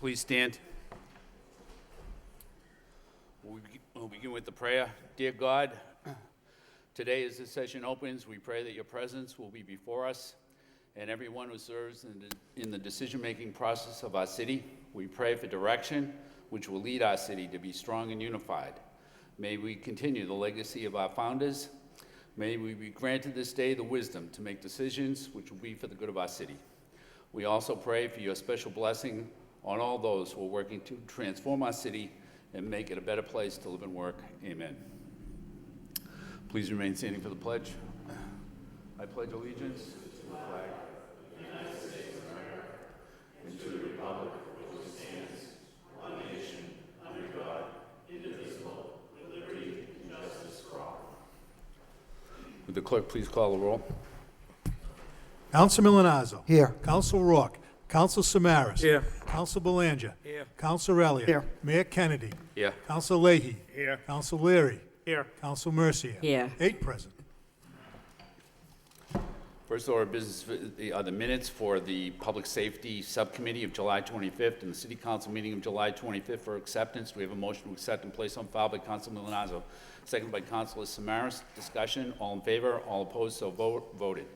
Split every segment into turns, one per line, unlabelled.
Please stand. We'll begin with the prayer. Dear God, today as this session opens, we pray that your presence will be before us and everyone who serves in the decision-making process of our city. We pray for direction, which will lead our city to be strong and unified. May we continue the legacy of our founders. May we be granted this day the wisdom to make decisions which will be for the good of our city. We also pray for your special blessing on all those who are working to transform our city and make it a better place to live and work. Amen. Please remain standing for the pledge. I pledge allegiance to the flag of the United States of America and to the republic which stands, one nation, under God, indivisible, with liberty and justice for all. Would the clerk please call the roll?
Counsel Milanazzo.
Here.
Counsel Rourke. Counsel Samaras.
Here.
Counsel Belanger.
Here.
Counsel Elliott.
Here.
Mayor Kennedy.
Yeah.
Counsel Leahy.
Here.
Counsel Leary.
Here.
Counsel Mercier.
Here.
8 present.
First order of business are the minutes for the Public Safety Subcommittee of July 25th and the City Council meeting of July 25th for acceptance. Do we have a motion to accept and place on file by Counsel Milanazzo, second by Councilor Samaras? Discussion, all in favor, all opposed, so voted.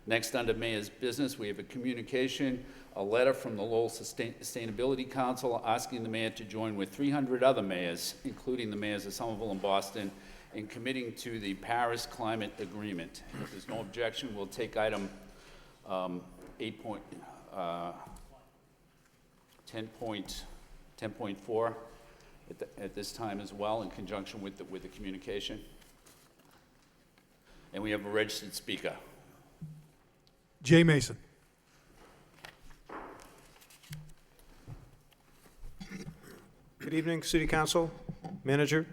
Next, under Mayor's business, we have a communication, a letter from the Lowell Sustainability Council asking the mayor to join with 300 other mayors, including the mayors of Somerville and Boston, in committing to the Paris Climate Agreement. If there's no objection, we'll take item 10.4 at this time as well, in conjunction with the communication. And we have a registered speaker.
Jay Mason.
Good evening, City Council, Manager.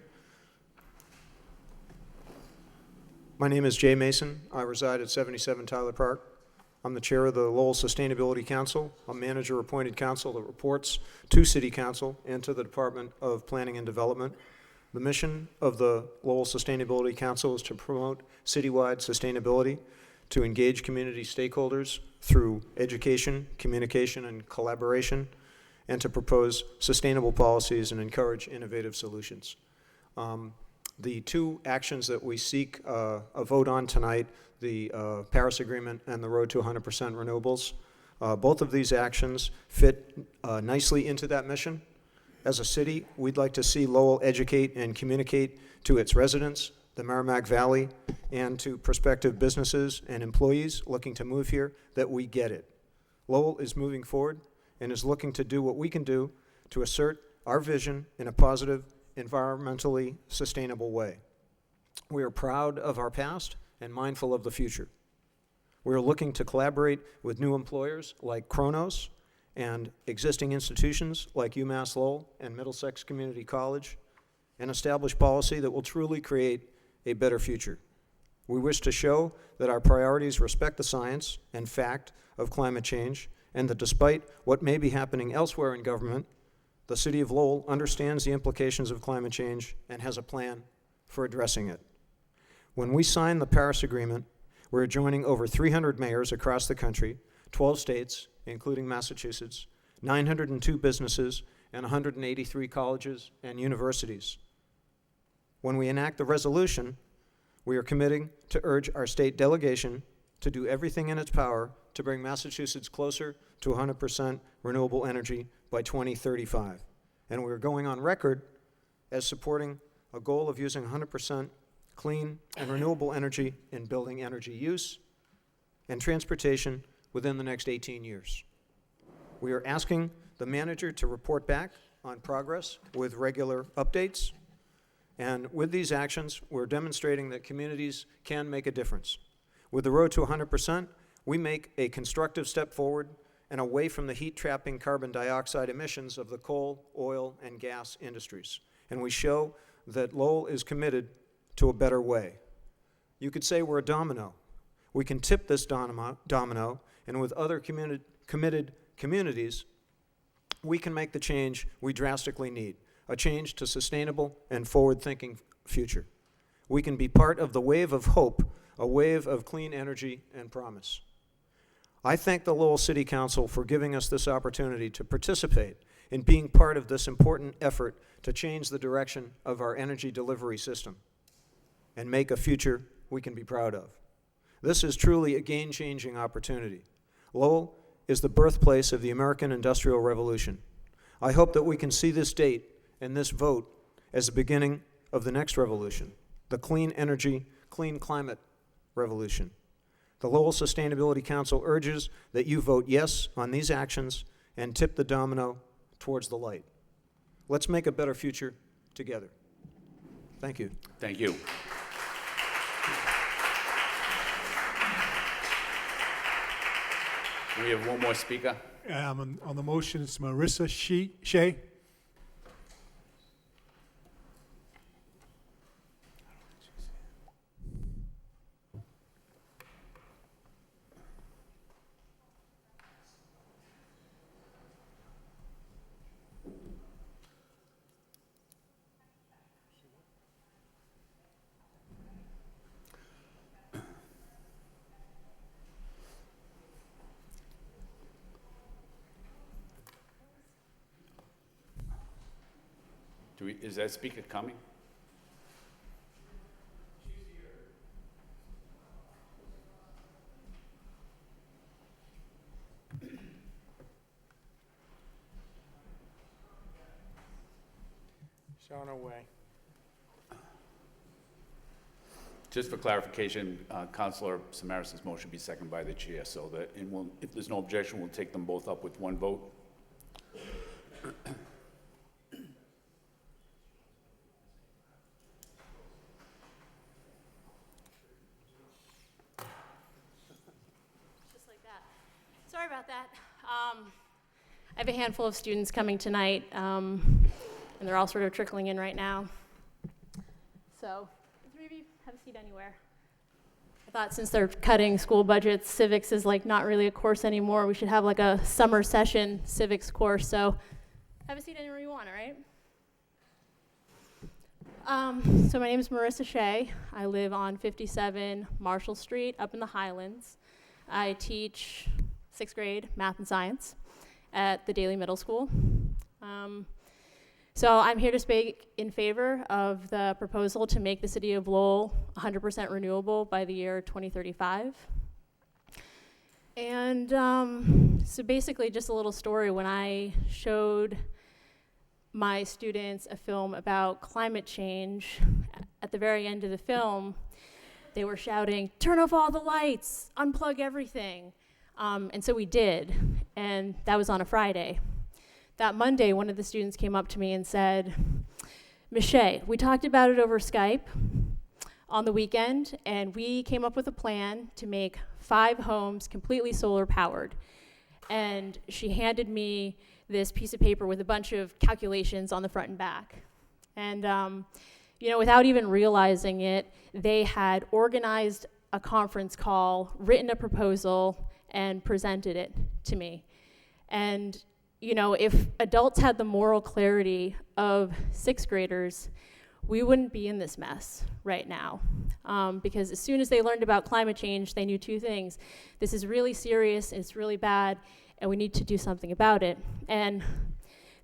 My name is Jay Mason. I reside at 77 Tyler Park. I'm the chair of the Lowell Sustainability Council, a manager-appointed council that reports to City Council and to the Department of Planning and Development. The mission of the Lowell Sustainability Council is to promote citywide sustainability, to engage community stakeholders through education, communication, and collaboration, and to propose sustainable policies and encourage innovative solutions. The two actions that we seek a vote on tonight, the Paris Agreement and the Road to 100% Renewables, both of these actions fit nicely into that mission. As a city, we'd like to see Lowell educate and communicate to its residents, the Merrimack Valley, and to prospective businesses and employees looking to move here that we get it. Lowell is moving forward and is looking to do what we can do to assert our vision in a positive, environmentally sustainable way. We are proud of our past and mindful of the future. We are looking to collaborate with new employers like Kronos and existing institutions like UMass Lowell and Middlesex Community College, and establish policy that will truly create a better future. We wish to show that our priorities respect the science and fact of climate change, and that despite what may be happening elsewhere in government, the City of Lowell understands the implications of climate change and has a plan for addressing it. When we sign the Paris Agreement, we're joining over 300 mayors across the country, 12 states, including Massachusetts, 902 businesses, and 183 colleges and universities. When we enact the resolution, we are committing to urge our state delegation to do everything in its power to bring Massachusetts closer to 100% renewable energy by 2035. And we're going on record as supporting a goal of using 100% clean and renewable energy in building energy use and transportation within the next 18 years. We are asking the manager to report back on progress with regular updates. And with these actions, we're demonstrating that communities can make a difference. With the Road to 100%, we make a constructive step forward and away from the heat-trapping carbon dioxide emissions of the coal, oil, and gas industries. And we show that Lowell is committed to a better way. You could say we're a domino. We can tip this domino, and with other committed communities, we can make the change we drastically need, a change to sustainable and forward-thinking future. We can be part of the wave of hope, a wave of clean energy and promise. I thank the Lowell City Council for giving us this opportunity to participate in being part of this important effort to change the direction of our energy delivery system and make a future we can be proud of. This is truly a game-changing opportunity. Lowell is the birthplace of the American Industrial Revolution. I hope that we can see this date and this vote as the beginning of the next revolution, the clean energy, clean climate revolution. The Lowell Sustainability Council urges that you vote yes on these actions and tip the domino towards the light. Let's make a better future together. Thank you.
Thank you. We have one more speaker.
On the motion, it's Marissa Shea.
Is that speaker coming?
She's on her way.
Just for clarification, Councilor Samaras' motion be seconded by the chair, so that, and we'll, if there's no objection, we'll take them both up with one vote.
Just like that. Sorry about that. I have a handful of students coming tonight, and they're all sort of trickling in right now. So, maybe have a seat anywhere. I thought since they're cutting school budgets, civics is like not really a course anymore. We should have like a summer session civics course. So, have a seat anywhere you want, all right? So my name is Marissa Shea. I live on 57 Marshall Street up in the Highlands. I teach 6th grade math and science at the Daly Middle School. So I'm here to speak in favor of the proposal to make the city of Lowell 100% renewable by the year 2035. And so basically just a little story. When I showed my students a film about climate change, at the very end of the film, they were shouting, "Turn off all the lights, unplug everything." And so we did, and that was on a Friday. That Monday, one of the students came up to me and said, "Ms. Shea, we talked about it over Skype on the weekend, and we came up with a plan to make 5 homes completely solar powered." And she handed me this piece of paper with a bunch of calculations on the front and back. And you know, without even realizing it, they had organized a conference call, written a proposal, and presented it to me. And you know, if adults had the moral clarity of 6th graders, we wouldn't be in this mess right now. Because as soon as they learned about climate change, they knew 2 things. This is really serious, and it's really bad, and we need to do something about it. And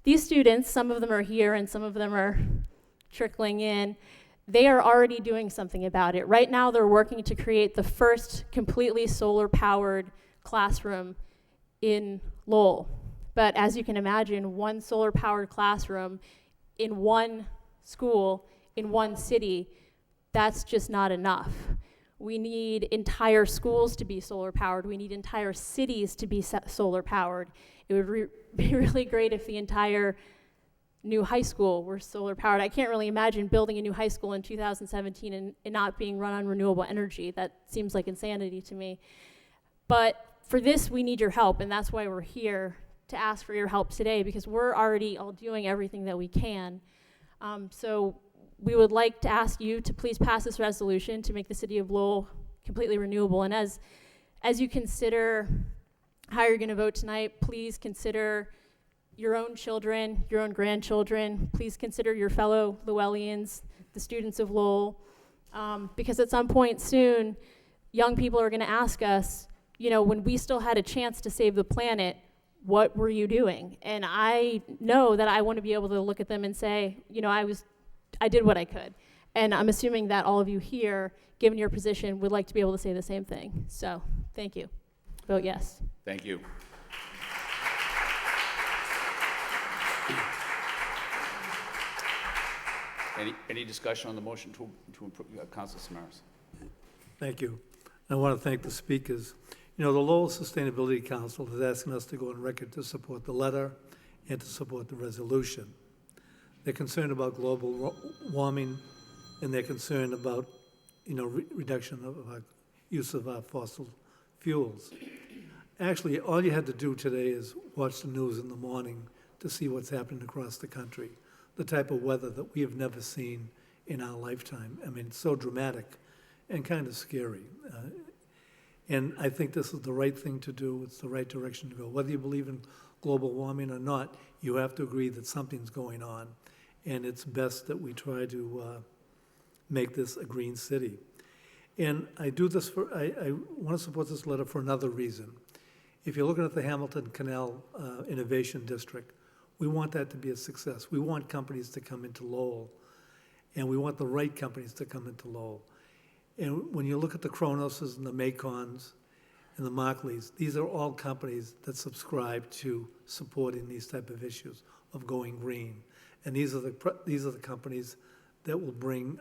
these students, some of them are here and some of them are trickling in, they are already doing something about it. Right now, they're working to create the first completely solar-powered classroom in Lowell. But as you can imagine, one solar-powered classroom in one school, in one city, that's just not enough. We need entire schools to be solar-powered. We need entire cities to be solar-powered. It would be really great if the entire new high school were solar-powered. I can't really imagine building a new high school in 2017 and not being run on renewable energy. That seems like insanity to me. But for this, we need your help, and that's why we're here to ask for your help today, because we're already all doing everything that we can. So we would like to ask you to please pass this resolution to make the city of Lowell completely renewable. And as you consider how you're going to vote tonight, please consider your own children, your own grandchildren. Please consider your fellow Lowellians, the students of Lowell, because at some point soon, young people are going to ask us, you know, when we still had a chance to save the planet, what were you doing? And I know that I want to be able to look at them and say, I did what I could. And I'm assuming that all of you here, given your position, would like to be able to say the same thing. So, thank you. Vote yes.
Thank you. Any discussion on the motion to approve, Councilor Samaras?
Thank you. I want to thank the speakers. The Lowell Sustainability Council is asking us to go on record to support the letter and to support the resolution. They're concerned about global warming, and they're concerned about, reduction of our use of our fossil fuels. Actually, all you had to do today is watch the news in the morning to see what's happening across the country, the type of weather that we have never seen in our lifetime. I mean, it's so dramatic and kind of scary. And I think this is the right thing to do. It's the right direction to go. Whether you believe in global warming or not, you have to agree that something's going on. And it's best that we try to make this a green city. And I do this I want to support this letter for another reason. If you're looking at the Hamilton Canal Innovation District, we want that to be a success. We want companies to come into Lowell, and we want the right companies to come into Lowell. And when you look at the Cronoses and the Macons and the Markleys, these are all companies that subscribe to supporting these type of issues of going green. And these are the companies that will bring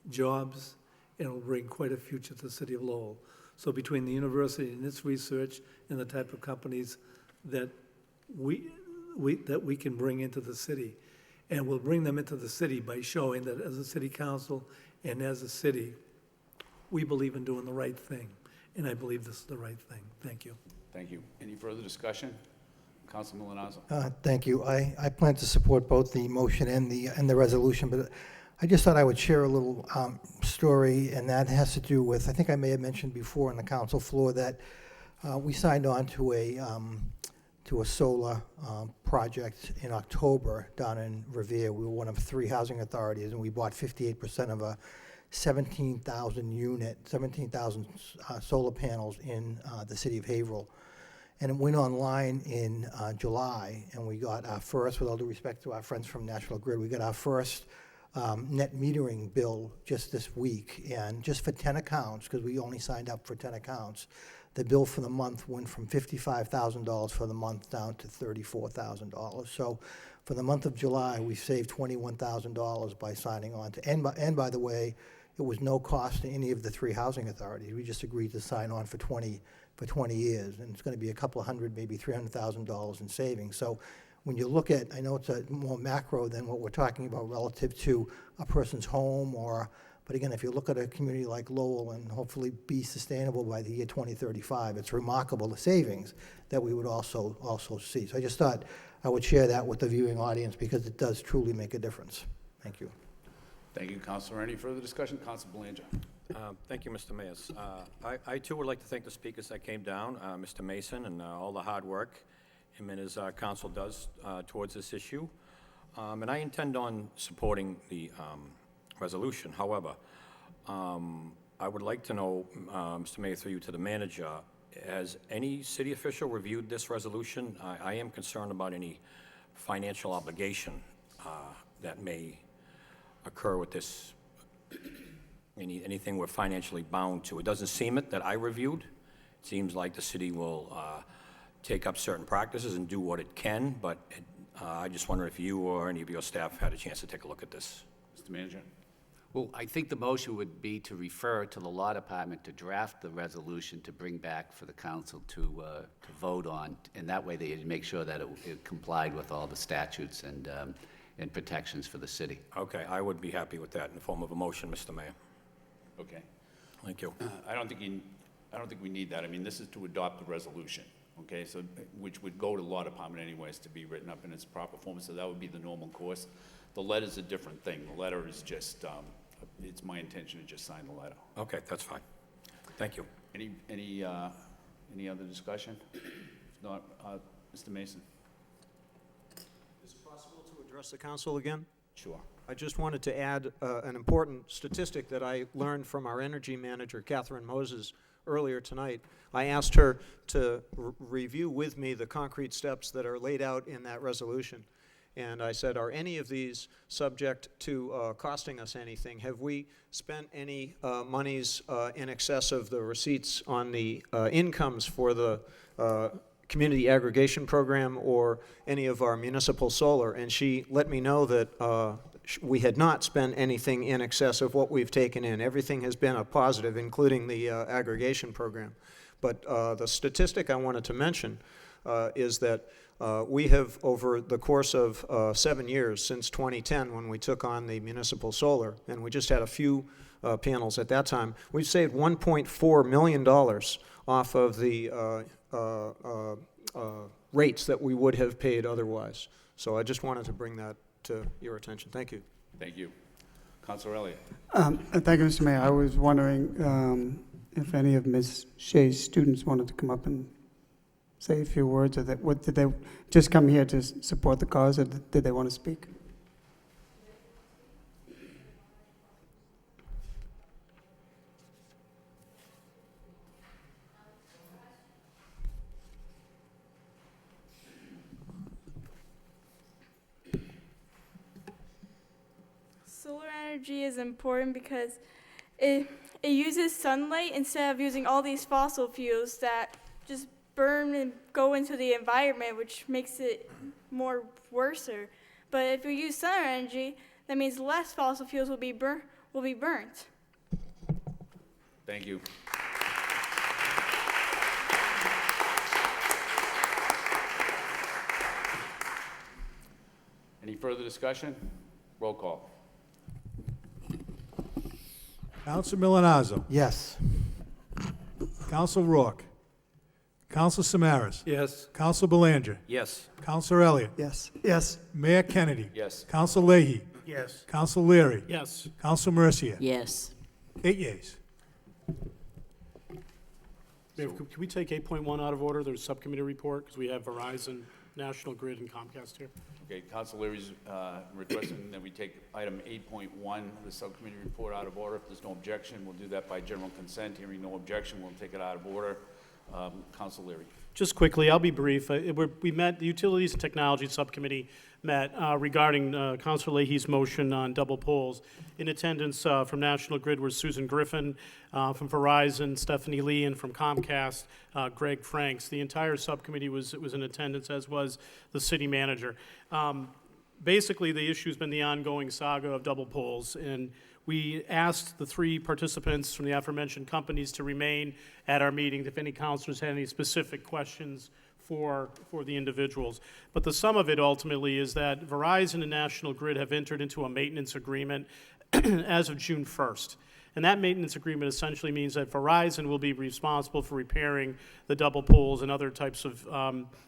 jobs and will bring quite a future to the city of Lowell. So between the university and its research and the type of companies that we can bring into the city, and we'll bring them into the city by showing that as a city council and as a city, we believe in doing the right thing. And I believe this is the right thing. Thank you.
Thank you. Any further discussion? Councilor Milanazzo.
Thank you. I plan to support both the motion and the resolution, but I just thought I would share a little story, and that has to do with, I think I may have mentioned before on the council floor that we signed on to a solar project in October down in Revere. We were one of 3 housing authorities, and we bought 58% of a 17,000 solar panels in the city of Haverhill. And it went online in July, and we got our first, with all due respect to our friends from National Grid, we got our first net metering bill just this week. And just for 10 accounts, because we only signed up for 10 accounts, the bill for the month went from $55,000 for the month down to $34,000. So for the month of July, we saved $21,000 by signing on to, and by the way, it was no cost to any of the 3 housing authorities. We just agreed to sign on for 20 years, and it's going to be a couple of hundred, maybe $300,000 in savings. So when you look at, I know it's a more macro than what we're talking about relative to a person's home, but again, if you look at a community like Lowell and hopefully be sustainable by the year 2035, it's remarkable the savings that we would also see. So I just thought I would share that with the viewing audience because it does truly make a difference. Thank you.
Thank you, Councilor. Any further discussion? Councilor Belanger.
Thank you, Mr. Mayor. I too would like to thank the speakers that came down, Mr. Mason, and all the hard work him and his council does towards this issue. And I intend on supporting the resolution. However, I would like to know, Mr. Mayor, through you to the manager, has any city official reviewed this resolution? I am concerned about any financial obligation that may occur with this, anything we're financially bound to. It doesn't seem it that I reviewed. It seems like the city will take up certain practices and do what it can, but I just wonder if you or any of your staff had a chance to take a look at this.
Mr. Manager.
Well, I think the motion would be to refer to the law department to draft the resolution to bring back for the council to vote on, and that way they make sure that it complied with all the statutes and protections for the city.
Okay, I would be happy with that in the form of a motion, Mr. Mayor.
Okay.
Thank you.
I don't think we need that. I mean, this is to adopt the resolution, okay? So, which would go to the law department anyways to be written up in its proper form. So that would be the normal course. The letter's a different thing. The letter is just, it's my intention to just sign the letter.
Okay, that's fine. Thank you.
Any other discussion? If not, Mr. Mason.
Is it possible to address the council again?
Sure.
I just wanted to add an important statistic that I learned from our energy manager, Catherine Moses, earlier tonight, I asked her to review with me the concrete steps that are laid out in that resolution. And I said, are any of these subject to costing us anything? Have we spent any monies in excess of the receipts on the incomes for the community aggregation program or any of our municipal solar? And she let me know that we had not spent anything in excess of what we've taken in. Everything has been a positive, including the aggregation program. But the statistic I wanted to mention is that we have, over the course of 7 years, since 2010, when we took on the municipal solar, and we just had a few panels at that time, we've saved $1.4 million off of the rates that we would have paid otherwise. So I just wanted to bring that to your attention. Thank you.
Thank you. Councilor Elliott.
Thank you, Mr. Mayor. I was wondering if any of Ms. Shea's students wanted to come up and say a few words, or did they just come here to support the cause, or did they want to speak?
Solar energy is important because it uses sunlight instead of using all these fossil fuels that just burn and go into the environment, which makes it more worser. But if we use solar energy, that means less fossil fuels will be burnt.
Thank you. Any further discussion? Roll call.
Counsel Milonazo.
Yes.
Counsel Rourke. Counsel Samaras.
Yes.
Counsel Belanger.
Yes.
Counselor Elliott.
Yes. Yes.
Mayor Kennedy.
Yes.
Counsel Leahy.
Yes.
Counsel Leary.
Yes.
Counsel Mercier.
Yes.
8 yeas.
Mayor, can we take 8.1 out of order, the subcommittee report, because we have Verizon, National Grid, and Comcast here?
Okay, Council Leary's requesting that we take item 8.1, the subcommittee report, out of order. If there's no objection, we'll do that by general consent. Hearing no objection, we'll take it out of order. Council Leary.
Just quickly, I'll be brief. We met, the Utilities and Technology Subcommittee met regarding Councilor Leahy's motion on double poles. In attendance from National Grid were Susan Griffin, from Verizon, Stephanie Lee, and from Comcast, Greg Franks. The entire subcommittee was in attendance, as was the city manager. Basically, the issue's been the ongoing saga of double poles, and we asked the 3 participants from the aforementioned companies to remain at our meeting if any councilors had any specific questions for the individuals. But the sum of it ultimately is that Verizon and National Grid have entered into a maintenance agreement as of June 1st. And that maintenance agreement essentially means that Verizon will be responsible for repairing the double poles and other types of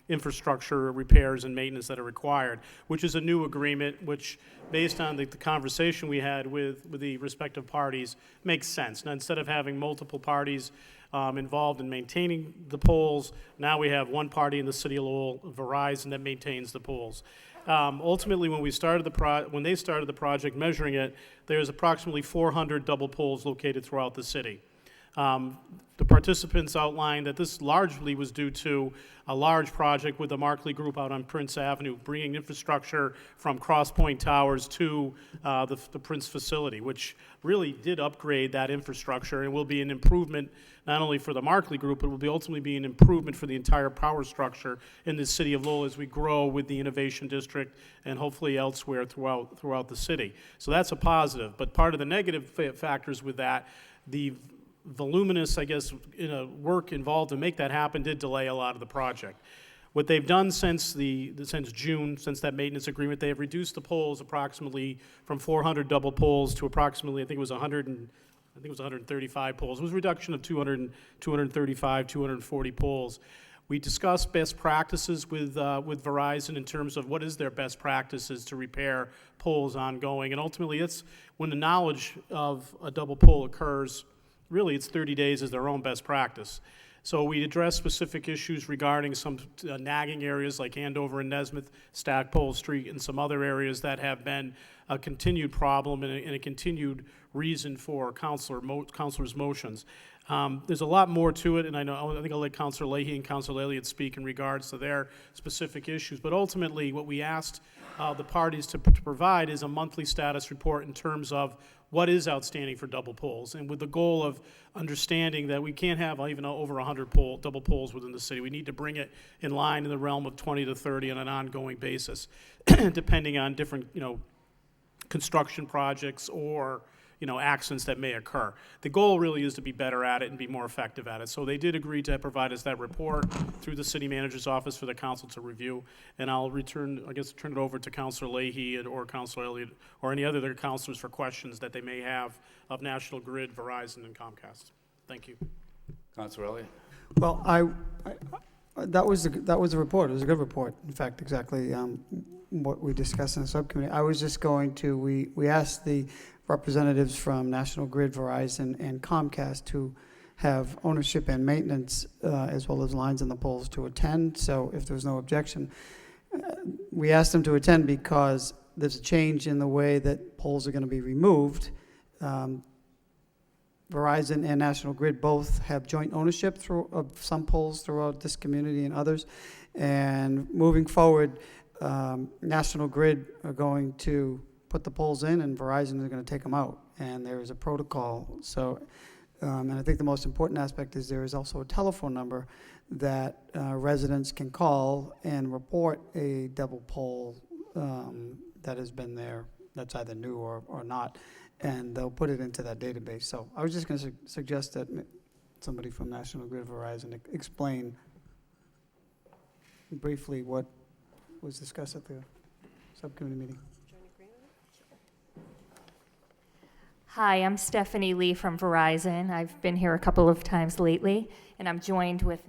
infrastructure repairs and maintenance that are required, which is a new agreement which, based on the conversation we had with the respective parties, makes sense. Now, instead of having multiple parties involved in maintaining the poles, now we have one party in the city of Lowell, Verizon, that maintains the poles. Ultimately, when they started the project measuring it, there's approximately 400 double poles located throughout the city. The participants outlined that this largely was due to a large project with the Markley Group out on Prince Avenue, bringing infrastructure from Cross Point Towers to the Prince facility, which really did upgrade that infrastructure and will be an improvement not only for the Markley Group, but will be ultimately be an improvement for the entire power structure in the city of Lowell as we grow with the Innovation District and hopefully elsewhere throughout the city. So that's a positive. But part of the negative factors with that, the voluminous, I guess, work involved to make that happen did delay a lot of the project. What they've done since June, since that maintenance agreement, they have reduced the poles approximately from 400 double poles to approximately, I think it was 135 poles. It was a reduction of 235, 240 poles. We discussed best practices with Verizon in terms of what is their best practices to repair poles ongoing, and ultimately it's when the knowledge of a double pole occurs, really it's 30 days is their own best practice. So we addressed specific issues regarding some nagging areas like Andover and Nesmith, Stackpole Street, and some other areas that have been a continued problem and a continued reason for counselors' motions. There's a lot more to it, and I think I'll let Councilor Leahy and Councilor Elliott speak in regards to their specific issues. But ultimately, what we asked the parties to provide is a monthly status report in terms of what is outstanding for double polls, and with the goal of understanding that we can't have even over 100 double polls within the city. We need to bring it in line in the realm of 20 to 30 on an ongoing basis, depending on different, construction projects or accidents that may occur. The goal really is to be better at it and be more effective at it. So they did agree to provide us that report through the city manager's office for the council to review. And I'll turn it over to Councilor Leahy or Councilor Elliott or any other councilors for questions that they may have of National Grid, Verizon, and Comcast. Thank you.
Councilor Elliott?
Well, that was the report. It was a good report. In fact, exactly what we discussed in the subcommittee. I was just going to, we asked the representatives from National Grid, Verizon, and Comcast to have ownership and maintenance as well as lines in the poles to attend. So if there was no objection, we asked them to attend because there's a change in the way that poles are going to be removed. Verizon and National Grid both have joint ownership of some poles throughout this community and others. And moving forward, National Grid are going to put the poles in, and Verizon is going to take them out. And there is a protocol. So, and I think the most important aspect is there is also a telephone number that residents can call and report a double pole that has been there, that's either new or not, and they'll put it into that database. So I was just going to suggest that somebody from National Grid, Verizon, explain briefly what was discussed at the subcommittee meeting.
Hi, I'm Stephanie Lee from Verizon. I've been here a couple of times lately, and I'm joined with...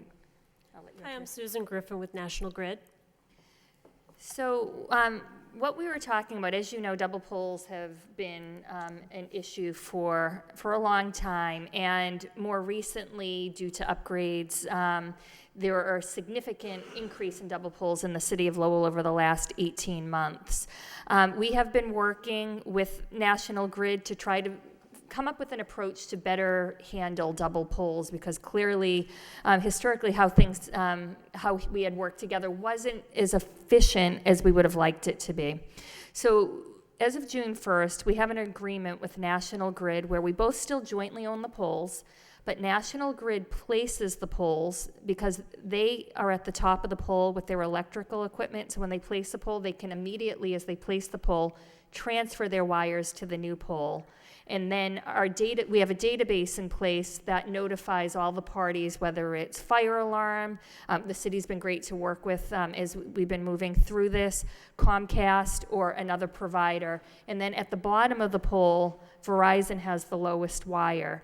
Hi, I'm Susan Griffin with National Grid.
So what we were talking about, as you know, double poles have been an issue for a long time, and more recently, due to upgrades, there are a significant increase in double poles in the city of Lowell over the last 18 months. We have been working with National Grid to try to come up with an approach to better handle double poles, because clearly, historically, how we had worked together wasn't as efficient as we would have liked it to be. So as of June 1st, we have an agreement with National Grid where we both still jointly own the poles, but National Grid places the poles because they are at the top of the pole with their electrical equipment. So when they place the pole, they can immediately, as they place the pole, transfer their wires to the new pole. And then we have a database in place that notifies all the parties, whether it's fire alarm. The city's been great to work with as we've been moving through this, Comcast or another provider. And then at the bottom of the pole, Verizon has the lowest wire.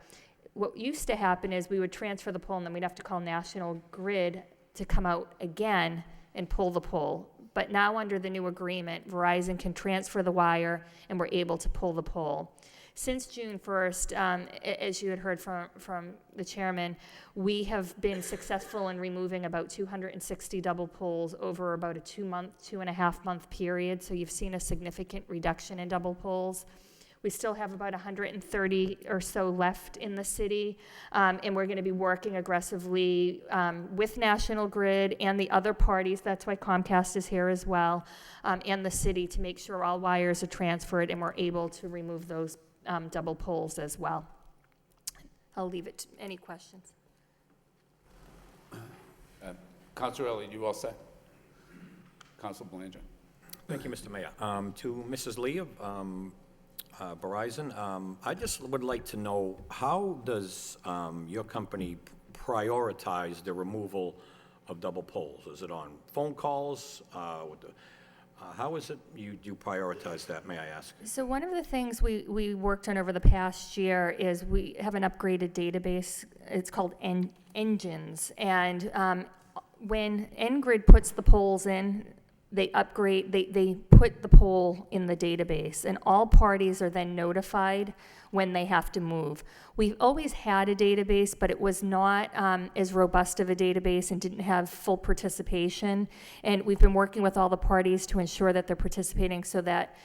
What used to happen is we would transfer the pole and then we'd have to call National Grid to come out again and pull the pole. But now under the new agreement, Verizon can transfer the wire and we're able to pull the pole. Since June 1st, as you had heard from the chairman, we have been successful in removing about 260 double poles over about a 2.5 month period. So you've seen a significant reduction in double poles. We still have about 130 or so left in the city, and we're going to be working aggressively with National Grid and the other parties. That's why Comcast is here as well, and the city, to make sure all wires are transferred and we're able to remove those double poles as well. I'll leave it to any questions.
Councilor Elliott, you all set? Councilor Belanger?
Thank you, Mr. Mayor. To Mrs. Lee of Verizon, I just would like to know, how does your company prioritize the removal of double poles? Is it on phone calls? How is it you prioritize that, may I ask?
So one of the things we worked on over the past year is we have an upgraded database. It's called Engines. And when N-Grid puts the poles in, they upgrade, they put the pole in the database, and all parties are then notified when they have to move. We've always had a database, but it was not as robust of a database and didn't have full participation. And we've been working with all the parties to ensure that they're participating so that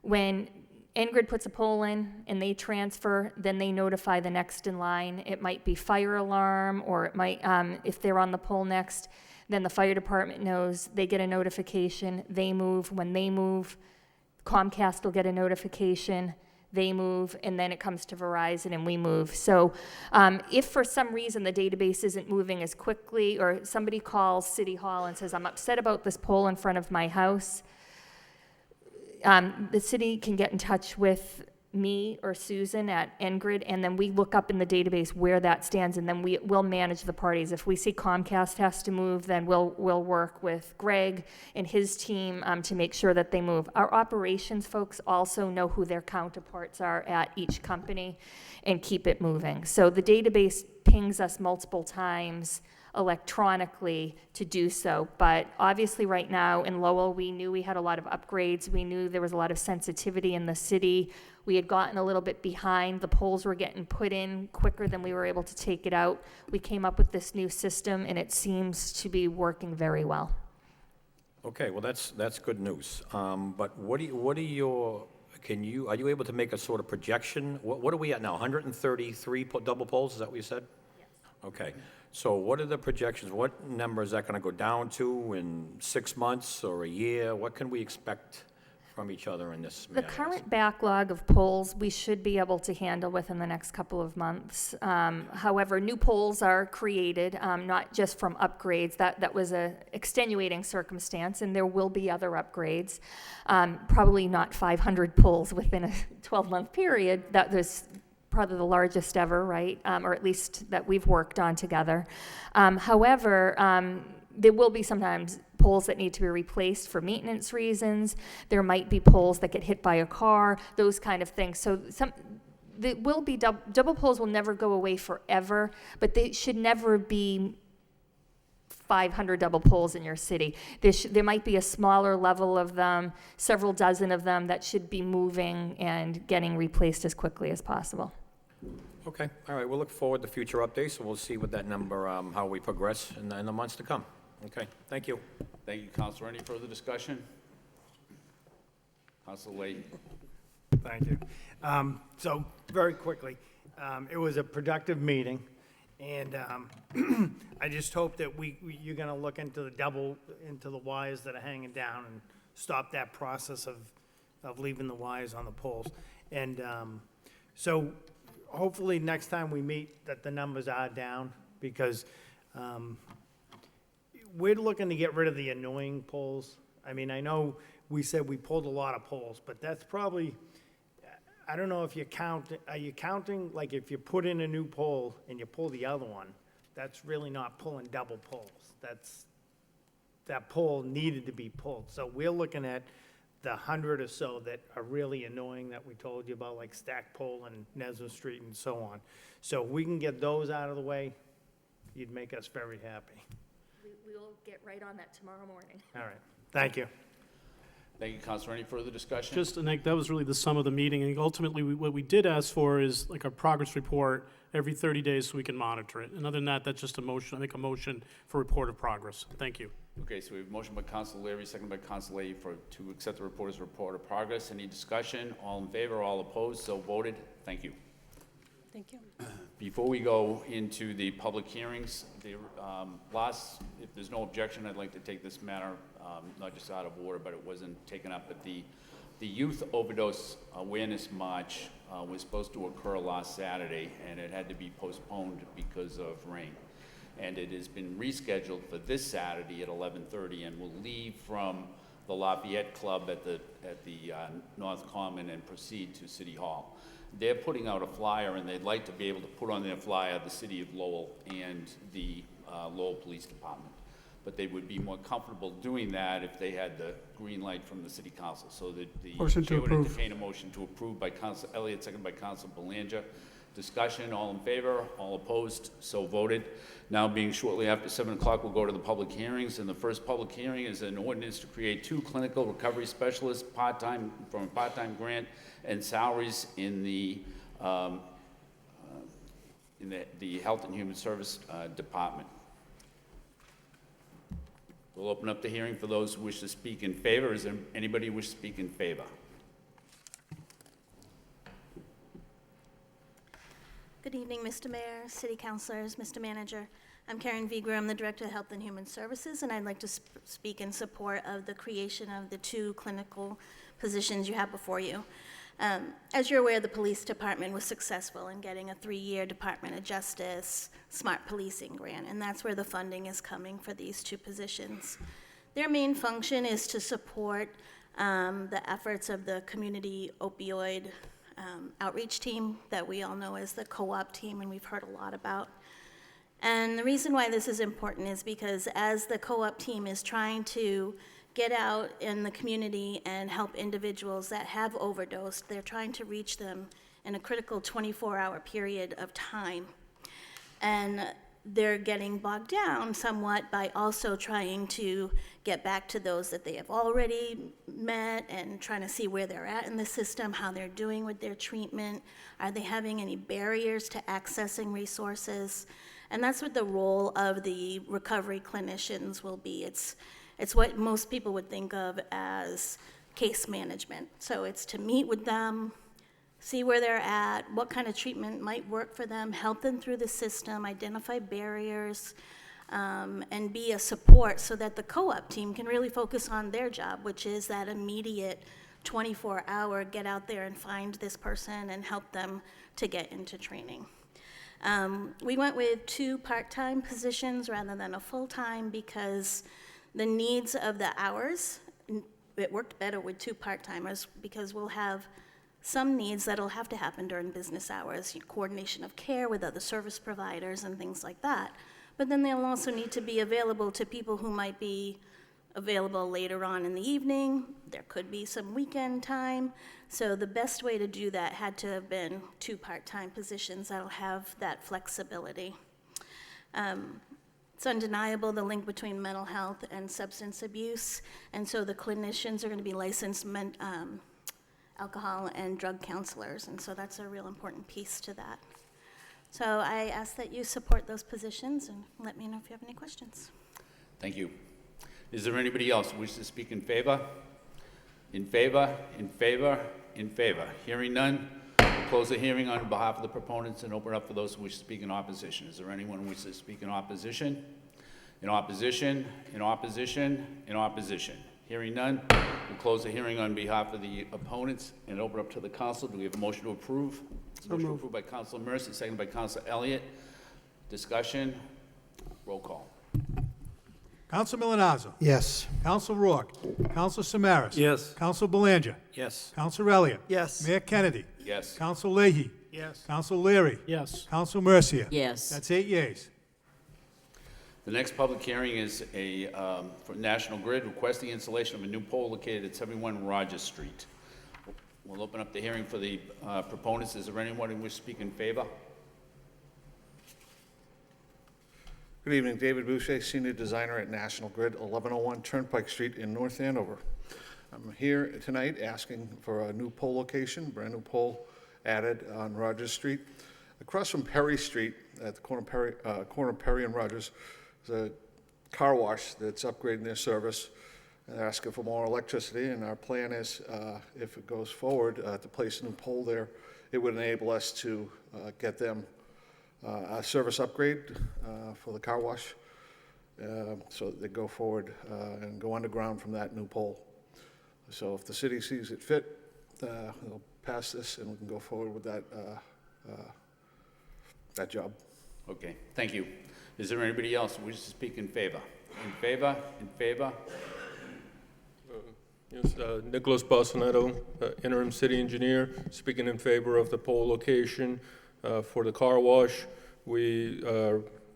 when N-Grid puts a pole in and they transfer, then they notify the next in line. It might be fire alarm, or it might, if they're on the pole next, then the fire department knows, they get a notification, they move. When they move, Comcast will get a notification, they move, and then it comes to Verizon and we move. So if for some reason the database isn't moving as quickly, or somebody calls City Hall and says, I'm upset about this pole in front of my house, the city can get in touch with me or Susan at N-Grid, and then we look up in the database where that stands, and then we'll manage the parties. If we see Comcast has to move, then we'll work with Greg and his team to make sure that they move. Our operations folks also know who their counterparts are at each company and keep it moving. So the database pings us multiple times electronically to do so. But obviously right now in Lowell, we knew we had a lot of upgrades. We knew there was a lot of sensitivity in the city. We had gotten a little bit behind. The poles were getting put in quicker than we were able to take it out. We came up with this new system, and it seems to be working very well.
Okay, well, that's good news. But are you able to make a sort of projection? What are we at now, 133 double poles, is that what you said?
Yes.
Okay, so what are the projections? What number is that going to go down to in 6 months or a year? What can we expect from each other in this?
The current backlog of polls we should be able to handle within the next couple of months. However, new polls are created, not just from upgrades. That was a extenuating circumstance, and there will be other upgrades. Probably not 500 polls within a 12-month period. That was probably the largest ever, right? Or at least that we've worked on together. However, there will be sometimes poles that need to be replaced for maintenance reasons. There might be poles that get hit by a car, those kind of things. So there will be double poles will never go away forever, but they should never be 500 double poles in your city. There might be a smaller level of them, several dozen of them that should be moving and getting replaced as quickly as possible.
Okay, all right, we'll look forward to future updates, and we'll see with that number, how we progress in the months to come. Okay, thank you.
Thank you, Counselor. Any further discussion? Counselor Leahy.
Thank you. So, very quickly, it was a productive meeting, and I just hope that you're going to look into the wires that are hanging down and stop that process of leaving the wires on the poles. And so, hopefully, next time we meet, that the numbers are down, because we're looking to get rid of the annoying poles. I mean, I know we said we pulled a lot of poles, but that's probably, I don't know if are you counting, like if you put in a new pole and you pull the other one, that's really not pulling double poles. That pole needed to be pulled. So we're looking at the 100 or so that are really annoying that we told you about, like Stack Pole and Nesbitt Street and so on. So if we can get those out of the way, you'd make us very happy.
We'll get right on that tomorrow morning.
All right, thank you.
Thank you, Counselor. Any further discussion?
Just, and that was really the sum of the meeting. And ultimately, what we did ask for is like a progress report every 30 days so we can monitor it. And other than that, that's just a motion. I make a motion for report of progress. Thank you.
Okay, so we have a motion by Counselor Leary, second by Counselor Leahy to accept the reporter's report of progress. Any discussion? All in favor, all opposed, so voted. Thank you.
Thank you.
Before we go into the public hearings, if there's no objection, I'd like to take this matter, not just out of order, but it wasn't taken up, but the Youth Overdose Awareness March was supposed to occur last Saturday, and it had to be postponed because of rain. And it has been rescheduled for this Saturday at 11:30, and will leave from the Lafayette Club at the North Common and proceed to City Hall. They're putting out a flyer, and they'd like to be able to put on their flyer the City of Lowell and the Lowell Police Department. But they would be more comfortable doing that if they had the green light from the City Council. So the
Motion to
chair would
approve.
entertain a motion to approve by Council Elliott, second by Council Belanger. Discussion, all in favor, all opposed, so voted. Now being shortly after 7 o'clock, we'll go to the public hearings, and the first public hearing is an ordinance to create 2 clinical recovery specialists part-time, from a part-time grant, and salaries in the Health and Human Service Department. We'll open up the hearing for those who wish to speak in favor. Is there anybody who wishes to speak in favor?
Good evening, Mr. Mayor, City Councilors, Mr. Manager. I'm Karen Vigre, I'm the Director of Health and Human Services, and I'd like to speak in support of the creation of the 2 clinical positions you have before you. As you're aware, the police department was successful in getting a 3-year Department of Justice Smart Policing grant, and that's where the funding is coming for these 2 positions. Their main function is to support the efforts of the community opioid outreach team that we all know as the co-op team, and we've heard a lot about. And the reason why this is important is because as the co-op team is trying to get out in the community and help individuals that have overdosed, they're trying to reach them in a critical 24-hour period of time. And they're getting bogged down somewhat by also trying to get back to those that they have already met and trying to see where they're at in the system, how they're doing with their treatment, are they having any barriers to accessing resources? And that's what the role of the recovery clinicians will be. It's what most people would think of as case management. So it's to meet with them, see where they're at, what kind of treatment might work for them, help them through the system, identify barriers, and be a support so that the co-op team can really focus on their job, which is that immediate 24-hour get out there and find this person and help them to get into training. We went with 2 part-time positions rather than a full-time because the needs of the hours, it worked better with 2 part-timers because we'll have some needs that'll have to happen during business hours, coordination of care with other service providers and things like that. But then they'll also need to be available to people who might be available later on in the evening. There could be some weekend time. So the best way to do that had to have been 2 part-time positions that'll have that flexibility. It's undeniable the link between mental health and substance abuse, and so the clinicians are going to be licensed alcohol and drug counselors, and so that's a real important piece to that. So I ask that you support those positions and let me know if you have any questions.
Thank you. Is there anybody else who wishes to speak in favor? In favor, in favor, in favor. Hearing none, we'll close the hearing on behalf of the proponents and open up for those who wish to speak in opposition. Is there anyone who wishes to speak in opposition? In opposition, in opposition, in opposition. Hearing none, we'll close the hearing on behalf of the opponents and open up to the council. Do we have a motion to approve? Motion approved by Councilor Mercer, seconded by Councilor Elliott. Discussion, roll call.
Counsel Milonazo.
Yes.
Counsel Rourke. Counsel Samaras.
Yes.
Counsel Belanger.
Yes.
Counsel Elliott.
Yes.
Mayor Kennedy.
Yes.
Counsel Leahy.
Yes.
Counsel Leary.
Yes.
Counsel Mercia.
Yes.
That's 8 yeas.
The next public hearing is for National Grid requesting installation of a new pole located at 71 Rogers Street. We'll open up the hearing for the proponents. Is there anyone who wishes to speak in favor?
Good evening, David Boucher, Senior Designer at National Grid, 1101 Turnpike Street in North Andover. I'm here tonight asking for a new pole location, brand new pole added on Rogers Street. Across from Perry Street, at the corner of Perry and Rogers, there's a car wash that's upgrading their service. They're asking for more electricity, and our plan is, if it goes forward, to place a new pole there. It would enable us to get them a service upgrade for the car wash, so they go forward and go underground from that new pole. So if the city sees it fit, they'll pass this and we can go forward with that job.
Okay, thank you. Is there anybody else who wishes to speak in favor? In favor, in favor?
Yes, Nicholas Balsonetto, interim city engineer, speaking in favor of the pole location for the car wash. We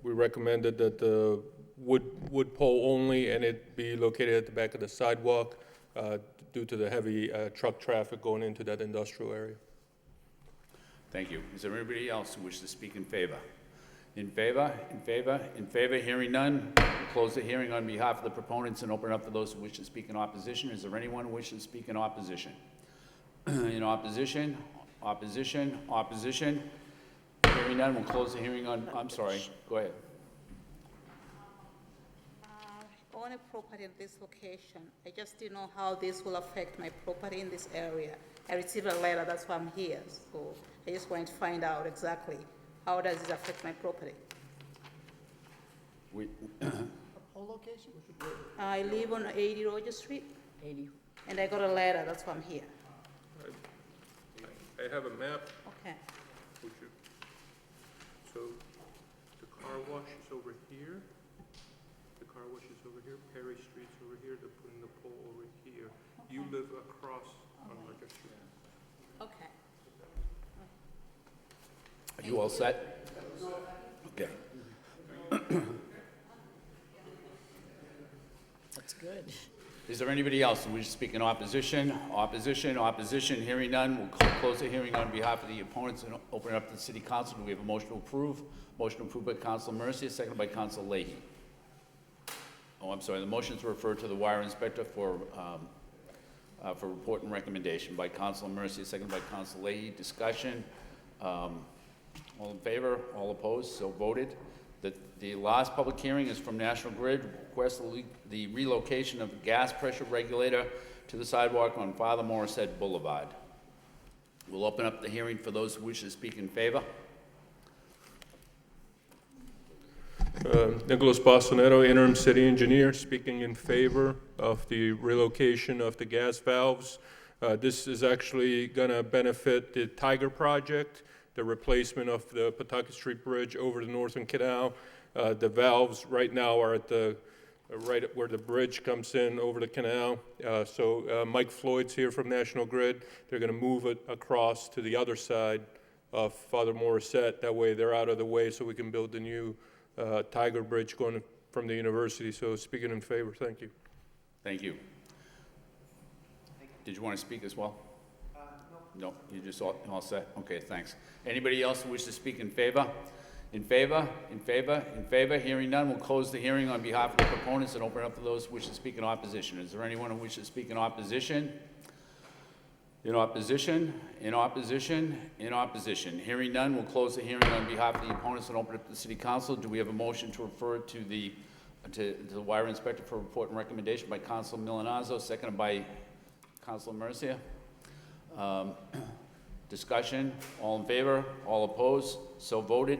recommended that the wood pole only, and it be located at the back of the sidewalk due to the heavy truck traffic going into that industrial area.
Thank you. Is there anybody else who wishes to speak in favor? In favor, in favor, in favor. Hearing none, we'll close the hearing on behalf of the proponents and open it up for those who wish to speak in opposition. Is there anyone who wishes to speak in opposition? In opposition, opposition, opposition. Hearing none, we'll close the hearing on, I'm sorry, go ahead.
I own a property in this location. I just didn't know how this will affect my property in this area. I received a letter, that's why I'm here. So I just wanted to find out exactly how does this affect my property?
We,
Pole location?
I live on 80 Rogers Street,
80.
and I got a letter, that's why I'm here.
I have a map.
Okay.
Would you- So the car wash is over here. The car wash is over here. Perry Street's over here. They're putting the pole over here. You live across on Rogers Street.
Okay.
are you all set? Okay.
That's good.
Is there anybody else who wishes to speak in opposition? Opposition, opposition, hearing none. We'll close the hearing on behalf of the opponents and open it up to the city council. Do we have a motion to approve? Motion approved by Council Mercia, seconded by Council Leahy. Oh, I'm sorry, the motion is to refer to the wire inspector for report and recommendation by Council Mercia, seconded by Council Leahy. Discussion. All in favor? All opposed? So voted. The last public hearing is from National Grid, request the relocation of the gas pressure regulator to the sidewalk on Father Morissette Boulevard. We'll open up the hearing for those who wish to speak in favor.
Nicholas Bostonetto, interim city engineer, speaking in favor of the relocation of the gas valves. This is actually going to benefit the Tiger project, the replacement of the Pawtucket Street Bridge over the Northern Canal. The valves right now are at the right where the bridge comes in over the canal. So Mike Floyd's here from National Grid. They're going to move it across to the other side of Father Morissette. That way they're out of the way so we can build the new Tiger Bridge going from the university. So speaking in favor, thank you.
Thank you. Did you want to speak as well? No, you just all set? Okay, thanks. Anybody else who wishes to speak in favor? In favor? In favor? In favor? Hearing none, we'll close the hearing on behalf of the proponents and open it up to those who wish to speak in opposition. Is there anyone who wishes to speak in opposition? In opposition? In opposition? In opposition? Hearing none, we'll close the hearing on behalf of the opponents and open it up to the City Council. Do we have a motion to refer to the wire inspector for report and recommendation by Council Milanazzo, seconded by Council Mercia? Discussion, all in favor, all opposed, so voted.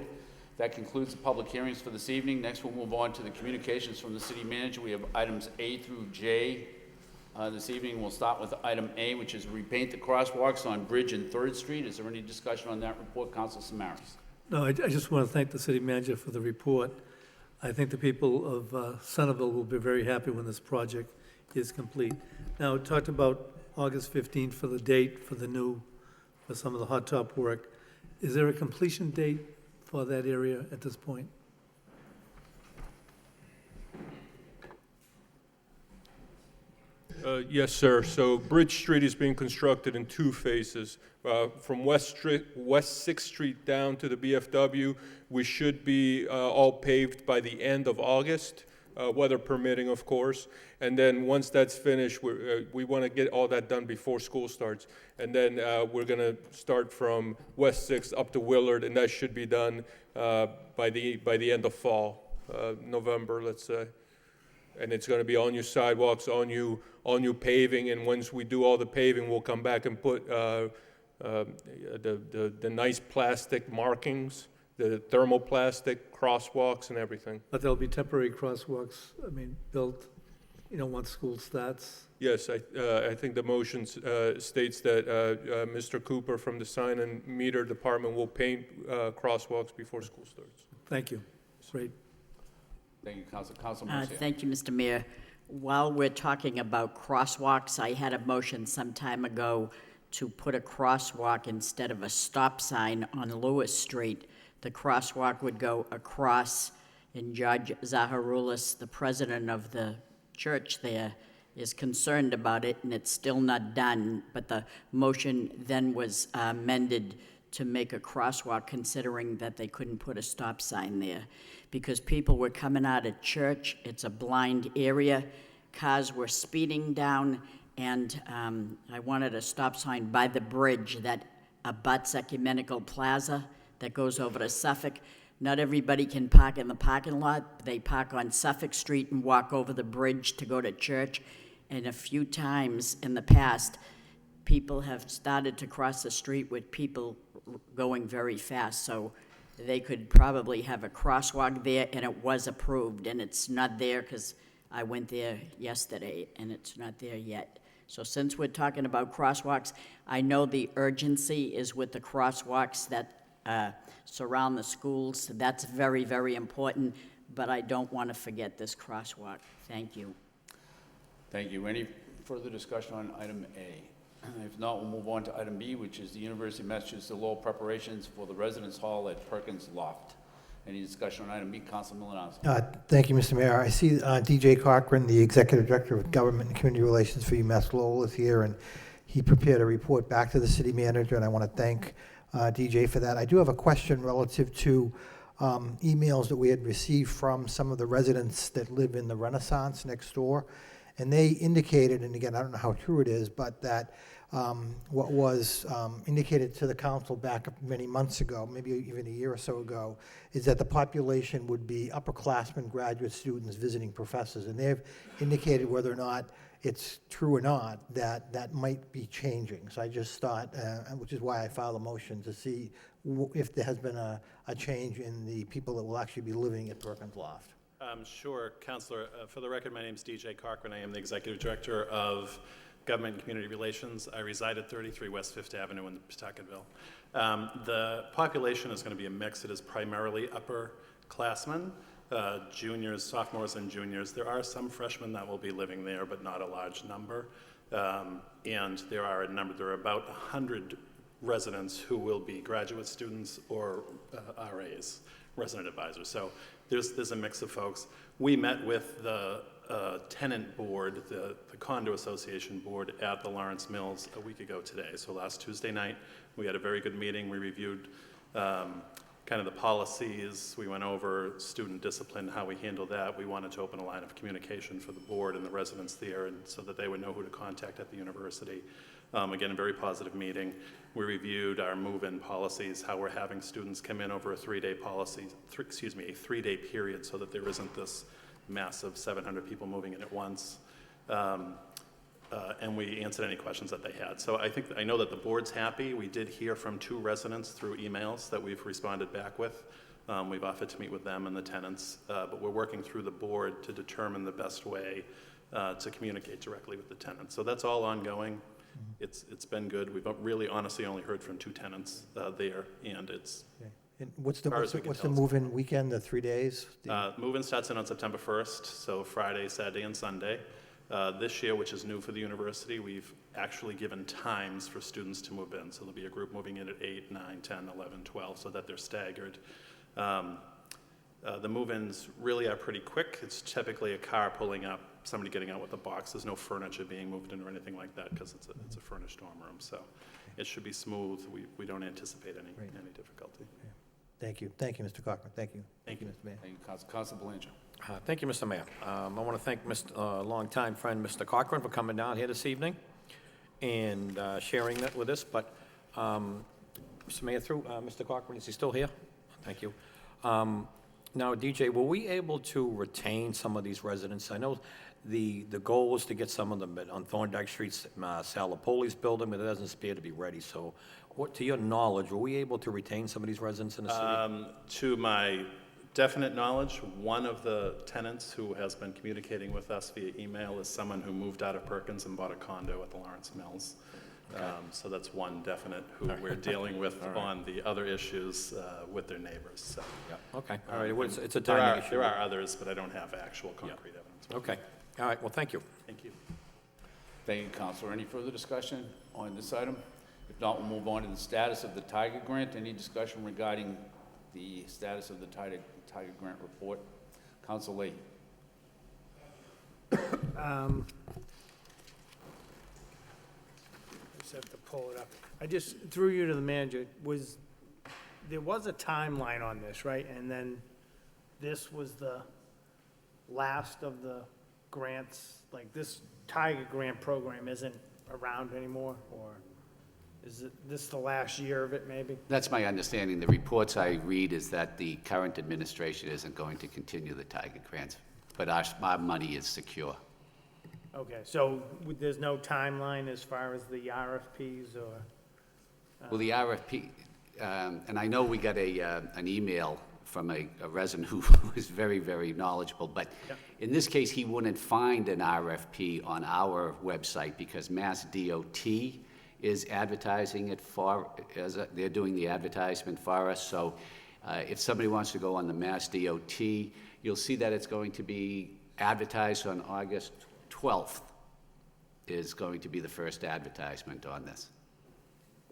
That concludes the public hearings for this evening. Next, we'll move on to the communications from the city manager. We have items A through J. This evening, we'll start with item A, which is repaint the crosswalks on Bridge and 3rd Street. Is there any discussion on that report, Council Samaras?
No, I just want to thank the city manager for the report. I think the people of Centerville will be very happy when this project is complete. Now, it talked about August 15th for the date for some of the hot top work. Is there a completion date for that area at this point?
Yes, sir. So Bridge Street is being constructed in 2 phases. From West 6th Street down to the BFW, we should be all paved by the end of August, weather permitting, of course. And then once that's finished, we want to get all that done before school starts. And then we're going to start from West 6th up to Willard, and that should be done by the end of fall, November, let's say. And it's going to be all new sidewalks, all new paving. And once we do all the paving, we'll come back and put the nice plastic markings, the thermoplastic crosswalks and everything.
But there'll be temporary crosswalks, built, once school starts?
Yes, I think the motion states that Mr. Cooper from the Sign and Meter Department will paint crosswalks before school starts.
Thank you. Great.
Thank you, Council. Council Mercia.
Thank you, Mr. Mayor. While we're talking about crosswalks, I had a motion some time ago to put a crosswalk instead of a stop sign on Lewis Street. The crosswalk would go across, and Judge Zaharoulis, the president of the church there, is concerned about it, and it's still not done. But the motion then was amended to make a crosswalk, considering that they couldn't put a stop sign there. Because people were coming out of church, it's a blind area, cars were speeding down, and I wanted a stop sign by the bridge that abuts Ecumenical Plaza that goes over to Suffolk. Not everybody can park in the parking lot. They park on Suffolk Street and walk over the bridge to go to church. And a few times in the past, people have started to cross the street with people going very fast. So they could probably have a crosswalk there, and it was approved, and it's not there because I went there yesterday, and it's not there yet. So since we're talking about crosswalks, I know the urgency is with the crosswalks that surround the schools. That's very, very important, but I don't want to forget this crosswalk. Thank you.
Thank you. Any further discussion on item A? If not, we'll move on to item B, which is the University of Massachusetts Lowell preparations for the Residence Hall at Perkins Loft. Any discussion on item B? Council Milonazo.
Thank you, Mr. Mayor. I see DJ Cochran, the Executive Director of Government and Community Relations for UMass Lowell, is here, and he prepared a report back to the city manager, and I want to thank DJ for that. I do have a question relative to emails that we had received from some of the residents that live in the Renaissance next door, and they indicated, and again, I don't know how true it is, but that what was indicated to the council back many months ago, maybe even a year or so ago, is that the population would be upperclassmen, graduate students, visiting professors, and they've indicated whether or not it's true or not that that might be changing. So I just thought, which is why I filed a motion to see if there has been a change in the people that will actually be living at Perkins Loft.
Sure, Councilor. For the record, my name is DJ Cochran. I am the Executive Director of Government and Community Relations. I reside at 33 West 5th Avenue in Pawtuckettville. The population is going to be a mix. It is primarily upperclassmen, juniors, sophomores, and juniors. There are some freshmen that will be living there, but not a large number. And there are about 100 residents who will be graduate students or RAs, resident advisors. So there's a mix of folks. We met with the tenant board, the condo association board at the Lawrence Mills a week ago today. So last Tuesday night, we had a very good meeting. We reviewed kind of the policies. We went over student discipline, how we handle that. We wanted to open a line of communication for the board and the residents there, and so that they would know who to contact at the university. Again, a very positive meeting. We reviewed our move-in policies, how we're having students come in over a three-day period, so that there isn't this massive 700 people moving in at once. And we answered any questions that they had. So I know that the board's happy. We did hear from 2 residents through emails that we've responded back with. We've offered to meet with them and the tenants, but we're working through the board to determine the best way to communicate directly with the tenants. So that's all ongoing. It's been good. We've really honestly only heard from 2 tenants there, and it's...
Okay. And what's the move-in weekend, the 3 days?
Move-in starts in on September 1st, so Friday, Saturday, and Sunday. This year, which is new for the university, we've actually given times for students to move in. So there'll be a group moving in at 8, 9, 10, 11, 12, so that they're staggered. The move-ins really are pretty quick. It's typically a car pulling up, somebody getting out with a box. There's no furniture being moved in or anything like that, because it's a furnished dorm room. So it should be smooth. We don't anticipate any difficulty.
Okay. Thank you. Thank you, Mr. Cochran. Thank you. Thank you, Mr. Mayor.
Thank you, Council Belanger.
Thank you, Mr. Mayor. I want to thank longtime friend, Mr. Cochran, for coming down here this evening and sharing that with us. But, Mr. Mayor, through Mr. Cochran, is he still here? Thank you. Now, DJ, were we able to retain some of these residents? I know the goal was to get some of them on Thorndike Street, Salapoli's building, but it doesn't appear to be ready. So, to your knowledge, were we able to retain some of these residents in the city?
To my definite knowledge, one of the tenants who has been communicating with us via email is someone who moved out of Perkins and bought a condo at the Lawrence Mills. Okay. So that's one definite who we're dealing with on the other issues with their neighbors. So.
Yeah. Okay. All right. It's a timing issue.
There are others, but I don't have actual concrete evidence.
Okay. All right. Well, thank you.
Thank you.
Thank you, Councilor. Any further discussion on this item? If not, we'll move on to the status of the Tiger Grant. Any discussion regarding the status of the Tiger Grant report? Council Leahy.
I just have to pull it up. I just threw you to the manager. There was a timeline on this, right? And then this was the last of the grants, like this Tiger Grant program isn't around anymore, or is this the last year of it, maybe?
That's my understanding. The reports I read is that the current administration isn't going to continue the Tiger Grants, but our money is secure.
Okay, so there's no timeline as far as the RFPs or?
Well, the RFP, and I know we got an email from a resident who is very, very knowledgeable, but in this case, he wouldn't find an RFP on our website because Mass DOT is advertising it they're doing the advertisement for us. So if somebody wants to go on the Mass DOT, you'll see that it's going to be advertised on August 12th is going to be the first advertisement on this.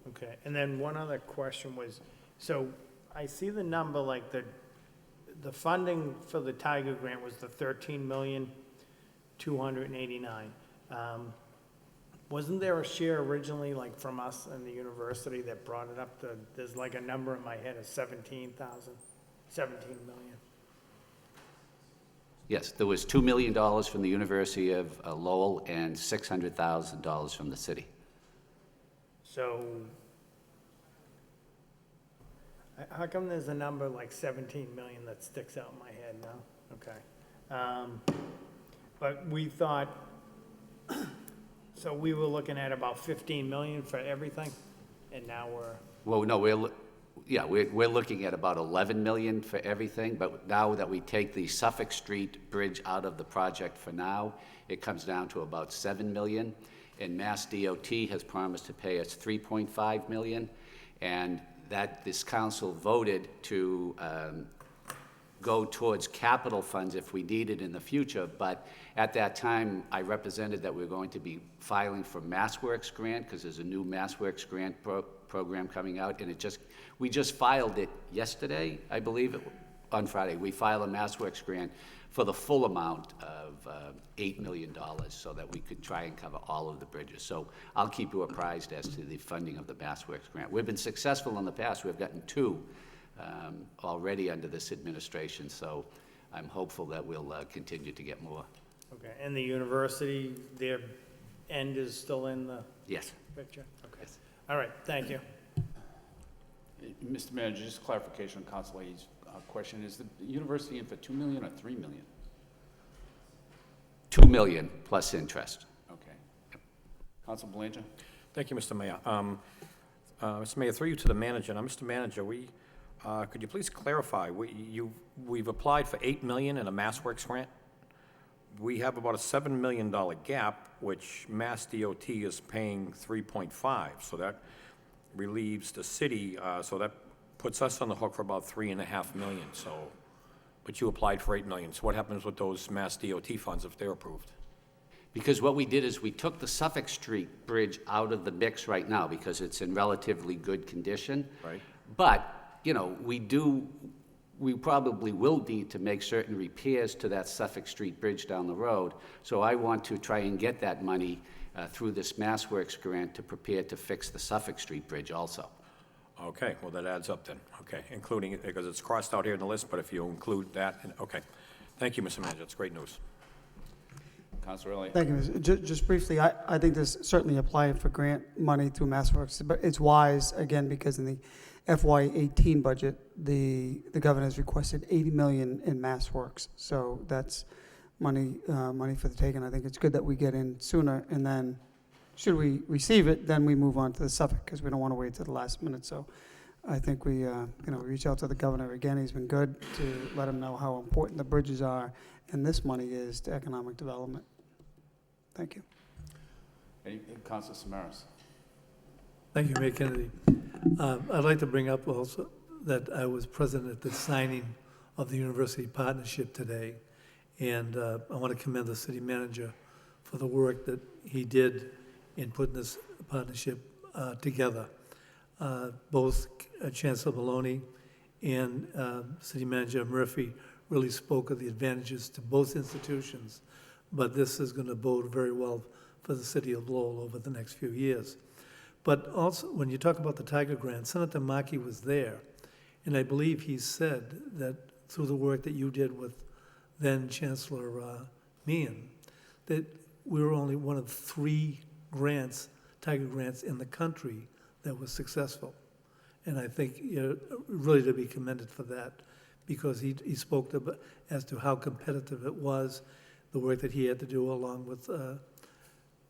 Okay, and then one other question was, so I see the number, like the funding for the Tiger Grant was the $13,289,000. Wasn't there a share originally, like from us and the university that brought it up to, there's like a number in my head of 17 million?
Yes, there was $2 million from the University of Lowell and $600,000 from the city.
So, how come there's a number like 17 million that sticks out in my head now? Okay. But we thought, so we were looking at about 15 million for everything, and now we're...
Well, no, we're looking at about 11 million for everything, but now that we take the Suffolk Street Bridge out of the project for now, it comes down to about 7 million. And Mass DOT has promised to pay us 3.5 million, and that this council voted to go towards capital funds if we need it in the future. But at that time, I represented that we're going to be filing for MassWorks grant because there's a new MassWorks grant program coming out, and we just filed it yesterday, I believe, on Friday. We filed a MassWorks grant for the full amount of $8 million so that we could try and cover all of the bridges. So I'll keep you apprised as to the funding of the MassWorks grant. We've been successful in the past. We've gotten 2 already under this administration, so I'm hopeful that we'll continue to get more.
Okay, and the university, their end is still in the
Yes.
picture? Okay. Yes. All right, thank you.
Mr. Manager, just clarification on Council Leahy's question. Is the university in for 2 million or 3 million?
2 million plus interest.
Okay. Council Belanger?
Thank you, Mr. Mayor. Mr. Mayor, through you to the manager. Now, Mr. Manager, could you please clarify, we've applied for 8 million in a MassWorks grant. We have about a $7 million gap, which Mass DOT is paying 3.5, so that relieves the city, so that puts us on the hook for about 3.5 million, so, but you applied for 8 million, so what happens with those Mass DOT funds if they're approved?
Because what we did is we took the Suffolk Street Bridge out of the mix right now because it's in relatively good condition.
Right.
But, you know, we probably will need to make certain repairs to that Suffolk Street Bridge down the road. So I want to try and get that money through this MassWorks grant to prepare to fix the Suffolk Street Bridge also.
Okay, well, that adds up then. Okay, including it, because it's crossed out here in the list, but if you include that, okay. Thank you, Mr. Manager, that's great news.
Councilor Elliott?
Thank you, just briefly, I think this certainly applying for grant money through MassWorks, but it's wise, again, because in the FY18 budget, the governor has requested 80 million in MassWorks, so that's money for the taking. I think it's good that we get in sooner, and then should we receive it, then we move on to the Suffolk, because we don't want to wait till the last minute. So I think we reach out to the governor again. He's been good to let him know how important the bridges are, and this money is to economic development. Thank you.
Councilor Samaras?
Thank you, Mayor Kennedy. I'd like to bring up also that I was present at the signing of the university partnership today, and I want to commend the city manager for the work that he did in putting this partnership together. Both Chancellor Maloney and City Manager Murphy really spoke of the advantages to both institutions, but this is going to bode very well for the city of Lowell over the next few years. But also, when you talk about the Tiger Grant, Senator Markey was there, and I believe he said that through the work that you did with then Chancellor Meehan, that we were only one of 3 grants, Tiger Grants in the country that was successful. And I think you're really to be commended for that, because he spoke as to how competitive it was, the work that he had to do along with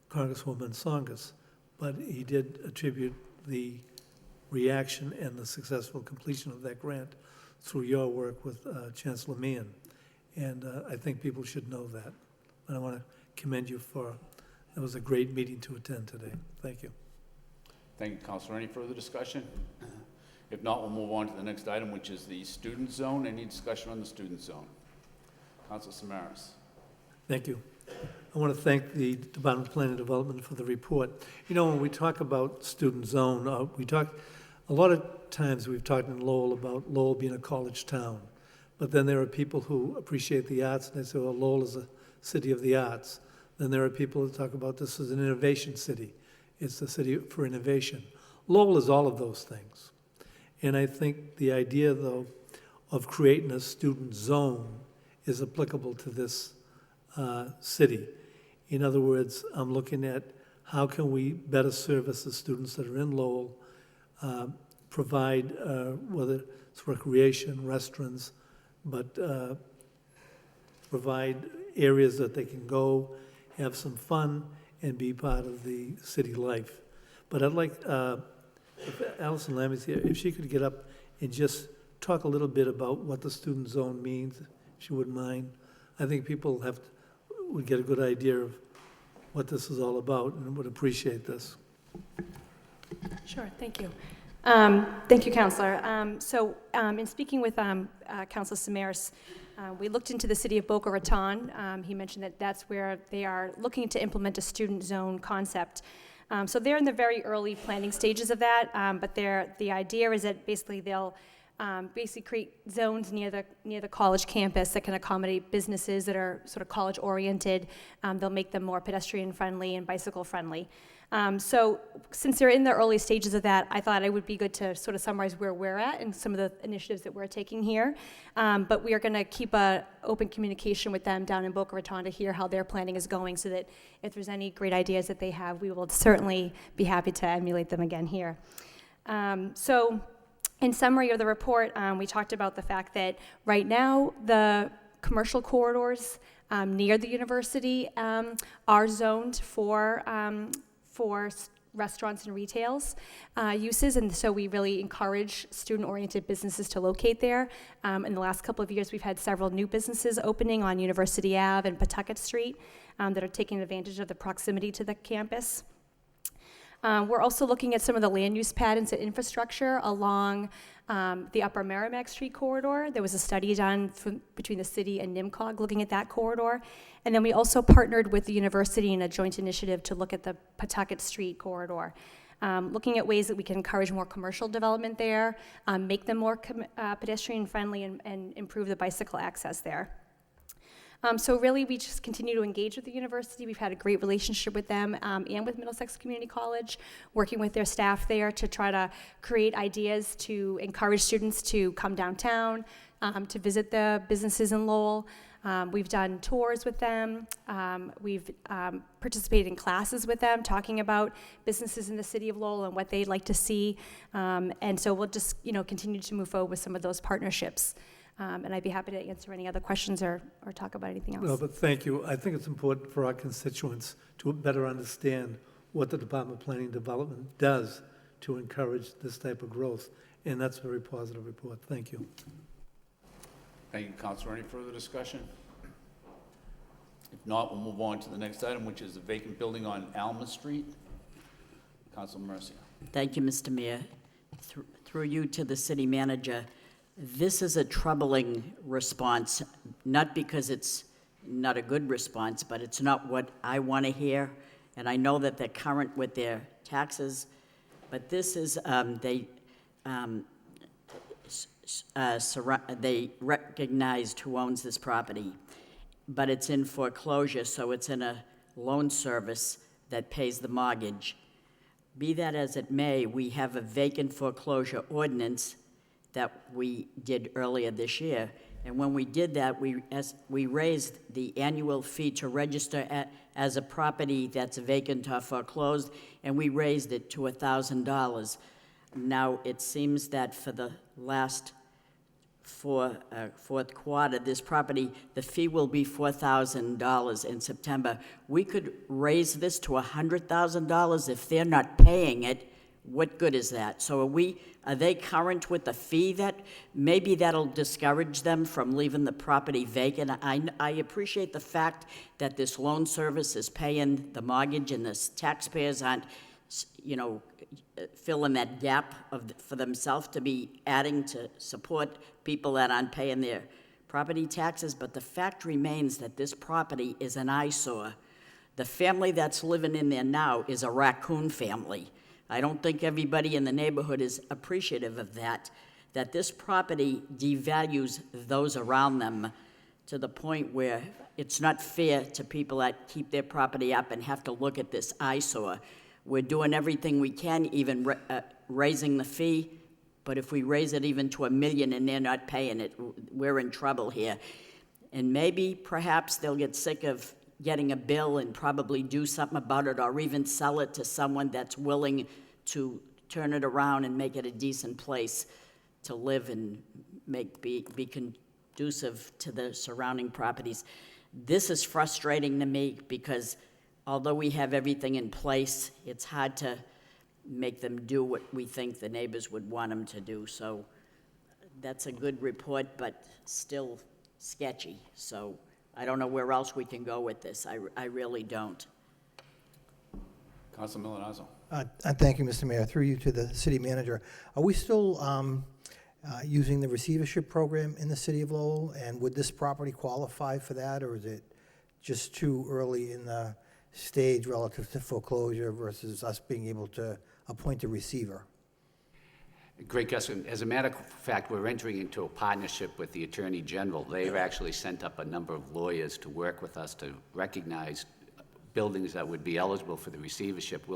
Congresswoman Tsongas. But he did attribute the reaction and the successful completion of that grant through your work with Chancellor Meehan. And I think people should know that. And I want to commend you for, it was a great meeting to attend today. Thank you.
Thank you, Councilor. Any further discussion? If not, we'll move on to the next item, which is the student zone. Any discussion on the student zone? Councilor Samaras.
Thank you. I want to thank the Department of Planning and Development for the report. You know, when we talk about student zone, a lot of times we've talked in Lowell about Lowell being a college town. But then there are people who appreciate the arts, and they say, well, Lowell is a city of the arts. Then there are people who talk about this as an innovation city. It's the city for innovation. Lowell is all of those things. And I think the idea, though, of creating a student zone is applicable to this city. In other words, I'm looking at how can we better service the students that are in Lowell, provide, whether it's recreation, restaurants, but provide areas that they can go, have some fun, and be part of the city life. But I'd like, if Allison Lammy's here, if she could get up and just talk a little bit about what the student zone means, if she wouldn't mind. I think people would get a good idea of what this is all about and would appreciate this.
Sure, thank you. Thank you, Councilor. In speaking with Councilor Samaras, we looked into the city of Boca Raton. He mentioned that that's where they are looking to implement a student zone concept. So they're in the very early planning stages of that, but the idea is that basically they'll basically create zones near the college campus that can accommodate businesses that are sort of college-oriented. They'll make them more pedestrian-friendly and bicycle-friendly. So since they're in the early stages of that, I thought it would be good to sort of summarize where we're at and some of the initiatives that we're taking here. But we are going to keep an open communication with them down in Boca Raton to hear how their planning is going, so that if there's any great ideas that they have, we will certainly be happy to emulate them again here. So in summary of the report, we talked about the fact that right now the commercial corridors near the university are zoned for restaurants and retails uses, and so we really encourage student-oriented businesses to locate there. In the last couple of years, we've had several new businesses opening on University Ave and Pawtucket Street that are taking advantage of the proximity to the campus. We're also looking at some of the land use patterns and infrastructure along the Upper Merrimack Street corridor. There was a study done between the city and NIMCOG looking at that corridor. And then we also partnered with the university in a joint initiative to look at the Pawtucket Street corridor, looking at ways that we can encourage more commercial development there, make them more pedestrian friendly, and improve the bicycle access there. So really, we just continue to engage with the university. We've had a great relationship with them and with Middlesex Community College, working with their staff there to try to create ideas to encourage students to come downtown, to visit the businesses in Lowell. We've done tours with them. We've participated in classes with them, talking about businesses in the city of Lowell and what they'd like to see. And so we'll just, continue to move forward with some of those partnerships. And I'd be happy to answer any other questions or talk about anything else.
No, but thank you. I think it's important for our constituents to better understand what the Department of Planning and Development does to encourage this type of growth. And that's a very positive report. Thank you.
Thank you, Councilor. Any further discussion? If not, we'll move on to the next item, which is the vacant building on Alma Street. Councilor Mercia.
Thank you, Mr. Mayor. Through you to the city manager. This is a troubling response, not because it's not a good response, but it's not what I want to hear. And I know that they're current with their taxes, but this is, they recognized who owns this property, but it's in foreclosure, so it's in a loan service that pays the mortgage. Be that as it may, we have a vacant foreclosure ordinance that we did earlier this year. And when we did that, we raised the annual fee to register as a property that's vacant or foreclosed, and we raised it to $1,000. Now, it seems that for the last fourth quarter, this property, the fee will be $4,000 in September. We could raise this to $100,000 if they're not paying it. what good is that? So are they current with the fee that, maybe that'll discourage them from leaving the property vacant? I appreciate the fact that this loan service is paying the mortgage and the taxpayers aren't, filling that gap for themselves to be adding to support people that aren't paying their property taxes, but the fact remains that this property is an eyesore. The family that's living in there now is a raccoon family. I don't think everybody in the neighborhood is appreciative of that this property devalues those around them to the point where it's not fair to people that keep their property up and have to look at this eyesore. We're doing everything we can, even raising the fee, but if we raise it even to $1 million and they're not paying it, we're in trouble here. And maybe, perhaps, they'll get sick of getting a bill and probably do something about it, or even sell it to someone that's willing to turn it around and make it a decent place to live and be conducive to the surrounding properties. This is frustrating to me because although we have everything in place, it's hard to make them do what we think the neighbors would want them to do. So that's a good report, but still sketchy. So I don't know where else we can go with this. I really don't.
Councilor Milonazo.
Thank you, Mr. Mayor. Through you to the city manager. Are we still using the receivership program in the city of Lowell? And would this property qualify for that, or is it just too early in the stage relative to foreclosure versus us being able to appoint a receiver?
Great question. As a matter of fact, we're entering into a partnership with the Attorney General. They've actually sent up a number of lawyers to work with us to recognize buildings that would be eligible for the receivership.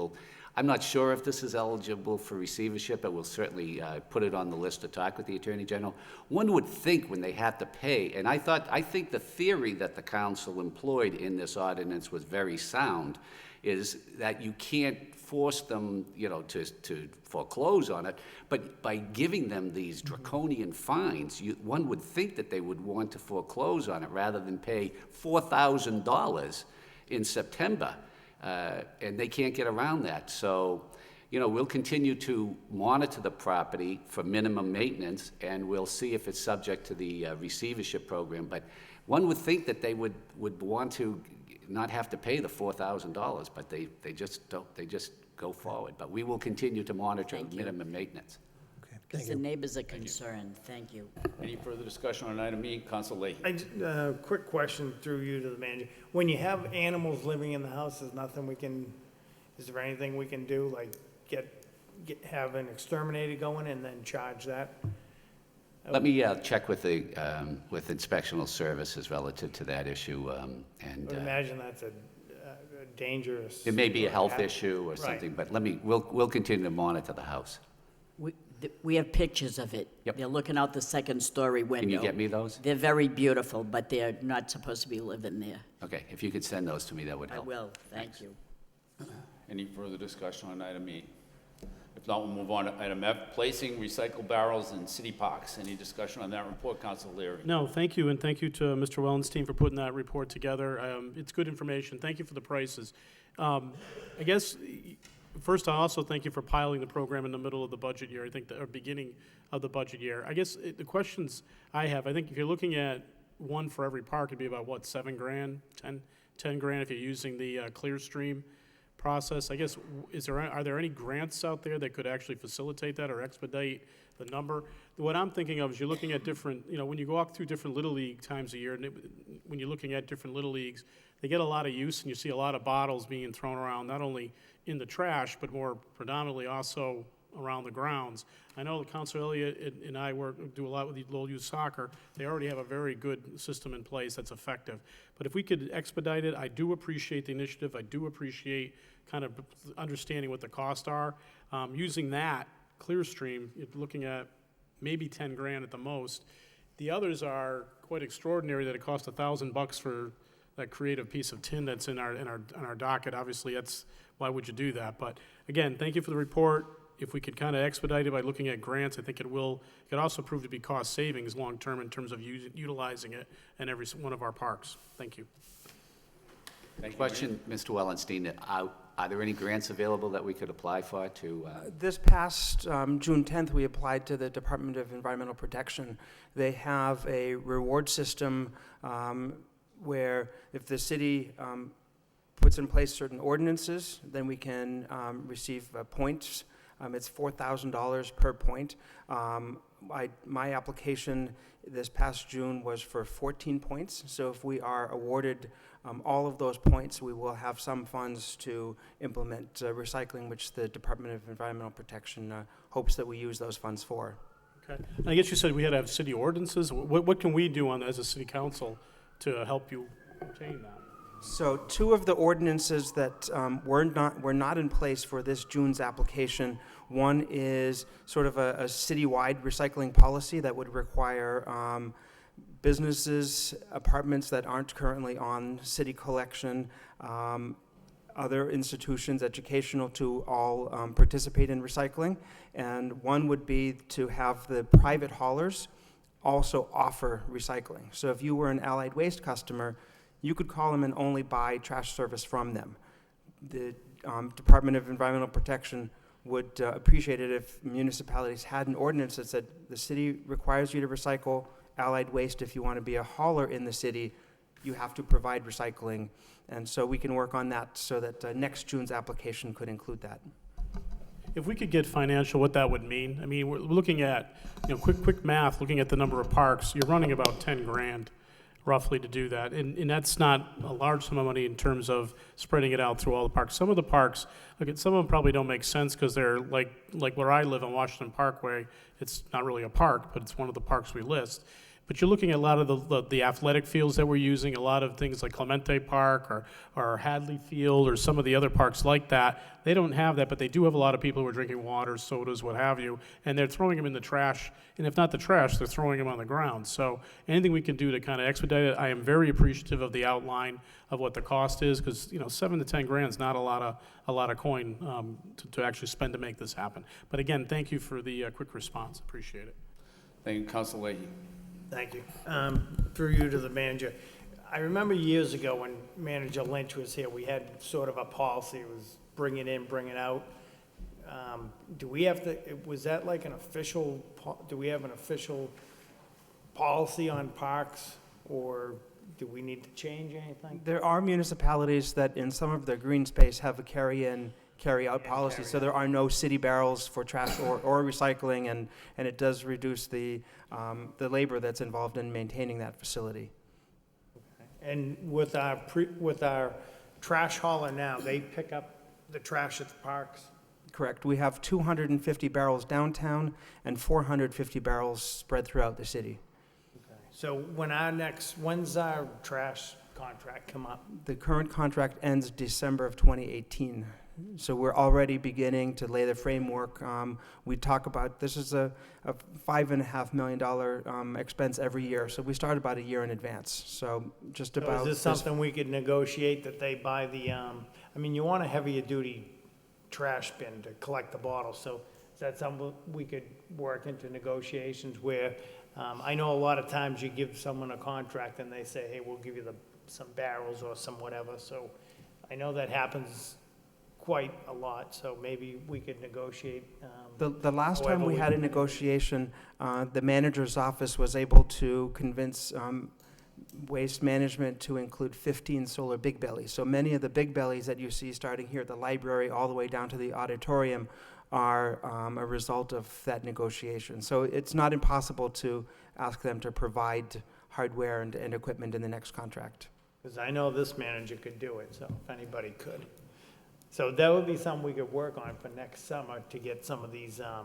I'm not sure if this is eligible for receivership, but we'll certainly put it on the list to talk with the Attorney General. One would think when they have to pay, and I think the theory that the council employed in this ordinance was very sound, is that you can't force them, to foreclose on it, but by giving them these draconian fines, one would think that they would want to foreclose on it rather than pay $4,000 in September. And they can't get around that. So, we'll continue to monitor the property for minimum maintenance, and we'll see if it's subject to the receivership program. But one would think that they would want to not have to pay the $4,000, but they just don't. They just go forward. But we will continue to monitor minimum maintenance.
Because the neighbors are concerned. Thank you.
Any further discussion on item E? Councilor Leahy.
Quick question through you to the manager. When you have animals living in the house, is there anything we can do, like have an exterminator going and then charge that?
Let me check with the with inspectional services relative to that issue.
I would imagine that's a dangerous.
It may be a health issue or something, but we'll continue to monitor the house.
We have pictures of it.
Yep.
They're looking out the second story window.
Can you get me those?
They're very beautiful, but they're not supposed to be living there.
Okay, if you could send those to me, that would
I
help.
will, thank you.
Any further discussion on item E? If not, we'll move on to item F, placing recycle barrels in city parks. Any discussion on that report, Councilor Leary?
No, thank you, and thank you to Mr. Wellenstein for putting that report together. It's good information. Thank you for the prices. I guess, first, I also thank you for piling the program in the middle of the budget year, or beginning of the budget year. I guess the questions I have, I think if you're looking at one for every park, it'd be about, what, 7 grand, 10 grand if you're using the Clearstream process. I guess, are there any grants out there that could actually facilitate that or expedite the number? What I'm thinking of is you're looking at different, when you walk through different Little League times a year, and when you're looking at different Little Leagues, they get a lot of use, and you see a lot of bottles being thrown around, not only in the trash, but more predominantly also around the grounds. I know that Councilor Elliott and I do a lot with Lowell Youth Soccer. They already have a very good system in place that's effective. But if we could expedite it, I do appreciate the initiative. I do appreciate kind of understanding what the costs are. Using that, Clearstream, you're looking at maybe 10 grand at the most. The others are quite extraordinary that it costs $1,000 for that creative piece of tin that's in our docket. Obviously, why would you do that? But again, thank you for the report. If we could kind of expedite it by looking at grants, I think it could also prove to be cost savings long term in terms of utilizing it in every one of our parks. Thank you.
Question, Mr. Wellenstein. Are there any grants available that we could apply for to,
This past June 10th, we applied to the Department of Environmental Protection. They have a reward system where if the city puts in place certain ordinances, then we can receive points. It's $4,000 per point. My application this past June was for 14 points. So if we are awarded all of those points, we will have some funds to implement recycling, which the Department of Environmental Protection hopes that we use those funds for.
Okay. And I guess you said we had to have city ordinances. What can we do as a city council to help you obtain that?
So 2 of the ordinances that were not in place for this June's application. One is sort of a citywide recycling policy that would require businesses, apartments that aren't currently on city collection, other institutions, educational, to all participate in recycling. And one would be to have the private haulers also offer recycling. So if you were an Allied Waste customer, you could call them and only buy trash service from them. The Department of Environmental Protection would appreciate it if municipalities had an ordinance that said the city requires you to recycle Allied Waste. If you want to be a hauler in the city, you have to provide recycling. And so we can work on that so that next June's application could include that.
If we could get financial, what that would mean. I mean, we're looking at, quick math, looking at the number of parks, you're running about 10 grand roughly to do that. And that's not a large sum of money in terms of spreading it out through all the parks. Some of the parks, some of them probably don't make sense because they're like where I live on Washington Parkway. It's not really a park, but it's one of the parks we list. But you're looking at a lot of the athletic fields that we're using, a lot of things like Clemente Park or Hadley Field or some of the other parks like that. They don't have that, but they do have a lot of people who are drinking water, sodas, what have you, and they're throwing them in the trash. And if not the trash, they're throwing them on the ground. So anything we can do to kind of expedite it, I am very appreciative of the outline of what the cost is, because 7 to 10 grand is not a lot of coin to actually spend to make this happen. But again, thank you for the quick response. Appreciate it.
Thank you, Councilor Leahy.
Thank you. Through you to the manager. I remember years ago when Manager Lynch was here, we had sort of a policy. It was bring it in, bring it out. Do we have to, was that like an official, do we have an official policy on parks, or do we need to change anything?
There are municipalities that in some of their green space have a carry-in, carry-out policy, so there are no city barrels for trash or recycling, and it does reduce the labor that's involved in maintaining that facility.
And with our trash hauler now, they pick up the trash at the parks?
Correct. We have 250 barrels downtown and 450 barrels spread throughout the city.
So when's our trash contract come up?
The current contract ends December of 2018. So we're already beginning to lay the framework. We talk about, this is a $5.5 million expense every year. So we start about a year in advance. So just about.
So is this something we could negotiate, that they buy the, I mean, you want a heavier duty trash bin to collect the bottles. So is that something we could work into negotiations where, I know a lot of times you give someone a contract and they say, hey, we'll give you some barrels or some whatever. So I know that happens quite a lot, so maybe we could negotiate.
The last time we had a negotiation, the manager's office was able to convince Waste Management to include 15 solar big bellies. So many of the big bellies that you see starting here at the library all the way down to the auditorium are a result of that negotiation. So it's not impossible to ask them to provide hardware and equipment in the next contract.
Because I know this manager could do it, so if anybody could. So that would be something we could work on for next summer to get some of these, I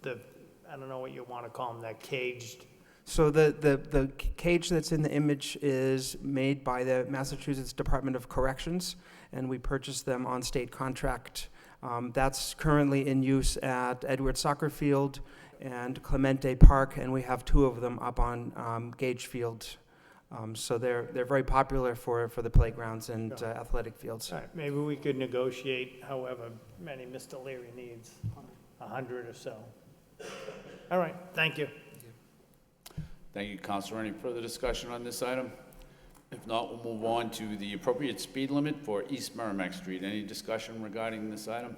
don't know what you want to call them, that caged.
So the cage that's in the image is made by the Massachusetts Department of Corrections, and we purchased them on state contract. That's currently in use at Edwards Soccer Field and Clemente Park, and we have 2 of them up on Gage Field. So they're very popular for the playgrounds and athletic fields.
All right, maybe we could negotiate however many Mr. Leary needs, 100 or so. All right, thank you.
Thank you, Councilor. Any further discussion on this item? If not, we'll move on to the appropriate speed limit for East Merrimack Street. Any discussion regarding this item?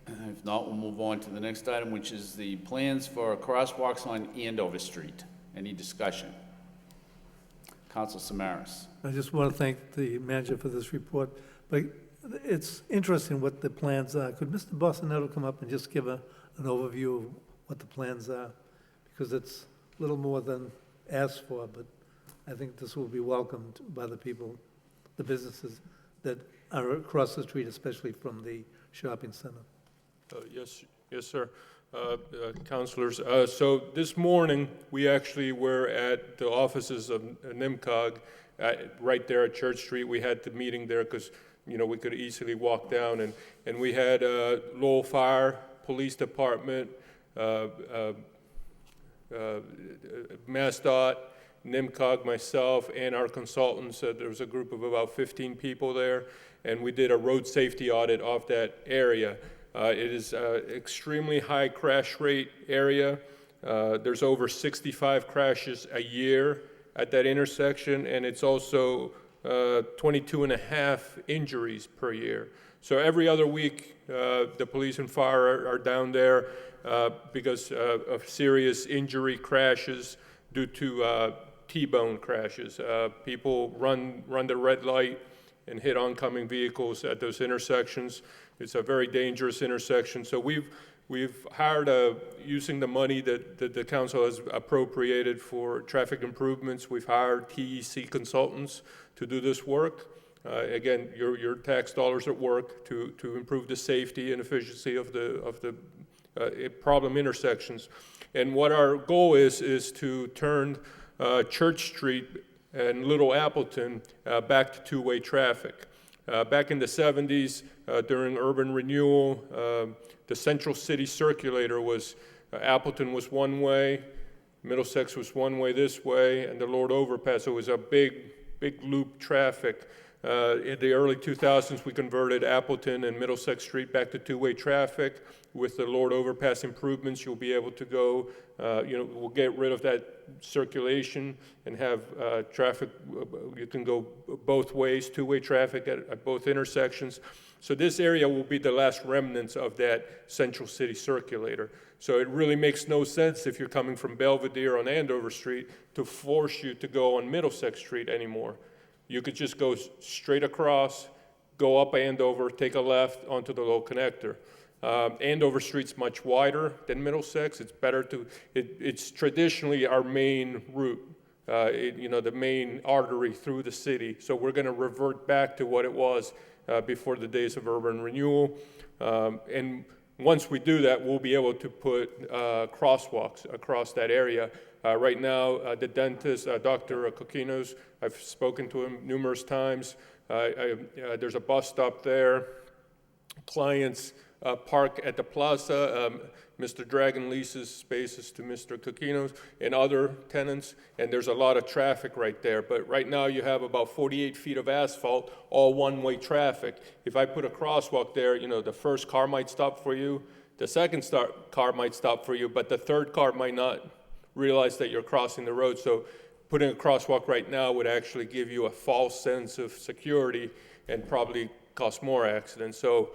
If not, we'll move on to the next item, which is the plans for crosswalks on Andover Street. Any discussion? Council Samaras.
I just want to thank the manager for this report, but it's interesting what the plans are. Could Mr. Bossinetto come up and just give an overview of what the plans are? Because it's a little more than asked for, but I think this will be welcomed by the people, the businesses that are across the street, especially from the shopping center.
Yes, sir. Councilors, so this morning, we actually were at the offices of NIMCOG, right there at Church Street. We had the meeting there because, we could easily walk down, and we had Lowell Fire, Police Department, MassDOT, NIMCOG, myself, and our consultants. There was a group of about 15 people there, and we did a road safety audit of that area. It is extremely high crash rate area. There's over 65 crashes a year at that intersection, and it's also 22 and a half injuries per year. So every other week, the police and fire are down there because of serious injury crashes due to T-bone crashes. People run the red light and hit oncoming vehicles at those intersections. It's a very dangerous intersection. So we've hired, using the money that the council has appropriated for traffic improvements, we've hired TEC consultants to do this work. Again, your tax dollars at work to improve the safety and efficiency of the problem intersections. And what our goal is to turn Church Street and Little Appleton back to two-way traffic. Back in the 70s, during urban renewal, the Central City Circulator was, Appleton was one way, Middlesex was one way this way, and the Lord Overpass, it was a big loop traffic. In the early 2000s, we converted Appleton and Middlesex Street back to two-way traffic. With the Lord Overpass improvements, you'll be able to go, we'll get rid of that circulation and have traffic, you can go both ways, two-way traffic at both intersections. So this area will be the last remnants of that Central City Circulator. So it really makes no sense if you're coming from Belvedere on Andover Street to force you to go on Middlesex Street anymore. You could just go straight across, go up Andover, take a left onto the Lowell Connector. Andover Street's much wider than Middlesex. It's better to, it's traditionally our main route, the main artery through the city. So we're going to revert back to what it was before the days of urban renewal. And once we do that, we'll be able to put crosswalks across that area. Right now, the dentist, Dr. Coquinos, I've spoken to him numerous times. There's a bus stop there. Clients park at the plaza. Mr. Dragon leases spaces to Mr. Coquinos and other tenants, and there's a lot of traffic right there. But right now you have about 48 feet of asphalt, all one-way traffic. If I put a crosswalk there, the first car might stop for you, the second car might stop for you, but the third car might not realize that you're crossing the road. So putting a crosswalk right now would actually give you a false sense of security and probably cause more accidents. So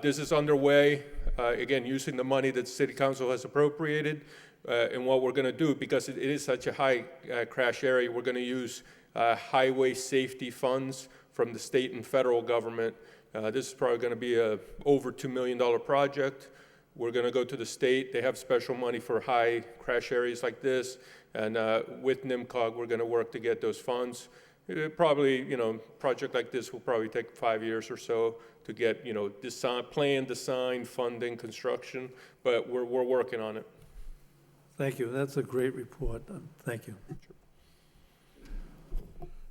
this is underway, again, using the money that City Council has appropriated. And what we're going to do, because it is such a high crash area, we're going to use highway safety funds from the state and federal government. This is probably going to be a over $2 million project. We're going to go to the state. They have special money for high crash areas like this. And with NIMCOG, we're going to work to get those funds. Probably, project like this will probably take 5 years or so to get, design, funding, construction, but we're working on it.
Thank you. That's a great report. Thank you.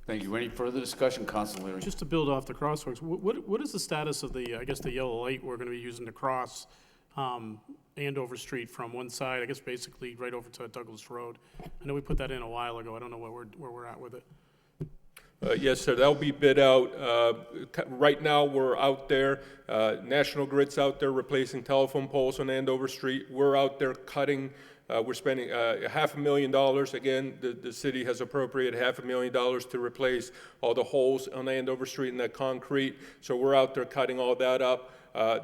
Thank you. Any further discussion, Council Leary?
Just to build off the crosswalks, what is the status of the yellow light we're going to be using to cross Andover Street from one side, I guess basically right over to Douglas Road? I know we put that in a while ago. I don't know where we're at with it.
Yes, sir, that'll be bid out. Right now, we're out there. National Grid's out there replacing telephone poles on Andover Street. We're out there cutting We're spending $500,000. Again, the city has appropriated $500,000 to replace all the holes on Andover Street and that concrete. So we're out there cutting all that up.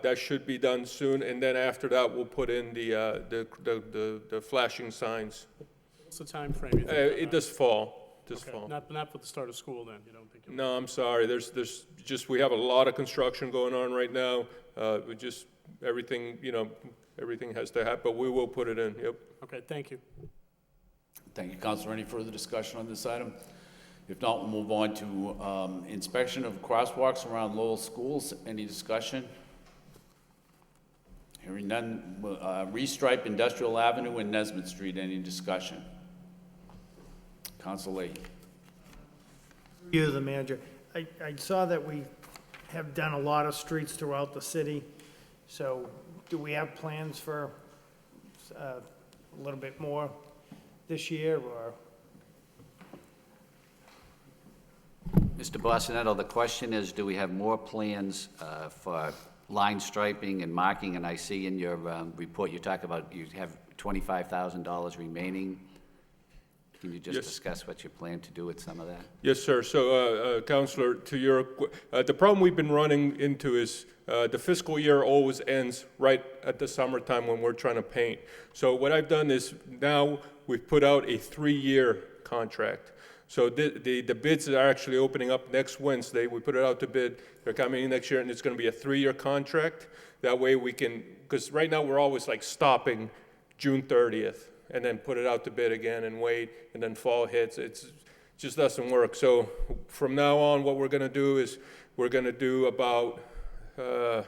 That should be done soon, and then after that, we'll put in the flashing signs.
What's the time frame you think?
This fall.
Okay, not for the start of school then, you don't think?
No, I'm sorry. There's just, we have a lot of construction going on right now. We just, everything, everything has to happen, but we will put it in, yep.
Okay, thank you.
Thank you, Councilor. Any further discussion on this item? If not, we'll move on to inspection of crosswalks around Lowell schools. Any discussion? Hearing none. Restripe Industrial Avenue and Nesmith Street. Any discussion? Councilor Leahy.
You, the manager. I saw that we have done a lot of streets throughout the city. So do we have plans for a little bit more this year, or?
Mr. Bossinetto, the question is, do we have more plans for line striping and marking? And I see in your report you talk about you have $25,000 remaining. Can you just discuss what you plan to do with some of that?
Yes, sir. So, Councilor, to your, the problem we've been running into is the fiscal year always ends right at the summertime when we're trying to paint. So what I've done is now we've put out a 3-year contract. So the bids are actually opening up next Wednesday. We put it out to bid. They're coming in next year, and it's going to be a 3-year contract. That way we can, because right now we're always like stopping June 30th. And then put it out to bid again and wait, and then fall hits. It just doesn't work. So from now on, what we're going to do is we're going to do about $30,000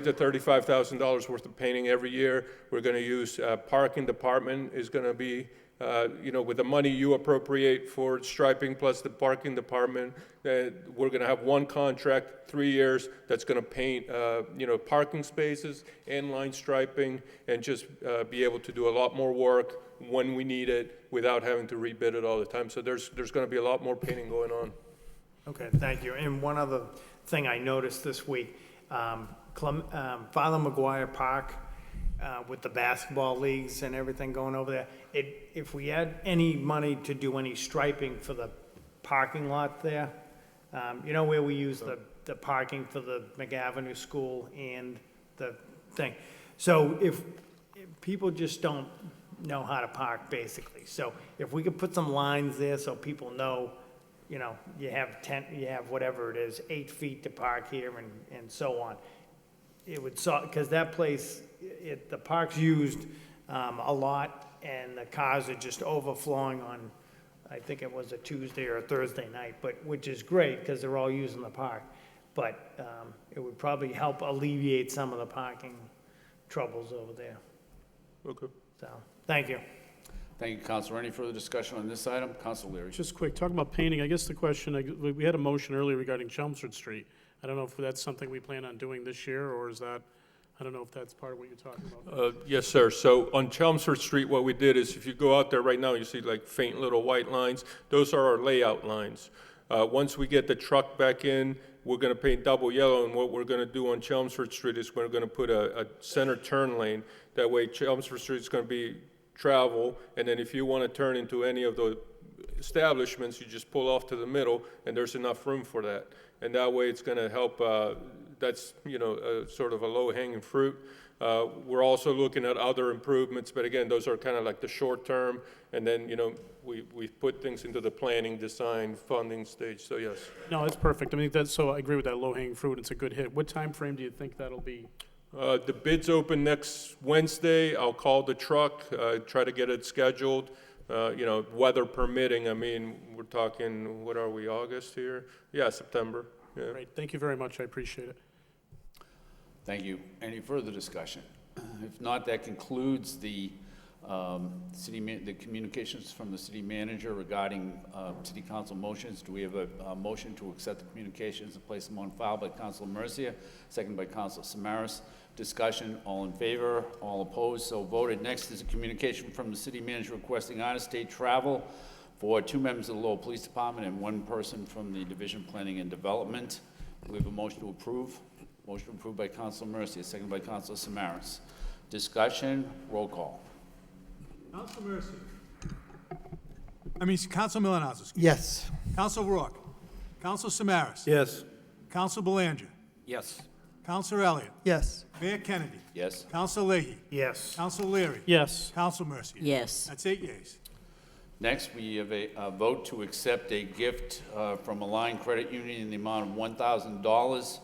to $35,000 worth of painting every year. We're going to use parking department is going to be, with the money you appropriate for striping plus the parking department, we're going to have one contract, 3 years, that's going to paint, parking spaces and line striping, and just be able to do a lot more work when we need it without having to rebid it all the time. So there's going to be a lot more painting going on.
Okay, thank you. And one other thing I noticed this week, Father McGuire Park, with the basketball leagues and everything going over there, if we had any money to do any striping for the parking lot there, where we use the parking for the McAvenue School and the thing. So if people just don't know how to park, basically. So if we could put some lines there so people know, you have whatever it is, 8 feet to park here and so on. It would solve, because that place, the park's used a lot, and the cars are just overflowing on, I think it was a Tuesday or a Thursday night, which is great because they're all using the park. But it would probably help alleviate some of the parking troubles over there.
Okay.
So, thank you.
Thank you, Councilor. Any further discussion on this item? Councilor Leary.
Just quick, talking about painting, I guess the question, we had a motion earlier regarding Chelmsford Street. I don't know if that's something we plan on doing this year, or is that, I don't know if that's part of what you're talking about.
Yes, sir. So on Chelmsford Street, what we did is if you go out there right now, you see like faint little white lines. Those are our layout lines. Once we get the truck back in, we're going to paint double yellow, and what we're going to do on Chelmsford Street is we're going to put a center turn lane. That way Chelmsford Street is going to be travel, and then if you want to turn into any of the establishments, you just pull off to the middle, and there's enough room for that. And that way it's going to help, that's, sort of a low-hanging fruit. We're also looking at other improvements, but again, those are kind of like the short term, and then, we put things into the planning, design, funding stage, so yes.
No, that's perfect. I mean, so I agree with that low-hanging fruit. It's a good hit. What time frame do you think that'll be?
The bids open next Wednesday. I'll call the truck, try to get it scheduled. Weather permitting. I mean, we're talking, what are we, August here? Yeah, September. Yeah.
Great. Thank you very much. I appreciate it.
Thank you. Any further discussion? If not, that concludes the communications from the city manager regarding city council motions. Do we have a motion to accept the communications and place them on file by Councilor Mercia, second by Councilor Samaras? Discussion, all in favor, all opposed, so voted. Next is a communication from the city manager requesting out-of-state travel for 2 members of the Lowell Police Department and 1 person from the Division of Planning and Development. We have a motion to approve. Motion approved by Councilor Mercia, second by Councilor Samaras. Discussion, roll call.
Council Mercy. Council Milonazo. excuse me.
Yes.
Council Rourke. Council Samaras.
Yes.
Council Belanger.
Yes.
Council Elliott.
Yes.
Mayor Kennedy.
Yes.
Council Leahy.
Yes.
Council Leary.
Yes.
Council Mercia.
Yes.
That's 8 yeas.
Next, we have a vote to accept a gift from a line credit union in the amount of $1,000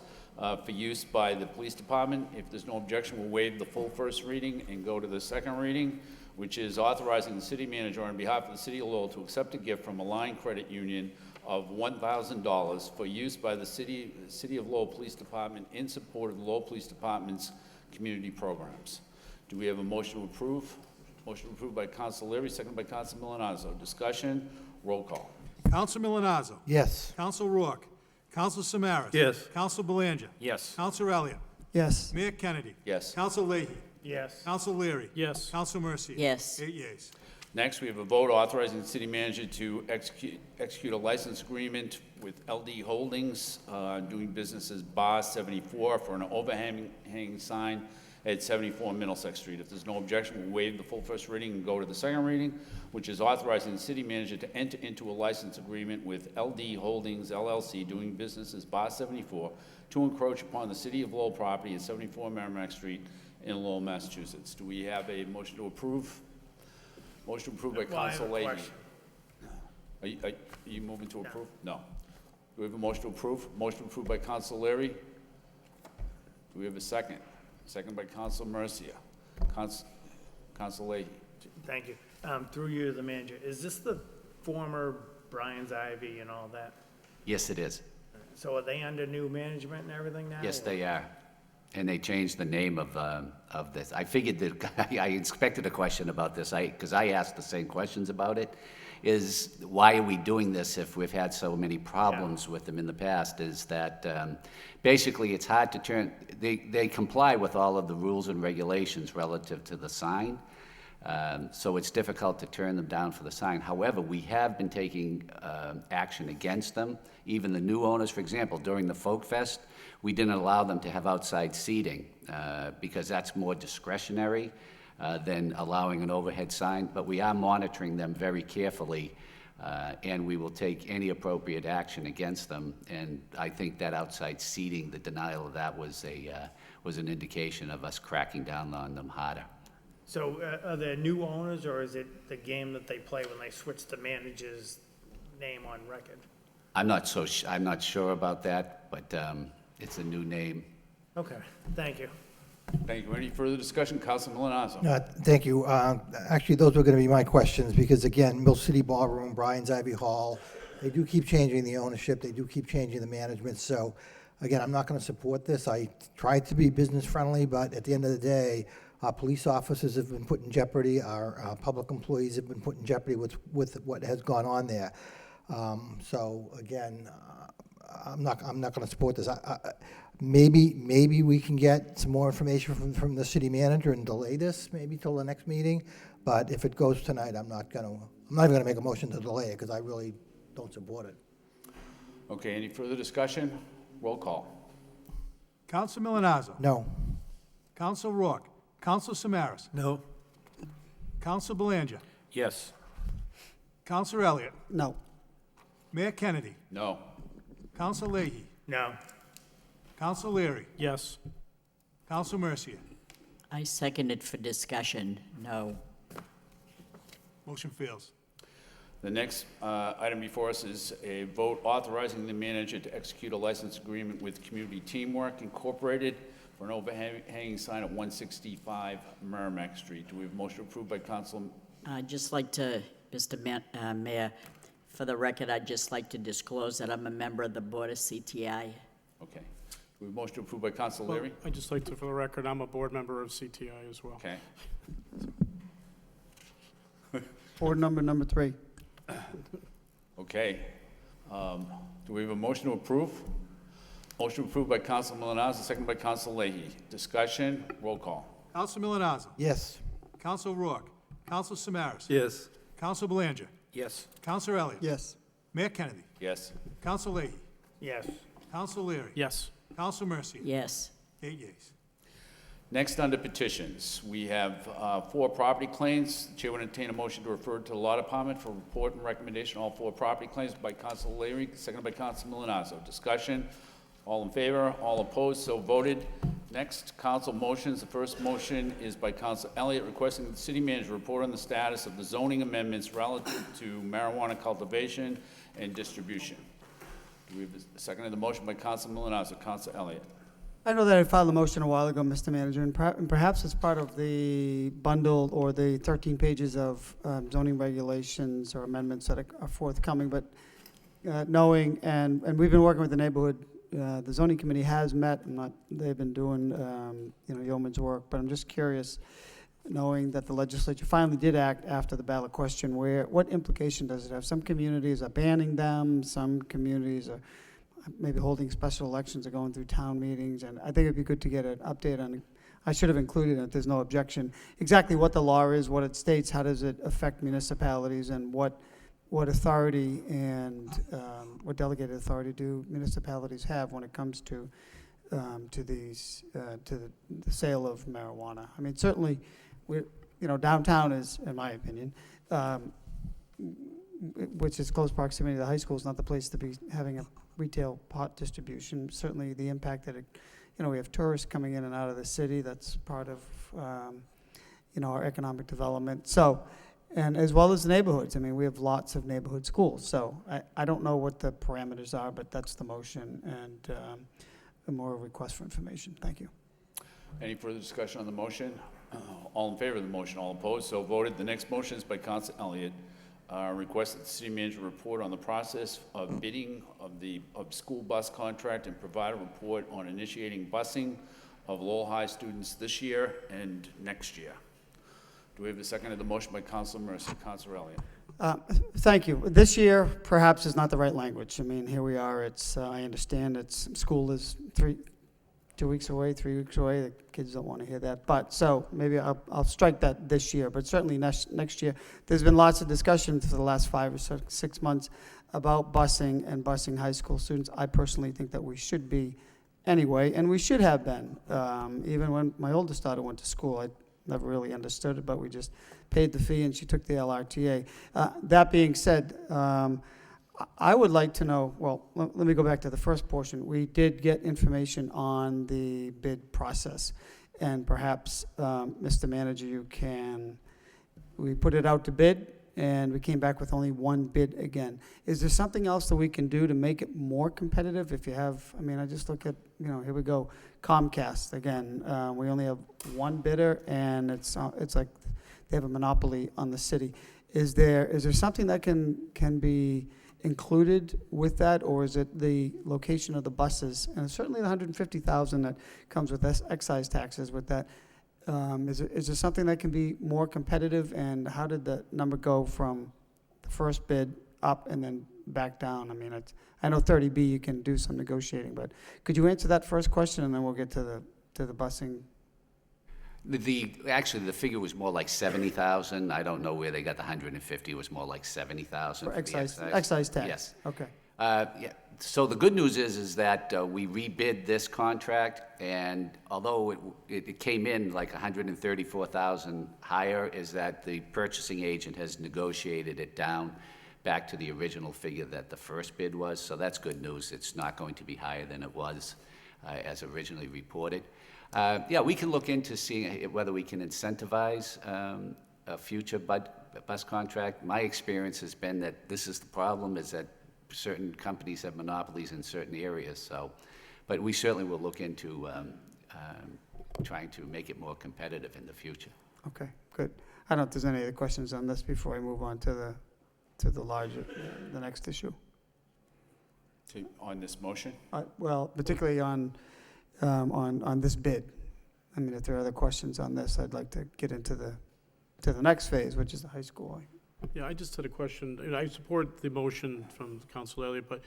for use by the police department. If there's no objection, we'll waive the full first reading and go to the second reading, which is authorizing the city manager on behalf of the city of Lowell to accept a gift from a line credit union of $1,000 for use by the city of Lowell Police Department in support of the Lowell Police Department's community programs. Do we have a motion to approve? Motion approved by Council Leary, seconded by Council Milonazo. Discussion, roll call.
Council Milonazo.
Yes.
Council Rourke. Council Samaras.
Yes.
Council Belanger.
Yes.
Council Elliott.
Yes.
Mayor Kennedy.
Yes.
Council Leahy.
Yes.
Council Leary.
Yes.
Council Mercia.
Yes.
8 yeas.
Next, we have a vote authorizing the city manager to execute a license agreement with LD Holdings, doing business as Bar 74 for an overhanging sign at 74 Middlesex Street. If there's no objection, we'll waive the full first reading and go to the second reading, which is authorizing the city manager to enter into a license agreement with LD Holdings LLC, doing business as Bar 74, to encroach upon the city of Lowell property at 74 Merrimack Street in Lowell, Massachusetts. Do we have a motion to approve? Motion approved by
Well, I have
Council
a
Leahy.
question.
Are you moving to approve? No. Do we have a motion to approve? Motion approved by Council Leary. Do we have a second? Second by Council Mercia. Council Leahy.
Thank you. Through you to the manager, is this the former Brian's Ivy and all that?
Yes, it is.
So are they under new management and everything now?
Yes, they are. And they changed the name of this. I figured that, I expected a question about this, because I asked the same questions about it, is why are we doing this if we've had so many problems with them in the past, is that basically it's hard to turn, they comply with all of the rules and regulations relative to the sign, so it's difficult to turn them down for the sign. However, we have been taking action against them. Even the new owners, for example, during the Folk Fest, we didn't allow them to have outside seating because that's more discretionary than allowing an overhead sign. But we are monitoring them very carefully, and we will take any appropriate action against them. And I think that outside seating, the denial of that was an indication of us cracking down on them harder.
So are there new owners, or is it the game that they play when they switch the manager's name on record?
I'm not sure about that, but it's a new name.
Okay, thank you.
Thank you. Any further discussion? Council Milonazo.
Thank you. Actually, those were going to be my questions, because again, Mill City Ballroom, Brian's Ivy Hall, they do keep changing the ownership, they do keep changing the management, so again, I'm not going to support this. I tried to be business friendly, but at the end of the day, our police officers have been put in jeopardy, our public employees have been put in jeopardy with what has gone on there. So again, I'm not going to support this. Maybe we can get some more information from the city manager and delay this maybe till the next meeting. But if it goes tonight, I'm not even going to make a motion to delay it, because I really don't support it.
Okay, any further discussion? Roll call.
Council Milonazo.
No.
Council Rourke. Council Samaras.
No.
Council Belanger.
Yes.
Council Elliott.
No.
Mayor Kennedy.
No.
Council Leahy.
No.
Council Leary.
Yes.
Council Mercia.
I seconded for discussion. No.
Motion fails.
The next item before us is a vote authorizing the manager to execute a license agreement with Community Teamwork Incorporated for an overhanging sign at 165 Merrimack Street. Do we have a motion approved by Council?
I'd just like to, Mr. Mayor, for the record, I'd just like to disclose that I'm a member of the Board of CTI.
Okay. Do we have a motion approved by Council Leary?
I'd just like to, for the record, I'm a board member of CTI as well.
Okay.
Board number 3.
Okay. Do we have a motion to approve? Motion approved by Council Milonazo, second by Council Leahy. Discussion, roll call.
Council Milonazo.
Yes.
Council Rourke. Council Samaras.
Yes.
Council Belanger.
Yes.
Council Elliott.
Yes.
Mayor Kennedy.
Yes.
Council Leahy.
Yes.
Council Leary.
Yes.
Council Mercia.
Yes.
8 yeas.
Next, under petitions, we have 4 property claims. The Chair would entertain a motion to refer to the Law Department for report and recommendation. All 4 property claims by Council Leary, seconded by Council Milonazo. Discussion. All in favor, all opposed, so voted. Next, council motions. The first motion is by Council Elliott requesting the city manager report on the status of the zoning amendments relative to marijuana cultivation and distribution. Do we have a second of the motion by Council Milonazo? Council Elliott.
I know that I filed a motion a while ago, Mr. Manager, and perhaps it's part of the bundle or the 13 pages of zoning regulations or amendments that are forthcoming, but knowing, and we've been working with the neighborhood, the zoning committee has met, and they've been doing, yeoman's work, but I'm just curious, knowing that the legislature finally did act after the ballot question, what implication does it have? Some communities are banning them, some communities are maybe holding special elections or going through town meetings, and I think it'd be good to get an update on, I should have included it if there's no objection, exactly what the law is, what it states, how does it affect municipalities, and what authority and what delegated authority do municipalities have when it comes to the sale of marijuana. I mean, certainly, downtown is, in my opinion, which is close proximity to the high school, is not the place to be having a retail pot distribution. Certainly, the impact that we have tourists coming in and out of the city. That's part of our economic development. So. And as well as the neighborhoods. I mean, we have lots of neighborhood schools. So I don't know what the parameters are, but that's the motion and a more request for information. Thank you.
Any further discussion on the motion? All in favor of the motion, all opposed, so voted. The next motion is by Council Elliott. Request that the city manager report on the process of bidding of school bus contract and provide a report on initiating busing of Lowell High students this year and next year. Do we have a second of the motion by Councilor Mercer? Councilor Elliott.
Thank you. This year, perhaps, is not the right language. I mean, here we are. I understand school is 3 weeks away, 3 weeks away. The kids don't want to hear that. But so maybe I'll strike that this year. But certainly next year, there's been lots of discussion for the last 5 or 6 months about busing and busing high school students. I personally think that we should be anyway, and we should have been. Even when my oldest daughter went to school, I never really understood it, but we just paid the fee and she took the LRTA. That being said, I would like to know, well, let me go back to the first portion. We did get information on the bid process, and perhaps, Mr. Manager, we put it out to bid, and we came back with only 1 bid again. Is there something else that we can do to make it more competitive? If you have, I just look at, here we go, Comcast, again, we only have 1 bidder, and it's like they have a monopoly on the city. Is there something that can be included with that, or is it the location of the buses? And certainly the $150,000 that comes with excise taxes with that. Is there something that can be more competitive, and how did the number go from the first bid up and then back down? I know 30B you can do some negotiating, but could you answer that first question, and then we'll get to the busing?
Actually, the figure was more like 70,000. I don't know where they got the 150. It was more like 70,000
For
for the
excise tax?
Yes.
Okay.
Yeah. So the good news is that we rebid this contract, and although it came in like 134,000 higher, is that the purchasing agent has negotiated it down back to the original figure that the first bid was. So that's good news. It's not going to be higher than it was as originally reported. Yeah, we can look into seeing whether we can incentivize a future bus contract. My experience has been that this is the problem, is that certain companies have monopolies in certain areas. So, but we certainly will look into trying to make it more competitive in the future.
Okay, good. I don't know if there's any other questions on this before I move on to the next issue.
On this motion?
Well, particularly on this bid. If there are other questions on this, I'd like to get into the next phase, which is the high school.
Yeah, I just had a question. I support the motion from Council Elliott, but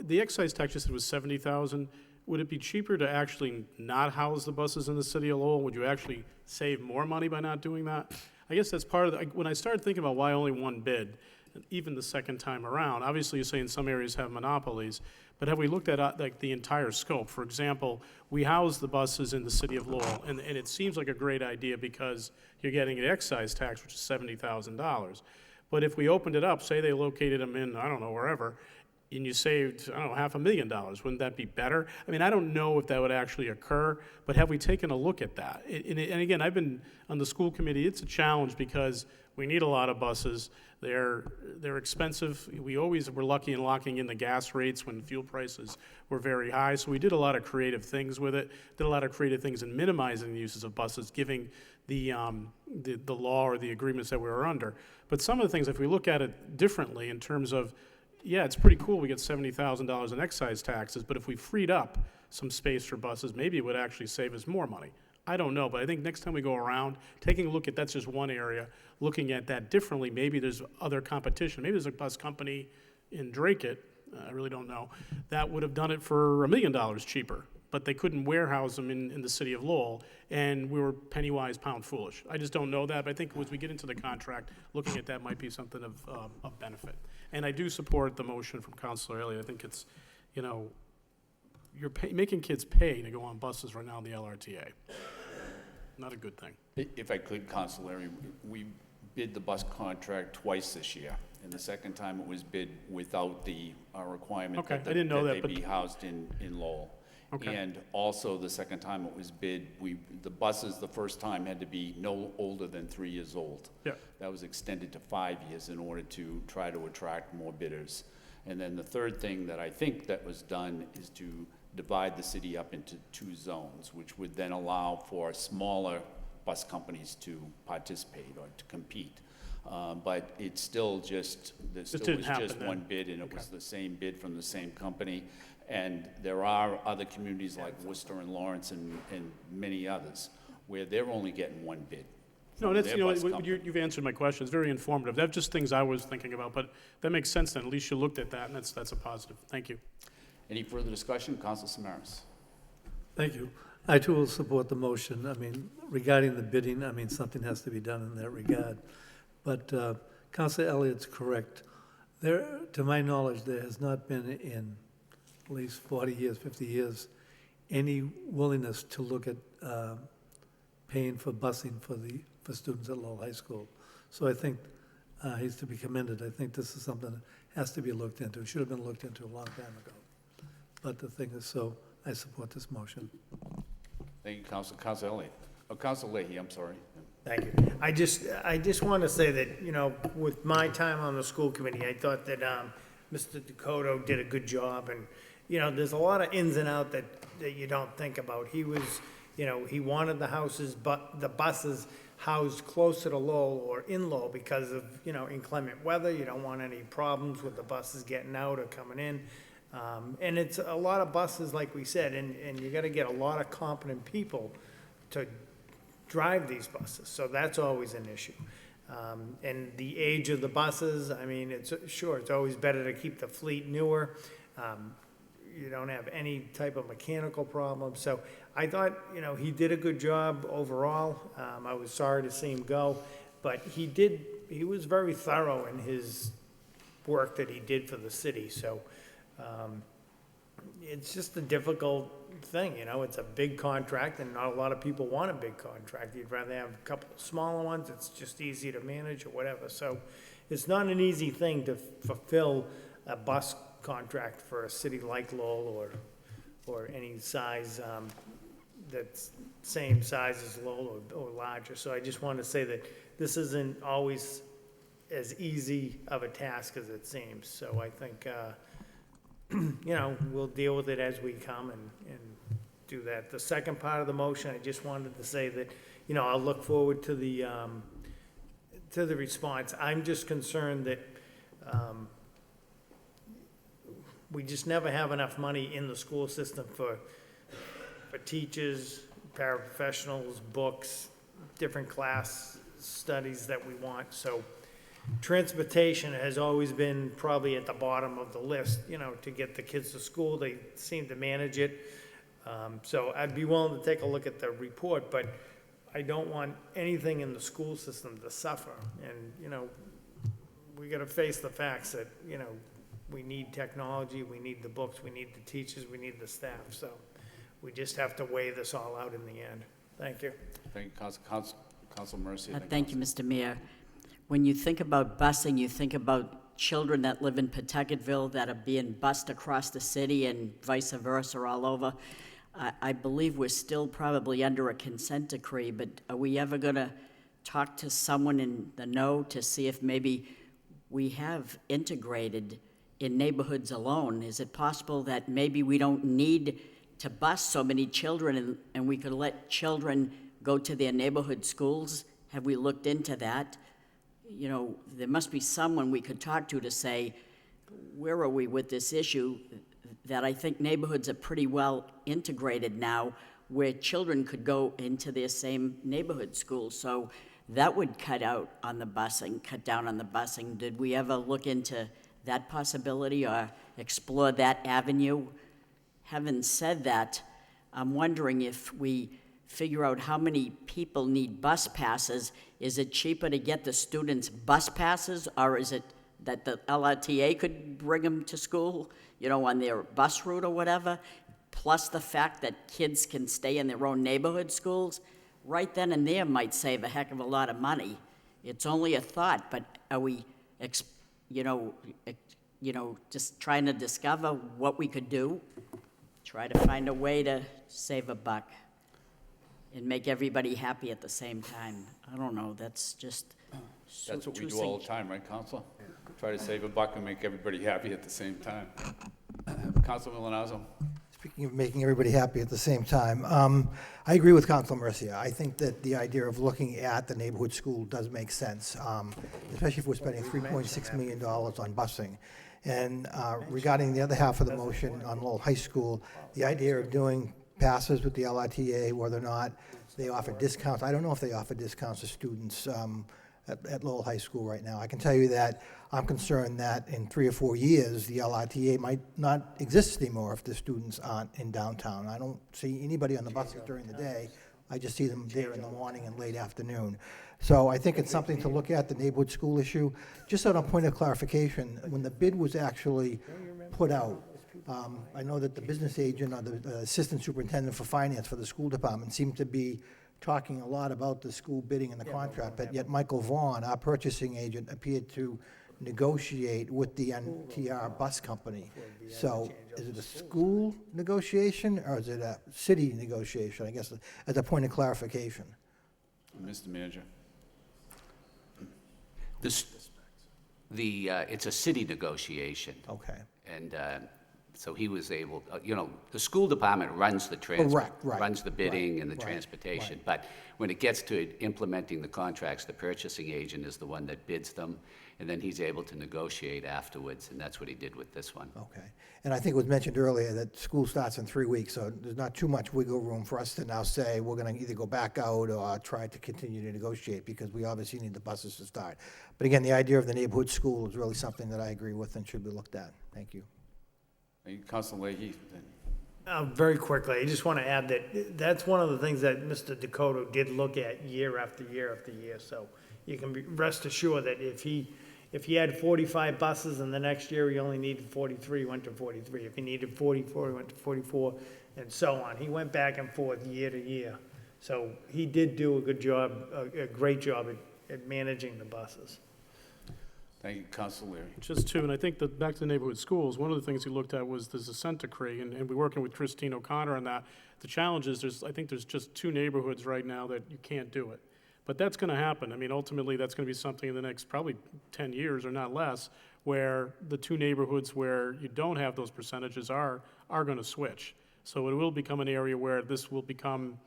the excise tax just said was 70,000. Would it be cheaper to actually not house the buses in the city of Lowell? Would you actually save more money by not doing that? I guess that's part of when I started thinking about why only 1 bid, even the second time around. Obviously, you're saying some areas have monopolies, but have we looked at like the entire scope? For example, we house the buses in the city of Lowell, and it seems like a great idea because you're getting an excise tax, which is $70,000. But if we opened it up, say they located them in, I don't know, wherever, and you saved, I don't know, $500,000, wouldn't that be better? I mean, I don't know if that would actually occur, but have we taken a look at that? And again, I've been on the school committee. It's a challenge because we need a lot of buses. They're expensive. We always were lucky in locking in the gas rates when fuel prices were very high, so we did a lot of creative things with it, did a lot of creative things in minimizing the uses of buses, giving the law or the agreements that we were under. But some of the things, if we look at it differently in terms of, yeah, it's pretty cool we get $70,000 in excise taxes, but if we freed up some space for buses, maybe it would actually save us more money. I don't know, but I think next time we go around, taking a look at, that's just one area, looking at that differently, maybe there's other competition. Maybe there's a bus company in Dracut, I really don't know, that would have done it for $1 million cheaper, but they couldn't warehouse them in the city of Lowell, and we were penny wise, pound foolish. I just don't know that, but I think as we get into the contract, looking at that might be something of benefit. And I do support the motion from Councilor Elliott. I think it's, you know, you're making kids pay to go on buses right now in the LRTA. Not a good thing.
If I could, Councilor, we bid the bus contract twice this year, and the second time it was bid without the requirement
Okay,
that,
I didn't know
that
that,
they
but-
be housed in Lowell.
Okay.
And also, the second time it was bid, the buses the first time had to be no older than 3 years old.
Yeah.
That was extended to 5 years in order to try to attract more bidders. And then the third thing that I think that was done is to divide the city up into 2 zones, which would then allow for smaller bus companies to participate or to compete. But it's still just, there still
didn't
was
happen
just
then.
one bid, and it was the same bid from the same company. And there are other communities like Worcester and Lawrence and many others where they're only getting one bid.
No,
from
that's,
their
you know,
bus company.
you've answered my question. It's very informative. That's just things I was thinking about, but that makes sense then. At least you looked at that, and that's a positive. Thank you.
Any further discussion? Council Samaras.
Thank you. I too will support the motion. I mean, regarding the bidding, I mean, something has to be done in that regard. But Councilor Elliott's correct. There, to my knowledge, there has not been in at least 40 years, 50 years, any willingness to look at paying for busing for students at Lowell High School. So I think he's to be commended. I think this is something that has to be looked into. It should have been looked into a long time ago. But the thing is, so I support this motion.
Thank you, Council Elliott. Oh, Council Leahy, I'm sorry.
Thank you. I just want to say that, you know, with my time on the school committee, I thought that Mr. Dakota did a good job, and, you know, there's a lot of ins and outs that you don't think about. He was, you know, he wanted the buses housed closer to Lowell or in Lowell because of, you know, inclement weather. You don't want any problems with the buses getting out or coming in. And it's a lot of buses, like we said, and you gotta get a lot of competent people to drive these buses, so that's always an issue. And the age of the buses, I mean, it's always better to keep the fleet newer. You don't have any type of mechanical problem, so I thought, you know, he did a good job overall. I was sorry to see him go, but he was very thorough in his work that he did for the city, so it's just a difficult thing, you know, it's a big contract and not a lot of people want a big contract. You'd rather have a couple of smaller ones, it's just easy to manage or whatever. So it's not an easy thing to fulfill a bus contract for a city like Lowell or any size that's same size as Lowell or larger. So I just want to say that this isn't always as easy of a task as it seems. So I think, you know, we'll deal with it as we come and do that. The second part of the motion, I just wanted to say that, you know, I'll look forward to the response. I'm just concerned that we just never have enough money in the school system for teachers, paraprofessionals, books, different class studies that we want. So transportation has always been probably at the bottom of the list, you know, to get the kids to school. They seem to manage it. So I'd be willing to take a look at the report, but I don't want anything in the school system to suffer. And, you know, we gotta face the facts that, you know, we need technology, we need the books, we need the teachers, we need the staff, so we just have to weigh this all out in the end. Thank you.
Thank you, Council Mercy.
Thank you, Mr. Mayor. When you think about busing, you think about children that live in Pawtucketville that are being bused across the city and vice versa all over. I believe we're still probably under a consent decree, but are we ever going to talk to someone in the know to see if maybe we have integrated in neighborhoods alone? Is it possible that maybe we don't need to bus so many children and we could let children go to their neighborhood schools? Have we looked into that? You know, there must be someone we could talk to say, where are we with this issue? That I think neighborhoods are pretty well integrated now, where children could go into their same neighborhood schools. So that would cut down on the busing. Did we ever look into that possibility or explore that avenue? Having said that, I'm wondering if we figure out how many people need bus passes. Is it cheaper to get the students bus passes, or is it that the LRTA could bring them to school, you know, on their bus route or whatever, plus the fact that kids can stay in their own neighborhood schools? Right then and there might save a heck of a lot of money. It's only a thought, but are we, just trying to discover what we could do? Try to find a way to save a buck and make everybody happy at the same time. I don't know, that's just...
That's what we do all the time, right, Council? Try to save a buck and make everybody happy at the same time. Council Milonazo?
Speaking of making everybody happy at the same time, I agree with Council Mercia. I think that the idea of looking at the neighborhood school does make sense, especially if we're spending $3.6 million on busing. And regarding the other half of the motion on Lowell High School, the idea of doing passes with the LRTA, whether or not they offer discounts. I don't know if they offer discounts to students at Lowell High School right now. I can tell you that I'm concerned that in 3 or 4 years, the LRTA might not exist anymore if the students aren't in downtown. I don't see anybody on the buses during the day. I just see them there in the morning and late afternoon. So I think it's something to look at, the neighborhood school issue. Just on a point of clarification, when the bid was actually put out, I know that the business agent or the assistant superintendent for finance for the school department seemed to be talking a lot about the school bidding and the contract, but yet Michael Vaughn, our purchasing agent, appeared to negotiate with the NTR bus company. So is it a school negotiation or is it a city negotiation? I guess as a point of clarification.
Mr. Manager.
It's a city negotiation.
Okay.
And so he was able, the school department runs the runs the bidding and the transportation. But when it gets to implementing the contracts, the purchasing agent is the one that bids them, and then he's able to negotiate afterwards, and that's what he did with this one.
Okay. And I think it was mentioned earlier that school starts in 3 weeks, so there's not too much wiggle room for us to now say we're going to either go back out or try to continue to negotiate, because we obviously need the buses to start. But again, the idea of the neighborhood school is really something that I agree with and should be looked at. Thank you.
Council Leahy.
Very quickly, I just want to add that that's one of the things that Mr. Dakota did look at year after year after year. So you can be rest assured that if he had 45 buses and the next year he only needed 43, he went to 43. If he needed 44, he went to 44, and so on. He went back and forth year to year. So he did do a good job, a great job at managing the buses.
Thank you, Council Leary.
Just two, and I think that back to the neighborhood schools, one of the things he looked at was the consent decree, and we're working with Christine O'Connor on that. The challenge is I think there's just 2 neighborhoods right now that you can't do it. But that's going to happen. I mean, ultimately, that's going to be something in the next probably 10 years or not less, where the 2 neighborhoods where you don't have those percentages are going to switch. So it will become an area where this will become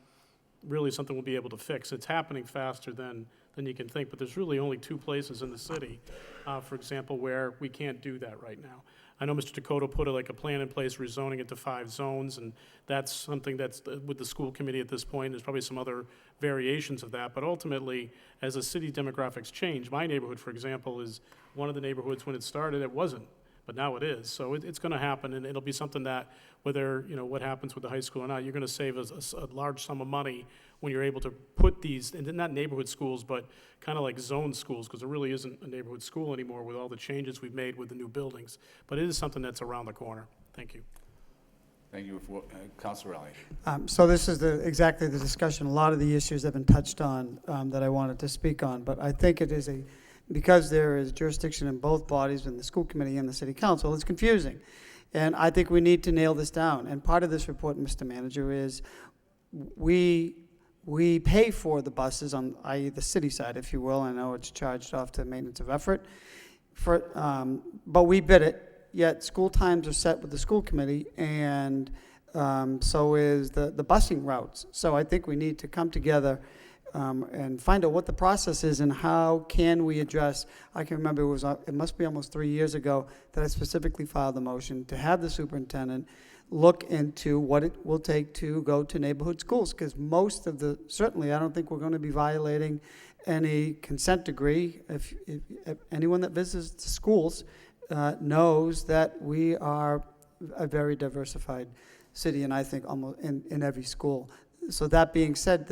really something we'll be able to fix. It's happening faster than you can think, but there's really only 2 places in the city, for example, where we can't do that right now. I know Mr. Dakota put a plan in place, rezoning it to 5 zones, and that's something that's with the school committee at this point. There's probably some other variations of that, but ultimately, as the city demographics change, my neighborhood, for example, is one of the neighborhoods when it started, it wasn't but now it is. So it's going to happen, and it'll be something that, whether, what happens with the high school or not, you're going to save a large sum of money when you're able to put these, and not neighborhood schools, but kind of like zone schools, because there really isn't a neighborhood school anymore with all the changes we've made with the new buildings. But it is something that's around the corner. Thank you.
Thank you, Councilor Riley.
So this is exactly the discussion. A lot of the issues have been touched on that I wanted to speak on, but I think it is because there is jurisdiction in both bodies, in the school committee and the city council, it's confusing. And I think we need to nail this down. And part of this report, Mr. Manager, is we pay for the buses on, i.e. the city side, if you will. I know it's charged off to maintenance of effort, but we bid it. Yet school times are set with the school committee, and so is the busing routes. So I think we need to come together and find out what the process is and how can we address. I can remember it must be almost 3 years ago that I specifically filed the motion to have the superintendent look into what it will take to go to neighborhood schools, because certainly I don't think we're going to be violating any consent decree. If anyone that visits the schools knows that we are a very diversified city, and I think almost in every school. So that being said,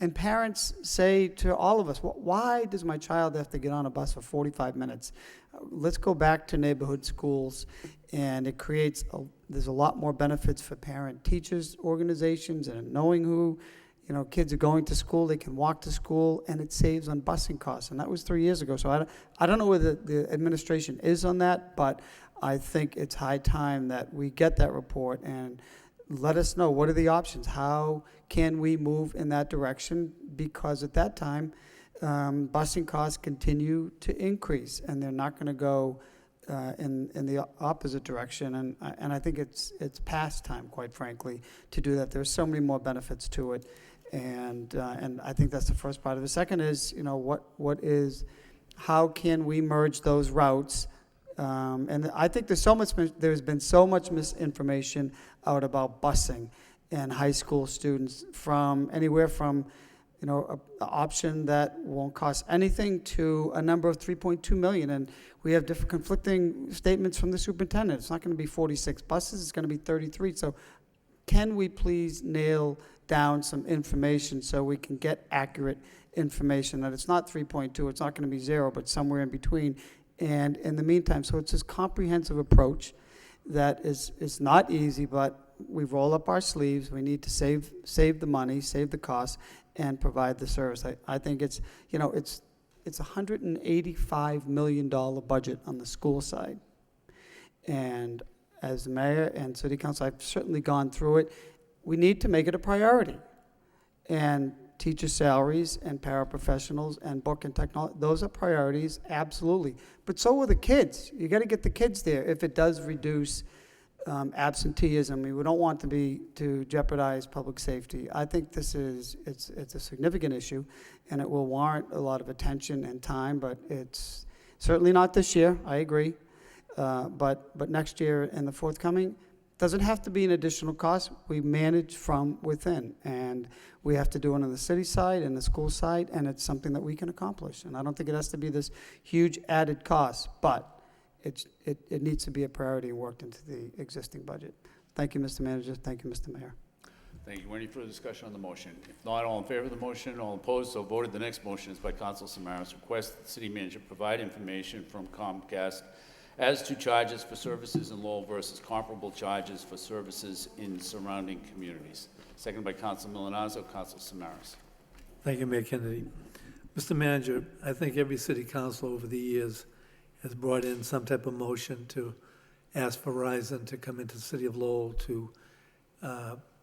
and parents say to all of us, why does my child have to get on a bus for 45 minutes? Let's go back to neighborhood schools, and it creates, there's a lot more benefits for parent-teachers organizations, and knowing who kids are going to school, they can walk to school, and it saves on busing costs. And that was 3 years ago. So I don't know where the administration is on that, but I think it's high time that we get that report and let us know what are the options. How can we move in that direction? Because at that time, busing costs continue to increase, and they're not going to go in the opposite direction. And I think it's past time, quite frankly, to do that. There's so many more benefits to it. And I think that's the first part of it. The second is, how can we merge those routes? And I think there's been so much misinformation out about busing and high school students, from anywhere from, an option that won't cost anything to a number of 3.2 million. And we have different conflicting statements from the superintendent. It's not going to be 46 buses, it's going to be 33. So can we please nail down some information so we can get accurate information that it's not 3.2, it's not going to be 0, but somewhere in between. And in the meantime, so it's this comprehensive approach that is not easy, but we roll up our sleeves. We need to save the money, save the costs, and provide the service. I think it's $185 million budget on the school side. And as the mayor and city council, I've certainly gone through it. We need to make it a priority. And teacher salaries and paraprofessionals and book and technology, those are priorities, absolutely. But so are the kids. You got to get the kids there if it does reduce absenteeism. We don't want to jeopardize public safety. I think it's a significant issue, and it will warrant a lot of attention and time, but it's certainly not this year, I agree. But next year and the forthcoming, doesn't have to be an additional cost. We manage from within, and we have to do it on the city side and the school side, and it's something that we can accomplish. And I don't think it has to be this huge added cost, but it needs to be a priority and worked into the existing budget. Thank you, Mr. Manager. Thank you, Mr. Mayor.
Thank you. Any further discussion on the motion? If not, all in favor of the motion, all opposed, so voted. The next motion is by Councilor Samaras. Request that the city manager provide information from Comcast as to charges for services in Lowell versus comparable charges for services in surrounding communities. Second by Councilor Milonazo. Councilor Samaras.
Thank you, Mayor Kennedy. Mr. Manager, I think every city council over the years has brought in some type of motion to ask Verizon to come into the city of Lowell to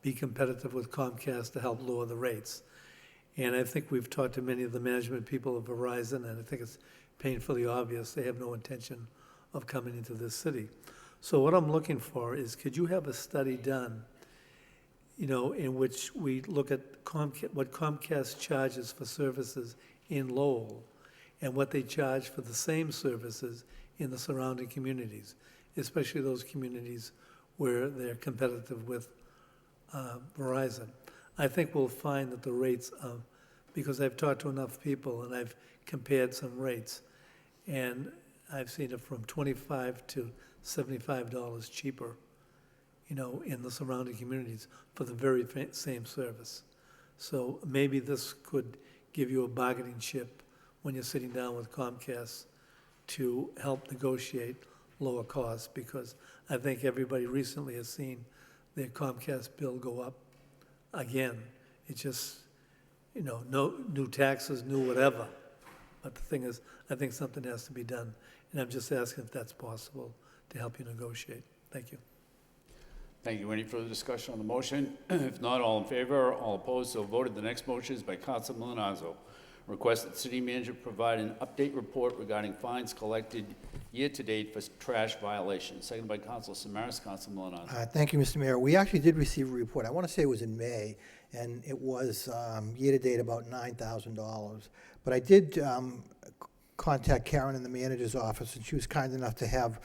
be competitive with Comcast to help lower the rates. And I think we've talked to many of the management people of Verizon, and I think it's painfully obvious they have no intention of coming into this city. So what I'm looking for is, could you have a study done, in which we look at what Comcast charges for services in Lowell and what they charge for the same services in the surrounding communities, especially those communities where they're competitive with Verizon. I think we'll find that the rates because I've talked to enough people and I've compared some rates, and I've seen it from $25 to $75 cheaper, you know, in the surrounding communities for the very same service. So maybe this could give you a bargaining chip when you're sitting down with Comcast to help negotiate lower costs, because I think everybody recently has seen their Comcast bill go up again. It's just, you know, no new taxes, new whatever. But the thing is, I think something has to be done, and I'm just asking if that's possible to help you negotiate. Thank you.
Thank you. Any further discussion on the motion? If not, all in favor, all opposed, so voted. The next motion is by Council Milonazo. Request that the city manager provide an update report regarding fines collected year-to-date for trash violations. Seconded by Council Samaras. Council Milonazo.
Thank you, Mr. Mayor. We actually did receive a report. I want to say it was in May, and it was year-to-date about $9,000. But I did contact Karen in the manager's office, and she was kind enough to have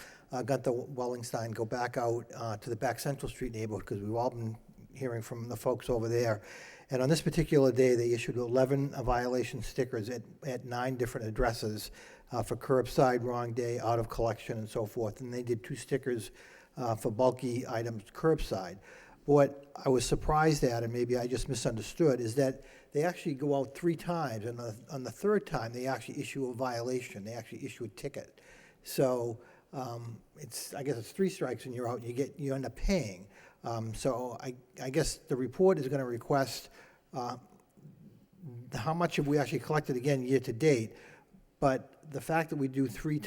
Gunther Wellingstein go back out to the back Central Street neighborhood, because we've all been hearing from the folks over there. And on this particular day, they issued 11 violation stickers at 9 different addresses for curbside, wrong day, out of collection, and so forth. And they did 2 stickers for bulky items curbside. What I was surprised at, and maybe I just misunderstood, is that they actually go out 3 times, and on the 3rd time, they actually issue a violation. They actually issue a ticket. So I guess it's 3 strikes and you're out, and you end up paying. So I guess the report is going to request how much have we actually collected again year to date. But the fact that we do 3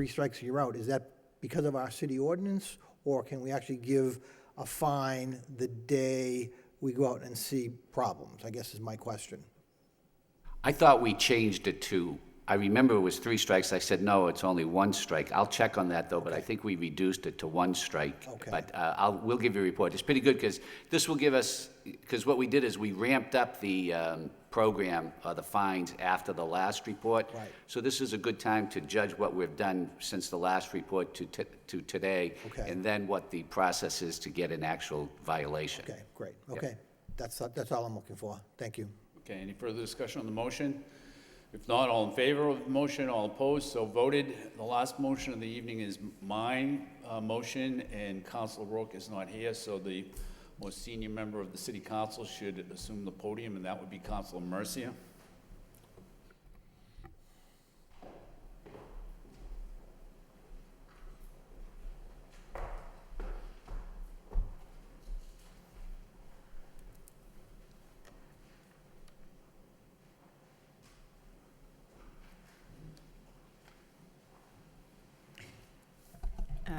strikes and you're out, is that because of our city ordinance, or can we actually give a fine the day we go out and see problems, I guess is my question.
I thought we changed it to, I remember it was 3 strikes. I said, no, it's only 1 strike. I'll check on that, though, but I think we reduced it to 1 strike.
Okay.
But we'll give you a report. It's pretty good, because this will give us, because what we did is we ramped up the program, the fines, after the last report.
Right.
So this is a good time to judge what we've done since the last report to today,
Okay.
and then what the process is to get an actual violation.
Okay, great. Okay, that's all I'm looking for. Thank you.
Okay, any further discussion on the motion? If not, all in favor of the motion, all opposed, so voted. The last motion of the evening is my motion, and Council Rourke is not here, so the most senior member of the city council should assume the podium, and that would be Councilor Mercia.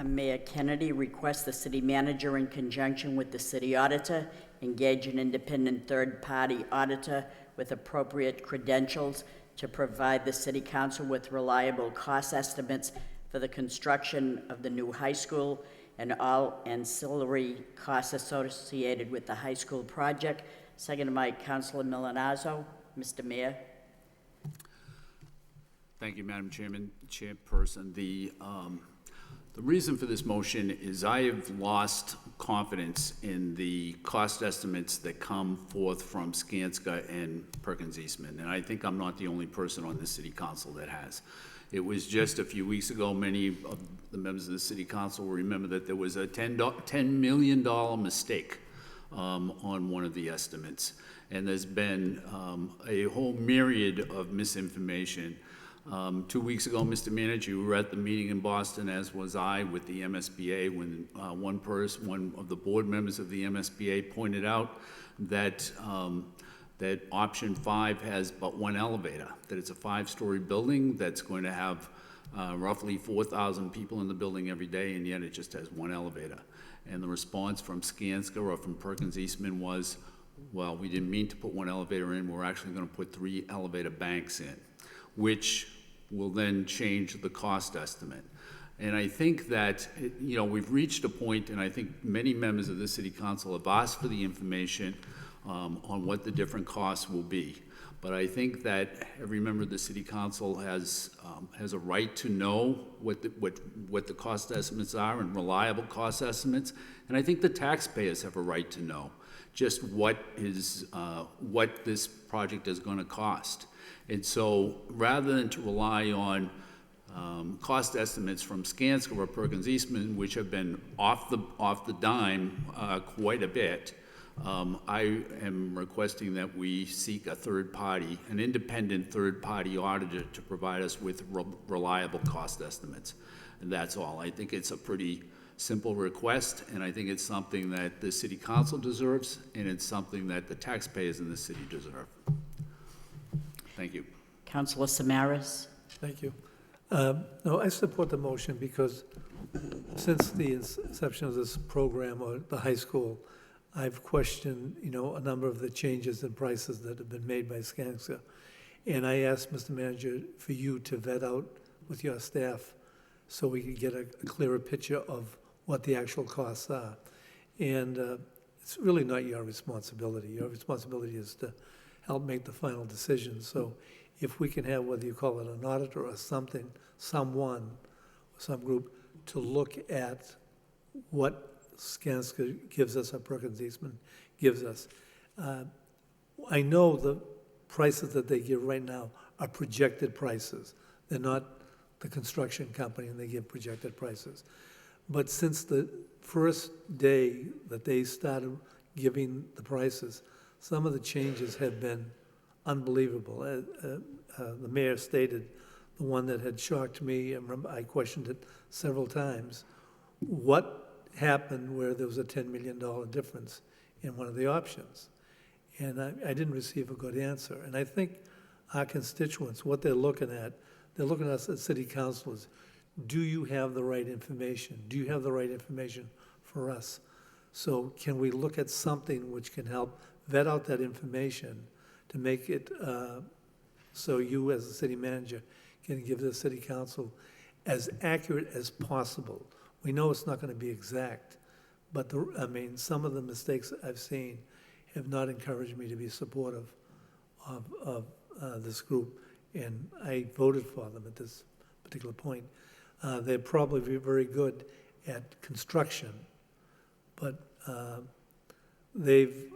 Mayor Kennedy requests the city manager, in conjunction with the city auditor, engage an independent third-party auditor with appropriate credentials to provide the city council with reliable cost estimates for the construction of the new high school and all ancillary costs associated with the high school project. Seconded by Councilor Milonazo. Mr. Mayor.
Thank you, Madam Chairperson. The reason for this motion is I have lost confidence in the cost estimates that come forth from Skanska and Perkins Eastman, and I think I'm not the only person on the city council that has. It was just a few weeks ago, many of the members of the city council will remember that there was a $10 million mistake on one of the estimates, and there's been a whole myriad of misinformation. 2 weeks ago, Mr. Manager, you were at the meeting in Boston, as was I, with the MSBA, when one of the board members of the MSBA pointed out that that option 5 has but 1 elevator, that it's a 5-story building that's going to have roughly 4,000 people in the building every day, and yet it just has 1 elevator. And the response from Skanska or from Perkins Eastman was, well, we didn't mean to put 1 elevator in, we're actually going to put 3 elevator banks in, which will then change the cost estimate. And I think that, we've reached a point, and I think many members of the city council have asked for the information on what the different costs will be. But I think that every member of the city council has a right to know what the cost estimates are, and reliable cost estimates. And I think the taxpayers have a right to know just what this project is going to cost. And so rather than to rely on cost estimates from Skanska or Perkins Eastman, which have been off the dime quite a bit. I am requesting that we seek a third party, an independent third party auditor to provide us with reliable cost estimates. And that's all. I think it's a pretty simple request, and I think it's something that the city council deserves, and it's something that the taxpayers in the city deserve. Thank you.
Councilor Samaras?
Thank you. No, I support the motion because since the inception of this program or the high school, I've questioned, a number of the changes in prices that have been made by Skanska. And I asked Mr. Manager for you to vet out with your staff so we could get a clearer picture of what the actual costs are. And it's really not your responsibility. Your responsibility is to help make the final decision. So if we can have, whether you call it an auditor or something, someone, some group, to look at what Skanska gives us, or Perkins Eastman gives us. I know the prices that they give right now are projected prices. They're not the construction company, and they give projected prices. But since the first day that they started giving the prices, some of the changes have been unbelievable. The mayor stated the one that had shocked me, I questioned it several times. What happened where there was a $10 million difference in one of the options? And I didn't receive a good answer. And I think our constituents, what they're looking at us as city councilors. Do you have the right information? Do you have the right information for us? So can we look at something which can help vet out that information to make it so you as the city manager can give the city council as accurate as possible? We know it's not going to be exact, but some of the mistakes I've seen have not encouraged me to be supportive of this group, and I voted for them at this particular point. They'd probably be very good at construction, but they've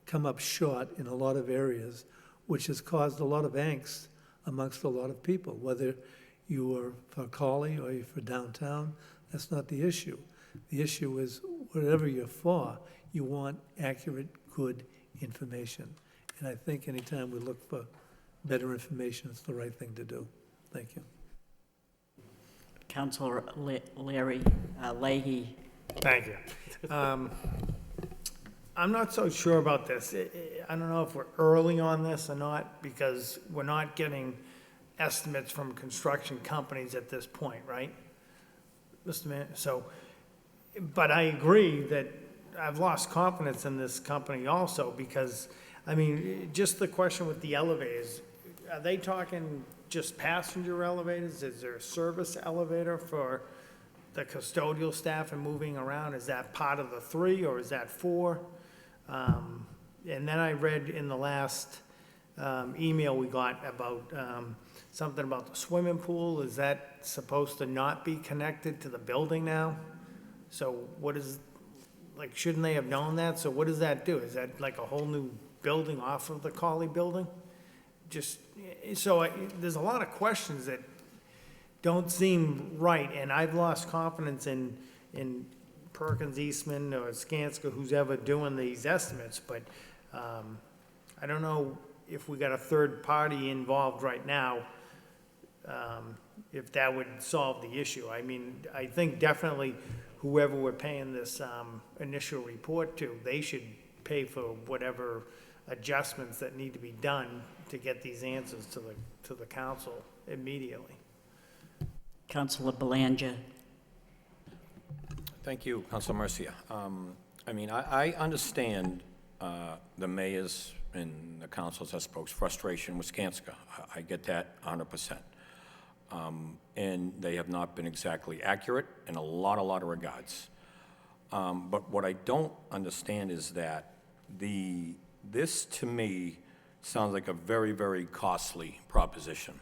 come up short in a lot of areas, which has caused a lot of angst amongst a lot of people, whether you are for Cawley or you're for downtown. That's not the issue. The issue is whatever you're for, you want accurate, good information. And I think anytime we look for better information, it's the right thing to do. Thank you.
Councilor Leahy.
Thank you. I'm not so sure about this. I don't know if we're early on this or not, because we're not getting estimates from construction companies at this point, right? Mr. Man, but I agree that I've lost confidence in this company also, because, just the question with the elevators, are they talking just passenger elevators? Is there a service elevator for the custodial staff and moving around? Is that part of the 3 or is that 4? And then I read in the last email we got about something about the swimming pool. Is that supposed to not be connected to the building now? So shouldn't they have known that? So what does that do? Is that like a whole new building off of the Cawley building? There's a lot of questions that don't seem right, and I've lost confidence in Perkins Eastman or Skanska, who's ever doing these estimates, but I don't know if we got a third party involved right now, if that would solve the issue. I think definitely whoever we're paying this initial report to, they should pay for whatever adjustments that need to be done to get these answers to the council immediately.
Councilor Belanger.
Thank you, Councilor Mercia. I understand the mayor's and the council's, I suppose, frustration with Skanska. I get that 100%. And they have not been exactly accurate in a lot of regards. But what I don't understand is that this, to me, sounds like a very, very costly proposition,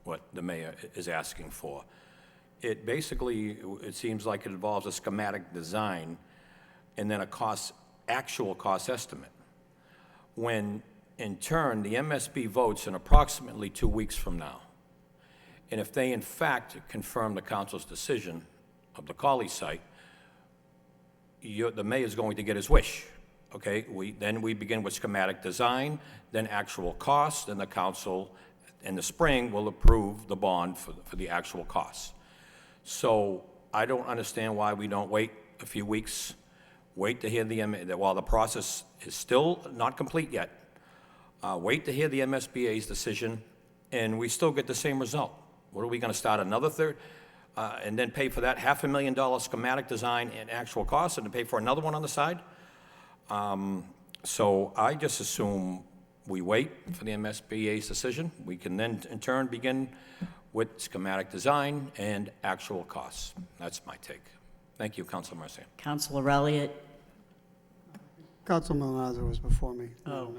what the mayor is asking for. It basically, it seems like it involves a schematic design and then actual cost estimate. When, in turn, the MSB votes in approximately 2 weeks from now. And if they in fact confirm the council's decision of the Colley site, the mayor's going to get his wish, okay? Then we begin with schematic design, then actual cost, and the council in the spring will approve the bond for the actual costs. So I don't understand why we don't wait a few weeks, wait to hear while the process is still not complete yet, wait to hear the MSBA's decision, and we still get the same result. What are we going to start another third? And then pay for that $500,000 schematic design and actual costs, and then pay for another one on the side? So I just assume we wait for the MSBA's decision. We can then, in turn, begin with schematic design and actual costs. That's my take. Thank you, Councilor Mercia.
Councilor Elliott.
Councilor Malinazzo was before me.
Oh.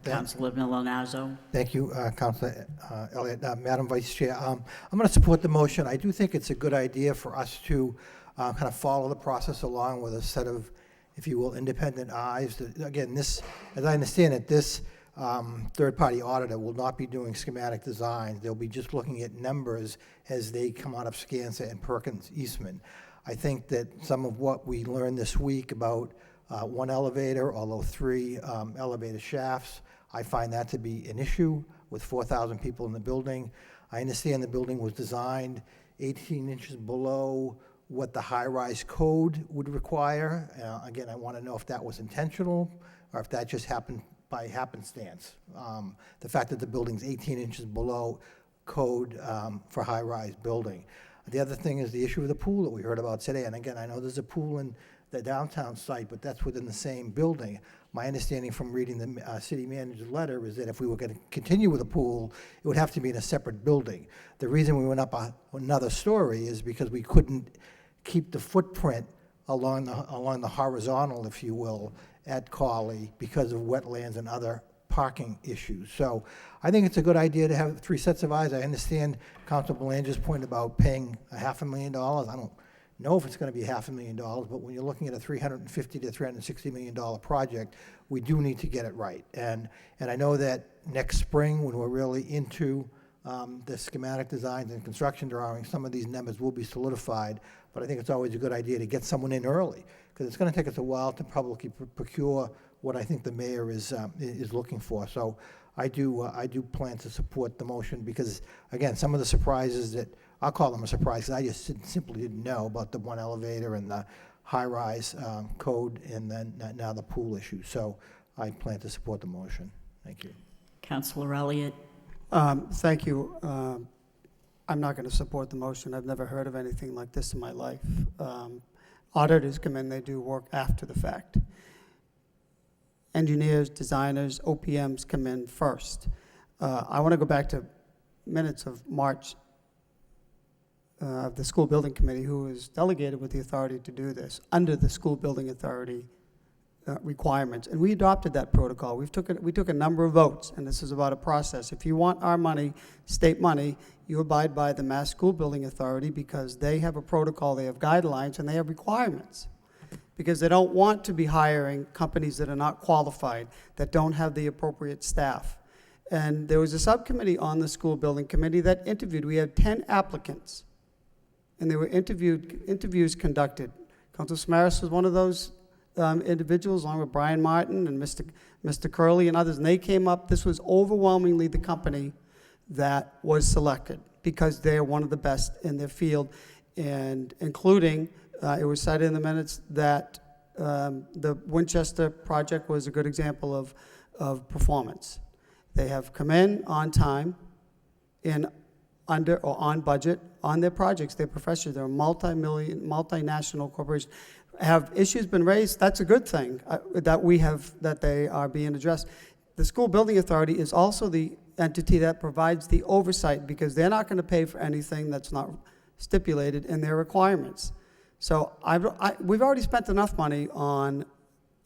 Councilor Milonazo.
Thank you, Councilor Elliott. Madam Vice Chair, I'm going to support the motion. I do think it's a good idea for us to kind of follow the process along with a set of, if you will, independent eyes. Again, this, as I understand it, this third-party auditor will not be doing schematic designs. They'll be just looking at numbers as they come out of Skanska and Perkins Eastman. I think that some of what we learned this week about one elevator, although 3 elevator shafts, I find that to be an issue with 4,000 people in the building. I understand the building was designed 18 inches below what the high-rise code would require. Again, I want to know if that was intentional or if that just happened by happenstance. The fact that the building's 18 inches below code for high-rise building. The other thing is the issue of the pool that we heard about today. And again, I know there's a pool in the downtown site, but that's within the same building. My understanding from reading the city manager's letter is that if we were going to continue with a pool, it would have to be in a separate building. The reason we went up another story is because we couldn't keep the footprint along the horizontal, if you will, at Colley because of wetlands and other parking issues. So I think it's a good idea to have 3 sets of eyes. I understand Councilor Belanger's point about paying $500,000. I don't know if it's going to be $500,000, but when you're looking at a $350 to $360 million project, we do need to get it right. And I know that next spring, when we're really into the schematic designs and construction drawings, some of these numbers will be solidified, but I think it's always a good idea to get someone in early, because it's going to take us a while to publicly procure what I think the mayor is looking for. So I do plan to support the motion because, again, some of the surprises that, I'll call them a surprise, I just simply didn't know about the one elevator and the high-rise code and then now the pool issue. So I plan to support the motion. Thank you.
Councilor Elliott.
Thank you. I'm not going to support the motion. I've never heard of anything like this in my life. Auditors come in, they do work after the fact. Engineers, designers, OPMs come in first. I want to go back to minutes of March of the School Building Committee, who was delegated with the authority to do this under the School Building Authority requirements. And we adopted that protocol. We took a number of votes, and this is about a process. If you want our money, state money, you abide by the Mass School Building Authority because they have a protocol, they have guidelines, and they have requirements. Because they don't want to be hiring companies that are not qualified, that don't have the appropriate staff. And there was a subcommittee on the School Building Committee that interviewed. We had 10 applicants, and there were interviews conducted. Councilor Samaras was one of those individuals, along with Brian Martin and Mr. Curley and others, and they came up. This was overwhelmingly the company that was selected because they're one of the best in their field, and including, it was cited in the minutes that the Winchester project was a good example of performance. They have come in on time, in under or on budget on their projects. They're professionals. They're a multinational corporation. Have issues been raised? That's a good thing that they are being addressed. The School Building Authority is also the entity that provides the oversight because they're not going to pay for anything that's not stipulated in their requirements. So we've already spent enough money on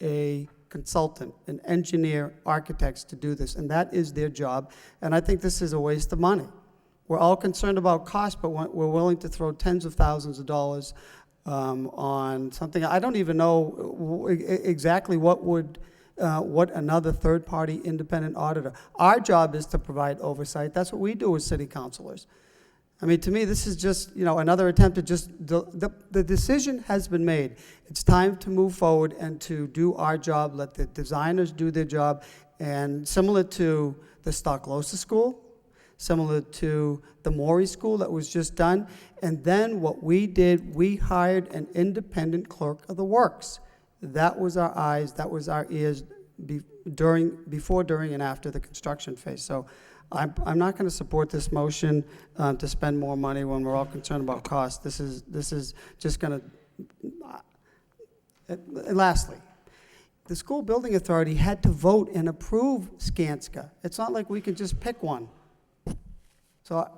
a consultant, an engineer, architects to do this, and that is their job, and I think this is a waste of money. We're all concerned about cost, but we're willing to throw tens of thousands of dollars on something. I don't even know exactly what another third-party independent auditor. Our job is to provide oversight. That's what we do as city councilors. I mean, to me, this is just, another attempt to just, the decision has been made. It's time to move forward and to do our job, let the designers do their job, and similar to the Stocklosa School, similar to the Maury School that was just done, and then what we did, we hired an independent clerk of the works. That was our eyes, that was our ears before, during, and after the construction phase. So I'm not going to support this motion to spend more money when we're all concerned about cost. This is just going to. Lastly, the school building authority had to vote and approve Skanska. It's not like we can just pick one. So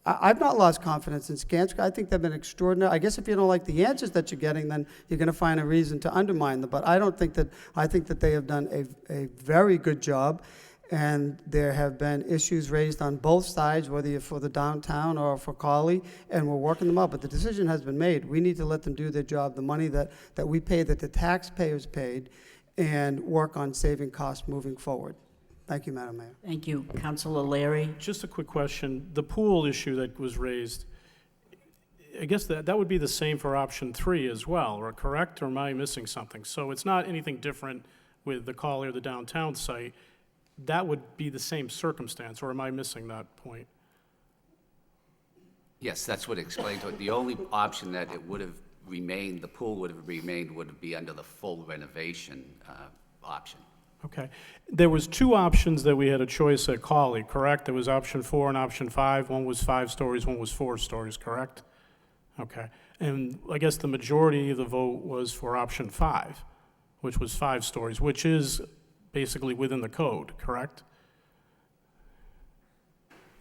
I've not lost confidence in Skanska. I think they've been extraordinary. I guess if you don't like the answers that you're getting, then you're going to find a reason to undermine them. But I don't think that. I think that they have done a very good job. And there have been issues raised on both sides, whether you're for the downtown or for Cawley, and we're working them out. But the decision has been made. We need to let them do their job, the money that we pay, that the taxpayers paid, and work on saving costs moving forward. Thank you, Madam Mayor.
Thank you. Councilor Larry?
Just a quick question. The pool issue that was raised, I guess that would be the same for option 3 as well, or correct? Or am I missing something? So it's not anything different with the Cawley or the downtown site. That would be the same circumstance, or am I missing that point?
Yes, that's what explained to it. The only option that it would have remained, the pool would have remained, would be under the full renovation option.
Okay. There was 2 options that we had a choice at Cawley, correct? There was option 4 and option 5. One was 5 stories, one was 4 stories, correct? Okay. And I guess the majority of the vote was for option 5, which was 5 stories, which is basically within the code, correct?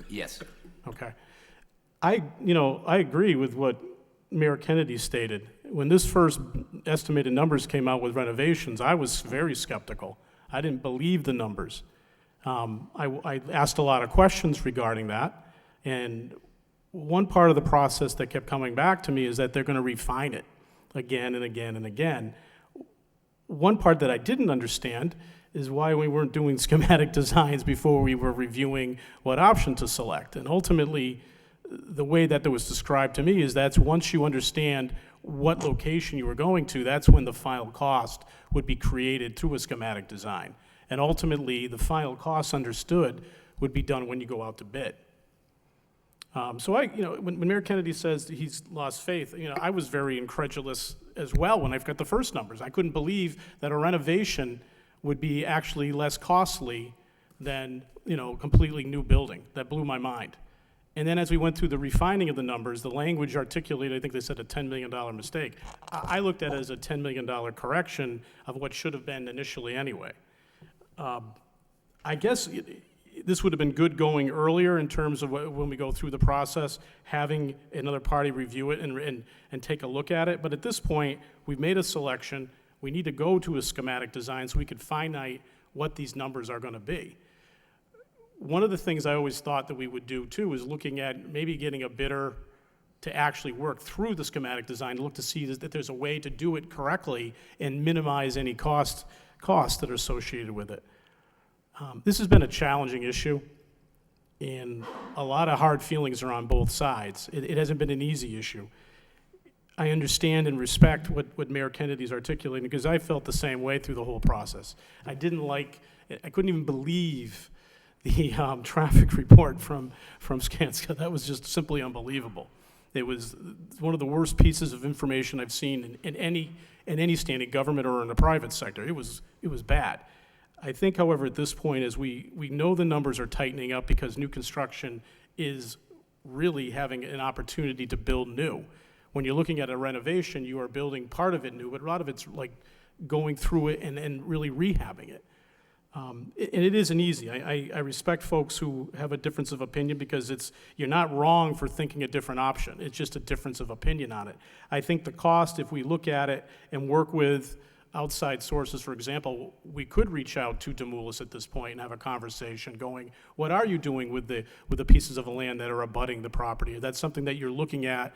Yes.
Okay. I agree with what Mayor Kennedy stated. When this first estimated numbers came out with renovations, I was very skeptical. I didn't believe the numbers. I asked a lot of questions regarding that, and one part of the process that kept coming back to me is that they're going to refine it again and again and again. One part that I didn't understand is why we weren't doing schematic designs before we were reviewing what option to select. And ultimately, the way that was described to me is that's once you understand what location you were going to, that's when the final cost would be created through a schematic design. And ultimately, the final cost understood would be done when you go out to bid. So when Mayor Kennedy says he's lost faith, I was very incredulous as well when I got the first numbers. I couldn't believe that a renovation would be actually less costly than, completely new building. That blew my mind. And then as we went through the refining of the numbers, the language articulated, I think they said a $10 million mistake. I looked at it as a $10 million correction of what should have been initially anyway. I guess this would have been good going earlier in terms of when we go through the process, having another party review it and take a look at it. But at this point, we've made a selection. We need to go to a schematic design so we could finite what these numbers are going to be. One of the things I always thought that we would do too is looking at maybe getting a bidder to actually work through the schematic design, look to see that there's a way to do it correctly and minimize any costs that are associated with it. This has been a challenging issue, and a lot of hard feelings are on both sides. It hasn't been an easy issue. I understand and respect what Mayor Kennedy's articulating, because I felt the same way through the whole process. I couldn't even believe the traffic report from Skanska. That was just simply unbelievable. It was one of the worst pieces of information I've seen in any standing government or in the private sector. It was bad. I think, however, at this point, as we know the numbers are tightening up because new construction is really having an opportunity to build new. When you're looking at a renovation, you are building part of it new, but a lot of it's like going through it and really rehabbing it. And it isn't easy. I respect folks who have a difference of opinion, because you're not wrong for thinking a different option. It's just a difference of opinion on it. I think the cost, if we look at it and work with outside sources, for example, we could reach out to Demoulas at this point and have a conversation going, what are you doing with the pieces of land that are abutting the property? Is that something that you're looking at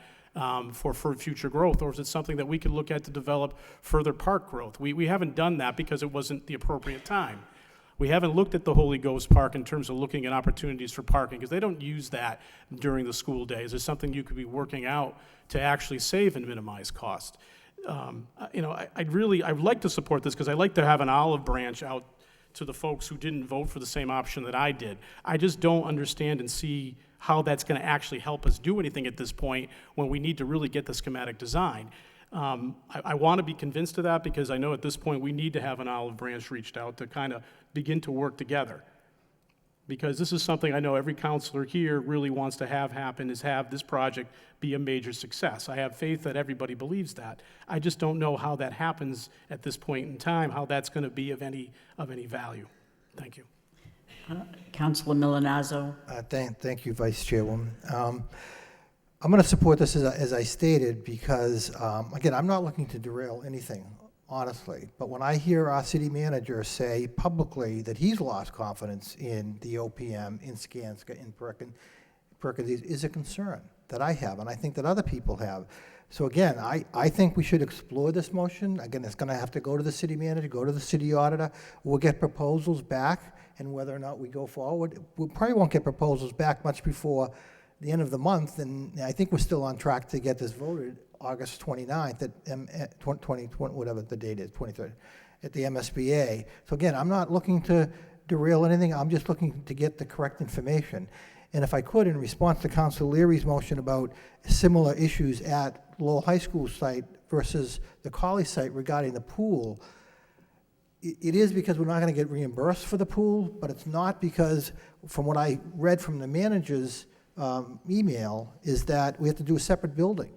for future growth, or is it something that we could look at to develop further park growth? We haven't done that because it wasn't the appropriate time. We haven't looked at the Holy Ghost Park in terms of looking at opportunities for parking, because they don't use that during the school days. It's something you could be working out to actually save and minimize cost. I'd like to support this because I like to have an olive branch out to the folks who didn't vote for the same option that I did. I just don't understand and see how that's going to actually help us do anything at this point when we need to really get the schematic design. I want to be convinced of that because I know at this point we need to have an olive branch reached out to kind of begin to work together. Because this is something I know every counselor here really wants to have happen, is have this project be a major success. I have faith that everybody believes that. I just don't know how that happens at this point in time, how that's going to be of any value. Thank you.
Councilor Milanazzo.
Thank you, Vice Chairwoman. I'm going to support this as I stated because, again, I'm not looking to derail anything, honestly. But when I hear our city manager say publicly that he's lost confidence in the OPM, in Skanska, in Perkins, is a concern that I have, and I think that other people have. So again, I think we should explore this motion. Again, it's going to have to go to the city manager, go to the city auditor. We'll get proposals back, and whether or not we go forward, we probably won't get proposals back much before the end of the month, and I think we're still on track to get this voted August 29th at 20, whatever the date is, 23rd, at the MSBA. So again, I'm not looking to derail anything. I'm just looking to get the correct information. And if I could, in response to Councilor Leary's motion about similar issues at Lowell High School site versus the Colley site regarding the pool, it is because we're not going to get reimbursed for the pool, but it's not because, from what I read from the manager's email, is that we have to do a separate building.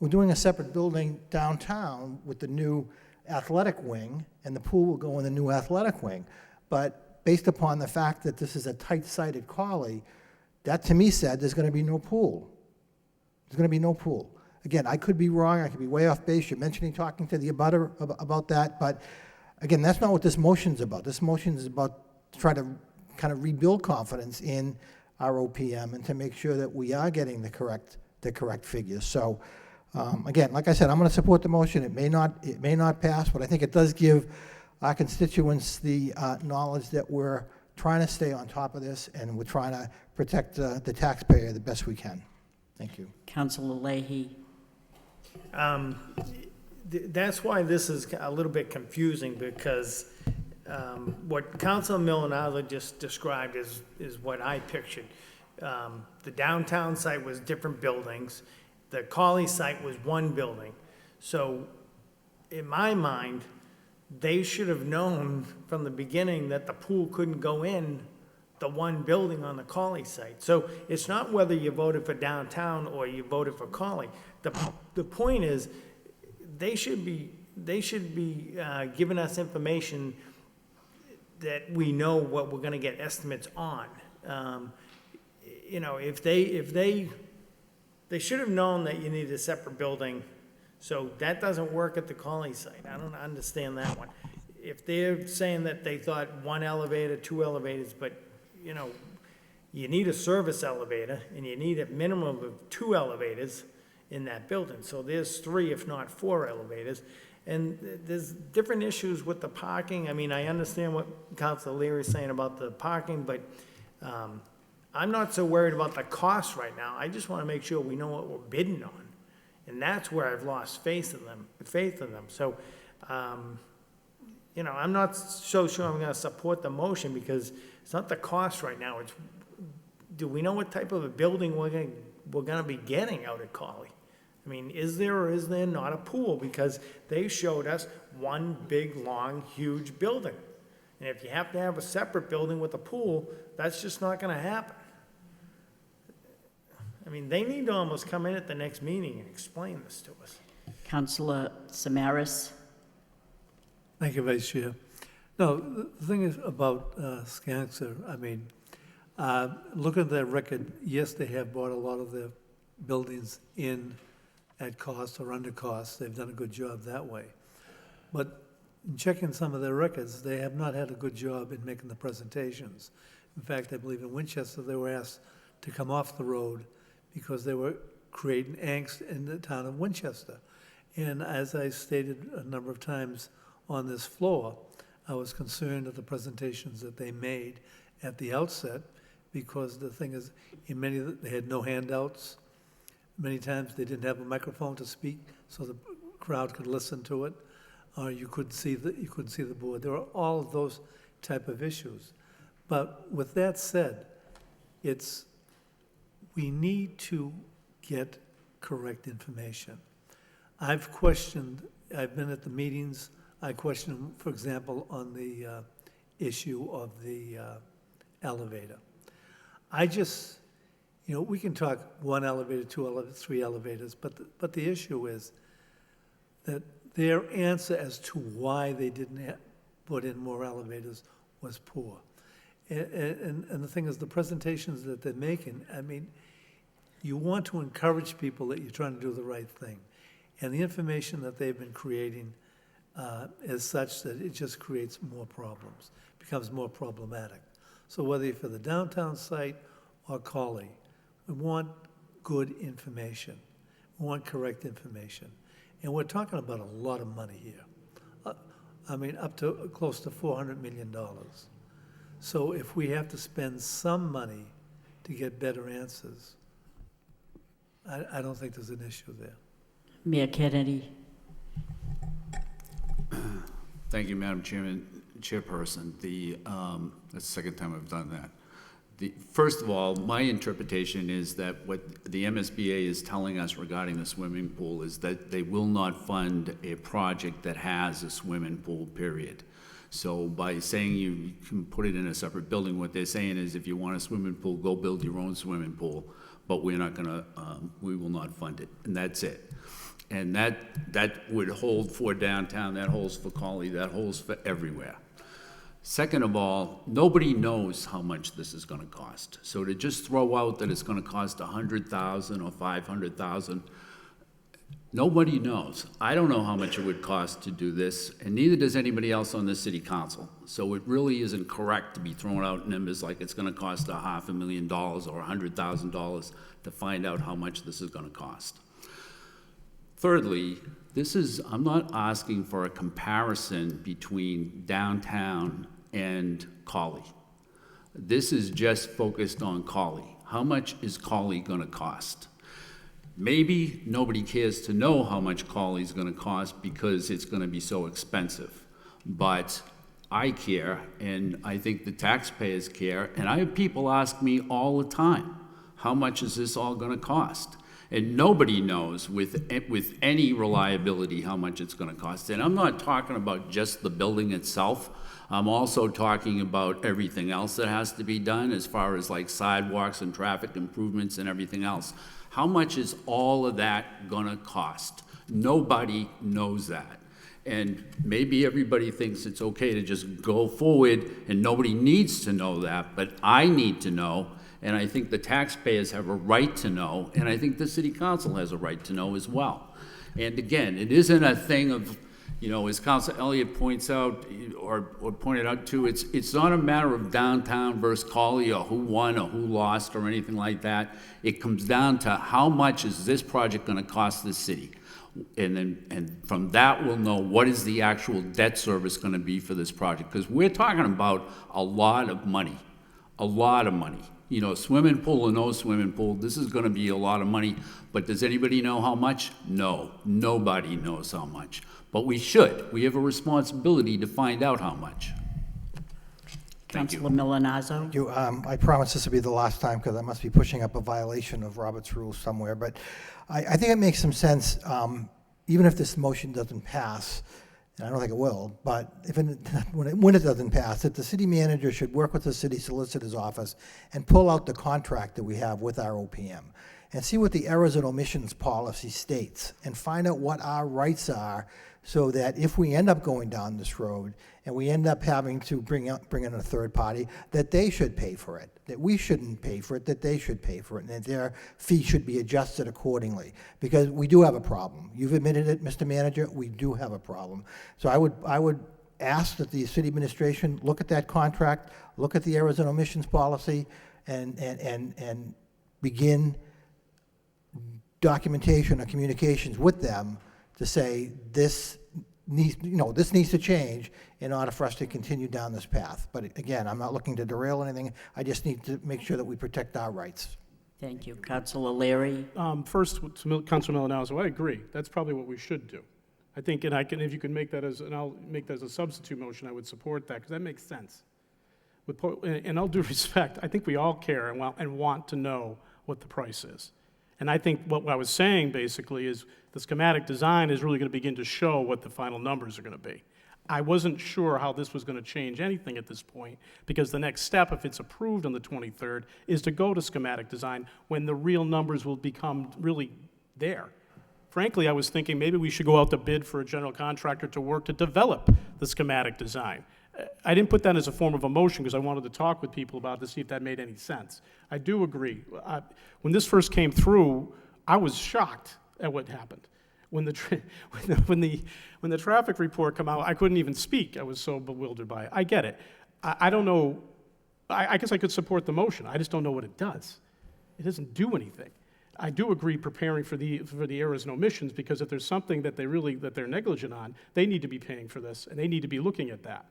We're doing a separate building downtown with the new athletic wing, and the pool will go in the new athletic wing. But based upon the fact that this is a tight site at Colley, that to me said there's going to be no pool. There's going to be no pool. Again, I could be wrong. I could be way off base. You're mentioning talking to the abutter about that. But again, that's not what this motion's about. This motion is about trying to kind of rebuild confidence in our OPM and to make sure that we are getting the correct figures. So again, like I said, I'm going to support the motion. It may not pass, but I think it does give our constituents the knowledge that we're trying to stay on top of this and we're trying to protect the taxpayer the best we can. Thank you.
Councilor Leahy.
That's why this is a little bit confusing, because what Councilor Milanazzo just described is what I pictured. The downtown site was different buildings. The Colley site was one building. So in my mind, they should have known from the beginning that the pool couldn't go in the one building on the Colley site. So it's not whether you voted for downtown or you voted for Colley. The point is, they should be giving us information that we know what we're gonna get estimates on. If they should have known that you need a separate building, so that doesn't work at the Colley site. I don't understand that one. If they're saying that they thought one elevator, two elevators, but, you need a service elevator, and you need a minimum of 2 elevators in that building. So there's 3, if not 4 elevators. And there's different issues with the parking. I mean, I understand what Councilor Leary is saying about the parking, but I'm not so worried about the cost right now. I just want to make sure we know what we're bidding on. And that's where I've lost faith in them. So, I'm not so sure I'm going to support the motion, because it's not the cost right now. It's, do we know what type of a building we're going to be getting out at Colley? I mean, is there or is there not a pool? Because they showed us one big, long, huge building. And if you have to have a separate building with a pool, that's just not going to happen. I mean, they need to almost come in at the next meeting and explain this to us.
Councilor Samaras.
Thank you, Vice Chair. No, the thing is about Skanska, I mean, looking at their record, yes, they have bought a lot of their buildings in at cost or under cost. They've done a good job that way. But in checking some of their records, they have not had a good job in making the presentations. In fact, I believe in Winchester, they were asked to come off the road because they were creating angst in the town of Winchester. And as I stated a number of times on this floor, I was concerned at the presentations that they made at the outset, because the thing is, in many of they had no handouts. Many times they didn't have a microphone to speak, so the crowd could listen to it, or you couldn't see the board. There are all of those type of issues. But with that said, we need to get correct information. I've been at the meetings, I questioned, for example, on the issue of the elevator. We can talk one elevator, two elevators, three elevators, but the issue is that their answer as to why they didn't put in more elevators was poor. And the thing is, the presentations that they're making, I mean, you want to encourage people that you're trying to do the right thing. And the information that they've been creating is such that it just creates more problems, becomes more problematic. So whether you're for the downtown site or Cawley, we want good information. We want correct information. And we're talking about a lot of money here. Up to close to $400 million. So if we have to spend some money to get better answers, I don't think there's an issue there.
Mayor Kennedy.
Thank you, Madam Chairperson. That's the second time I've done that. First of all, my interpretation is that what the MSBA is telling us regarding the swimming pool is that they will not fund a project that has a swimming pool, period. So by saying you can put it in a separate building, what they're saying is if you want a swimming pool, go build your own swimming pool, but we will not fund it, and that's it. And that would hold for downtown, that holds for Cawley, that holds for everywhere. Second of all, nobody knows how much this is gonna cost. So to just throw out that it's gonna cost $100,000 or $500,000, nobody knows. I don't know how much it would cost to do this, and neither does anybody else on the city council. So it really isn't correct to be throwing out numbers like it's gonna cost $500,000 or $100,000 to find out how much this is gonna cost. Thirdly, I'm not asking for a comparison between downtown and Cawley. This is just focused on Cawley. How much is Cawley gonna cost? Maybe nobody cares to know how much Cawley's gonna cost because it's gonna be so expensive. But I care, and I think the taxpayers care, and I have people ask me all the time, how much is this all gonna cost? And nobody knows with any reliability how much it's gonna cost. And I'm not talking about just the building itself. I'm also talking about everything else that has to be done as far as like sidewalks and traffic improvements and everything else. How much is all of that gonna cost? Nobody knows that. And maybe everybody thinks it's okay to just go forward and nobody needs to know that, but I need to know, and I think the taxpayers have a right to know, and I think the city council has a right to know as well. And again, it isn't a thing of, as Councilor Elliott points out, or pointed out too, it's not a matter of downtown versus Cawley or who won or who lost or anything like that. It comes down to how much is this project gonna cost the city? And from that, we'll know what is the actual debt service gonna be for this project. Because we're talking about a lot of money, Swimming pool or no swimming pool, this is gonna be a lot of money, but does anybody know how much? No, nobody knows how much. But we should. We have a responsibility to find out how much. Thank you.
Councilor Milanazzo.
I promise this will be the last time because I must be pushing up a violation of Robert's rules somewhere, but I think it makes some sense, even if this motion doesn't pass, and I don't think it will, but when it doesn't pass, that the city manager should work with the city solicitor's office and pull out the contract that we have with our OPM and see what the errors and omissions policy states and find out what our rights are so that if we end up going down this road and we end up having to bring in a third party, that they should pay for it, that we shouldn't pay for it, that they should pay for it, and that their fee should be adjusted accordingly. Because we do have a problem. You've admitted it, Mr. Manager, we do have a problem. So I would ask that the city administration look at that contract, look at the errors and omissions policy, and begin documentation or communications with them to say this this needs to change in order for us to continue down this path. But again, I'm not looking to derail anything. I just need to make sure that we protect our rights.
Thank you. Councilor Leary?
First, to Councilor Malinowski, I agree. That's probably what we should do. I think, and if you can make that as, and I'll make that as a substitute motion, I would support that, because that makes sense. And all due respect, I think we all care and want to know what the price is. And I think what I was saying basically is the schematic design is really going to begin to show what the final numbers are going to be. I wasn't sure how this was going to change anything at this point, because the next step, if it's approved on the 23rd, is to go to schematic design when the real numbers will become really there. Frankly, I was thinking maybe we should go out to bid for a general contractor to work to develop the schematic design. I didn't put that as a form of a motion because I wanted to talk with people about this, see if that made any sense. I do agree. When this first came through, I was shocked at what happened. When the traffic report came out, I couldn't even speak. I was so bewildered by it. I get it. I don't know. I guess I could support the motion. I just don't know what it does. It doesn't do anything. I do agree preparing for the errors and omissions, because if there's something that they're negligent on, they need to be paying for this, and they need to be looking at that.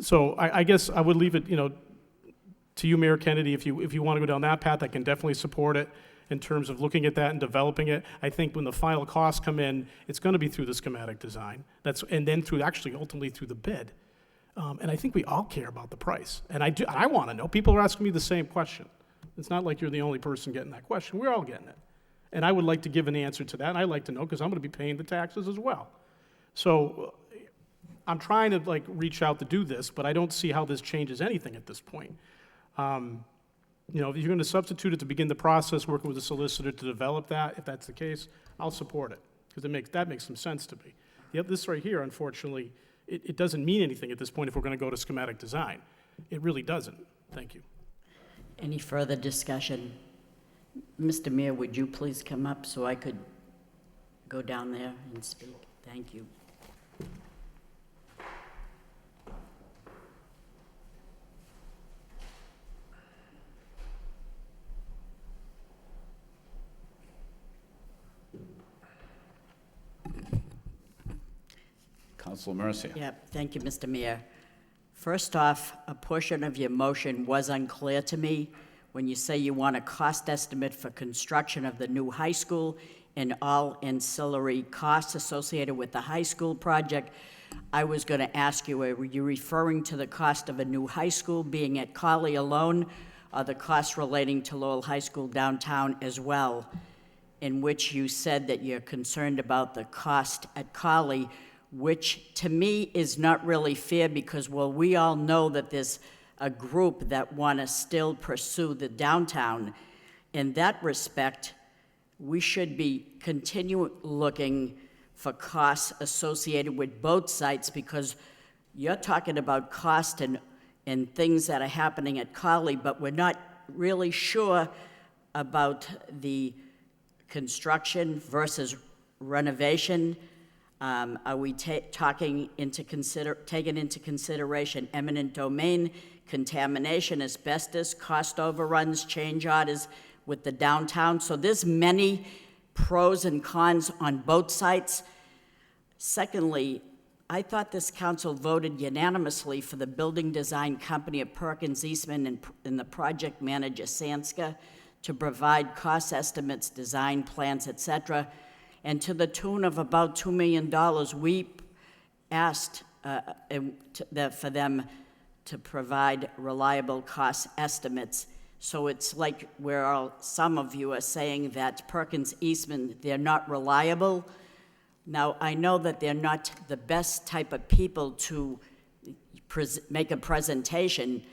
So I guess I would leave it, to you, Mayor Kennedy. If you want to go down that path, I can definitely support it in terms of looking at that and developing it. I think when the final costs come in, it's going to be through the schematic design. And then ultimately through the bid. And I think we all care about the price. And I want to know. People are asking me the same question. It's not like you're the only person getting that question. We're all getting it. And I would like to give an answer to that, and I'd like to know, because I'm going to be paying the taxes as well. So I'm trying to reach out to do this, but I don't see how this changes anything at this point. If you're going to substitute it to begin the process, working with the solicitor to develop that, if that's the case, I'll support it, because that makes some sense to me. This right here, unfortunately, it doesn't mean anything at this point if we're going to go to schematic design. It really doesn't. Thank you.
Any further discussion? Mr. Mayor, would you please come up so I could go down there and speak? Thank you.
Councilor Mercia.
Yep, thank you, Mr. Mayor. First off, a portion of your motion was unclear to me when you say you want a cost estimate for construction of the new high school and all ancillary costs associated with the high school project. I was going to ask you, were you referring to the cost of a new high school being at Collie alone, or the costs relating to Lowell High School downtown as well, in which you said that you're concerned about the cost at Collie, which to me is not really fair, because, well, we all know that there's a group that want to still pursue the downtown. In that respect, we should be continuing looking for costs associated with both sites, because you're talking about cost and things that are happening at Collie, but we're not really sure about the construction versus renovation. Are we taking into consideration eminent domain, contamination, asbestos, cost overruns, change orders with the downtown? So there's many pros and cons on both sites. Secondly, I thought this council voted unanimously for the building design company of Perkins Eastman and the project manager Sanska to provide cost estimates, design plans, etc. And to the tune of about $2 million, we asked for them to provide reliable cost estimates. So it's like some of you are saying that Perkins Eastman, they're not reliable. Now, I know that they're not the best type of people to make a presentation,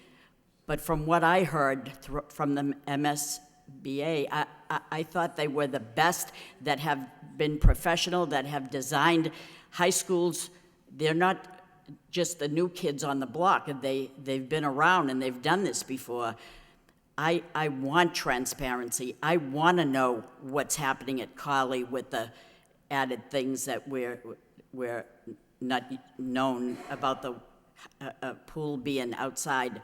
but from what I heard from the MSBA, I thought they were the best that have been professional, that have designed high schools. They're not just the new kids on the block. They've been around and they've done this before. I want transparency. I want to know what's happening at Collie with the added things that we're not known about, the pool being outside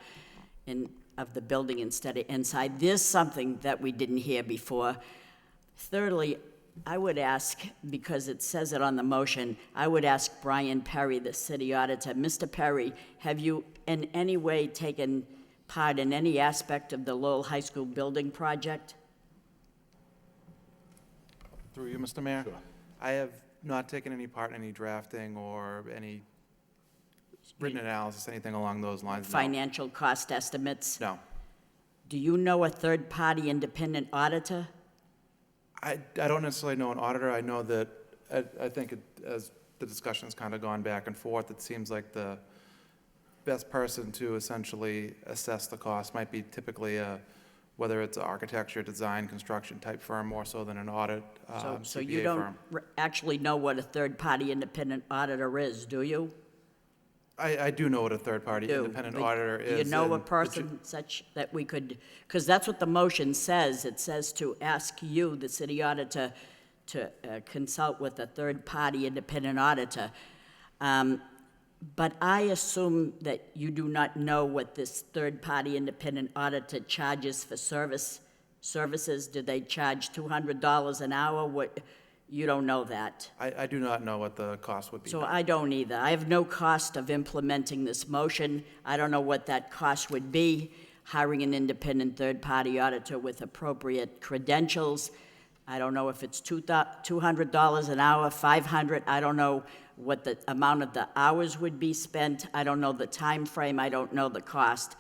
of the building instead of inside. There's something that we didn't hear before. Thirdly, I would ask, because it says it on the motion, I would ask Brian Perry, the city auditor. Mr. Perry, have you in any way taken part in any aspect of the Lowell High School building project?
Through you, Mr. Mayor? I have not taken any part in any drafting or any written analysis, anything along those lines. No.
Financial cost estimates?
No.
Do you know a third-party independent auditor?
I don't necessarily know an auditor. I know that, I think as the discussion's kind of gone back and forth, it seems like the best person to essentially assess the cost might be typically whether it's an architecture, design, construction type firm more so than an audit
So
CPA
you don't
firm.
actually know what a third-party independent auditor is, do you?
I do know what a third-party independent
but
auditor is.
You know a
and
person such that we could, because that's what the motion says. It says to ask you, the city auditor, to consult with a third-party independent auditor. But I assume that you do not know what this third-party independent auditor charges for services. Do they charge $200 an hour? What? You don't know that.
I do not know what the cost would be.
So I don't either. I have no cost of implementing this motion. I don't know what that cost would be, hiring an independent third-party auditor with appropriate credentials. I don't know if it's $200 an hour, $500. I don't know what the amount of the hours would be spent. I don't know the time frame. I don't know the cost.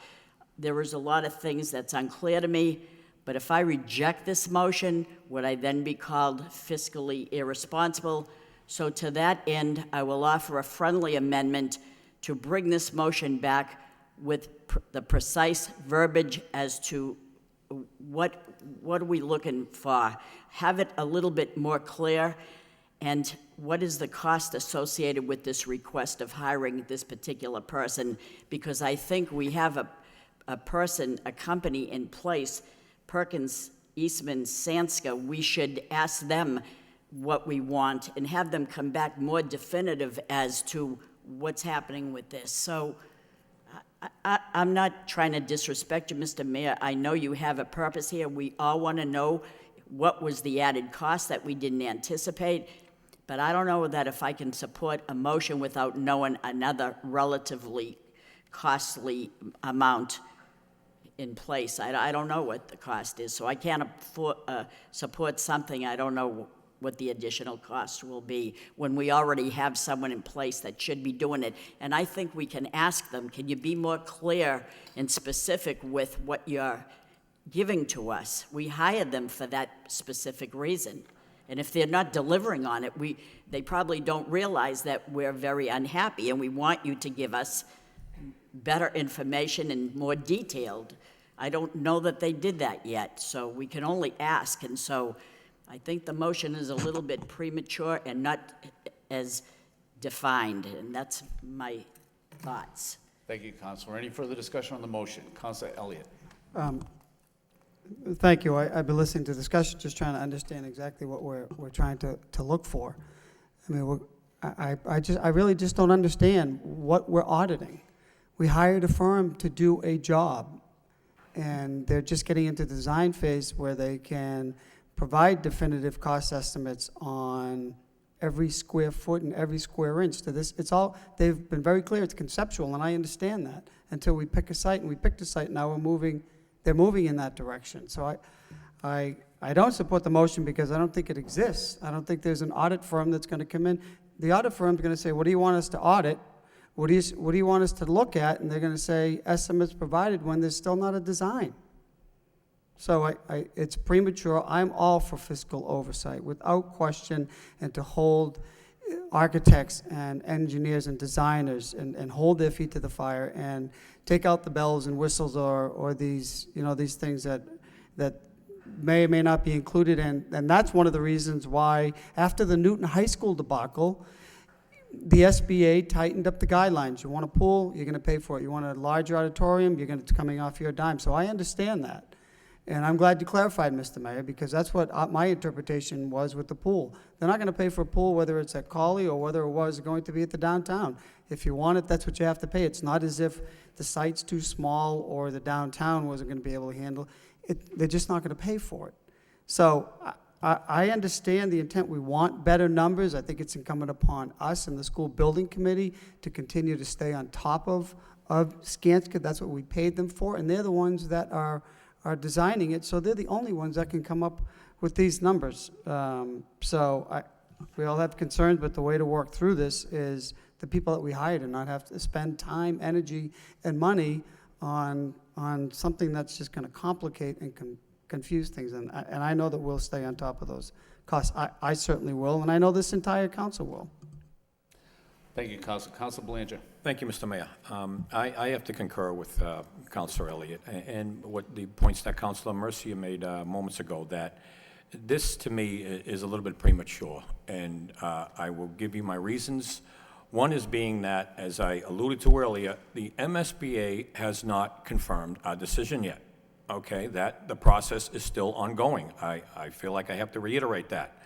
There is a lot of things that's unclear to me. But if I reject this motion, would I then be called fiscally irresponsible? So to that end, I will offer a friendly amendment to bring this motion back with the precise verbiage as to what are we looking for. Have it a little bit more clear, and what is the cost associated with this request of hiring this particular person? Because I think we have a company in place, Perkins, Eastman, Sanska. We should ask them what we want and have them come back more definitive as to what's happening with this. So I'm not trying to disrespect you, Mr. Mayor. I know you have a purpose here. We all want to know what was the added cost that we didn't anticipate. But I don't know that if I can support a motion without knowing another relatively costly amount in place. I don't know what the cost is, so I can't support something I don't know what the additional cost will be when we already have someone in place that should be doing it. And I think we can ask them, can you be more clear and specific with what you're giving to us? We hired them for that specific reason. And if they're not delivering on it, they probably don't realize that we're very unhappy, and we want you to give us better information and more detailed. I don't know that they did that yet, so we can only ask. And so I think the motion is a little bit premature and not as defined, and that's my thoughts.
Thank you, Counselor. Any further discussion on the motion? Counselor Elliott.
Thank you. I've been listening to the discussion, just trying to understand exactly what we're trying to look for. I mean, I really just don't understand what we're auditing. We hired a firm to do a job, and they're just getting into the design phase where they can provide definitive cost estimates on every square foot and every square inch to this. It's all, they've been very clear, it's conceptual, and I understand that, until we pick a site, and we picked a site, now they're moving in that direction. So I don't support the motion because I don't think it exists. I don't think there's an audit firm that's going to come in. The audit firm's going to say, what do you want us to audit? What do you want us to look at? And they're going to say, estimates provided, when there's still not a design. So it's premature. I'm all for fiscal oversight, without question, and to hold architects and engineers and designers and hold their feet to the fire and take out the bells and whistles or these, these things that may or may not be included. And that's one of the reasons why, after the Newton High School debacle, the SBA tightened up the guidelines. You want a pool, you're going to pay for it. You want a larger auditorium, you're going to coming off your dime. So I understand that. And I'm glad you clarified, Mr. Mayor, because that's what my interpretation was with the pool. They're not going to pay for a pool whether it's at Cawley or whether it was going to be at the downtown. If you want it, that's what you have to pay. It's not as if the site's too small or the downtown wasn't going to be able to handle it. They're just not going to pay for it. So I understand the intent. We want better numbers. I think it's incumbent upon us and the school building committee to continue to stay on top of Skanska. That's what we paid them for, and they're the ones that are designing it, so they're the only ones that can come up with these numbers. We all have concerns, but the way to work through this is the people that we hired and not have to spend time, energy, and money on something that's just going to complicate and confuse things. And I know that we'll stay on top of those costs. I certainly will, and I know this entire council will.
Thank you, Council. Council Belanger.
Thank you, Mr. Mayor. I have to concur with Councilor Elliott and what the points that Councilor Mercier made moments ago, that this, to me, is a little bit premature, and I will give you my reasons. One is being that, as I alluded to earlier, the MSBA has not confirmed our decision yet, okay? That the process is still ongoing. I feel like I have to reiterate that.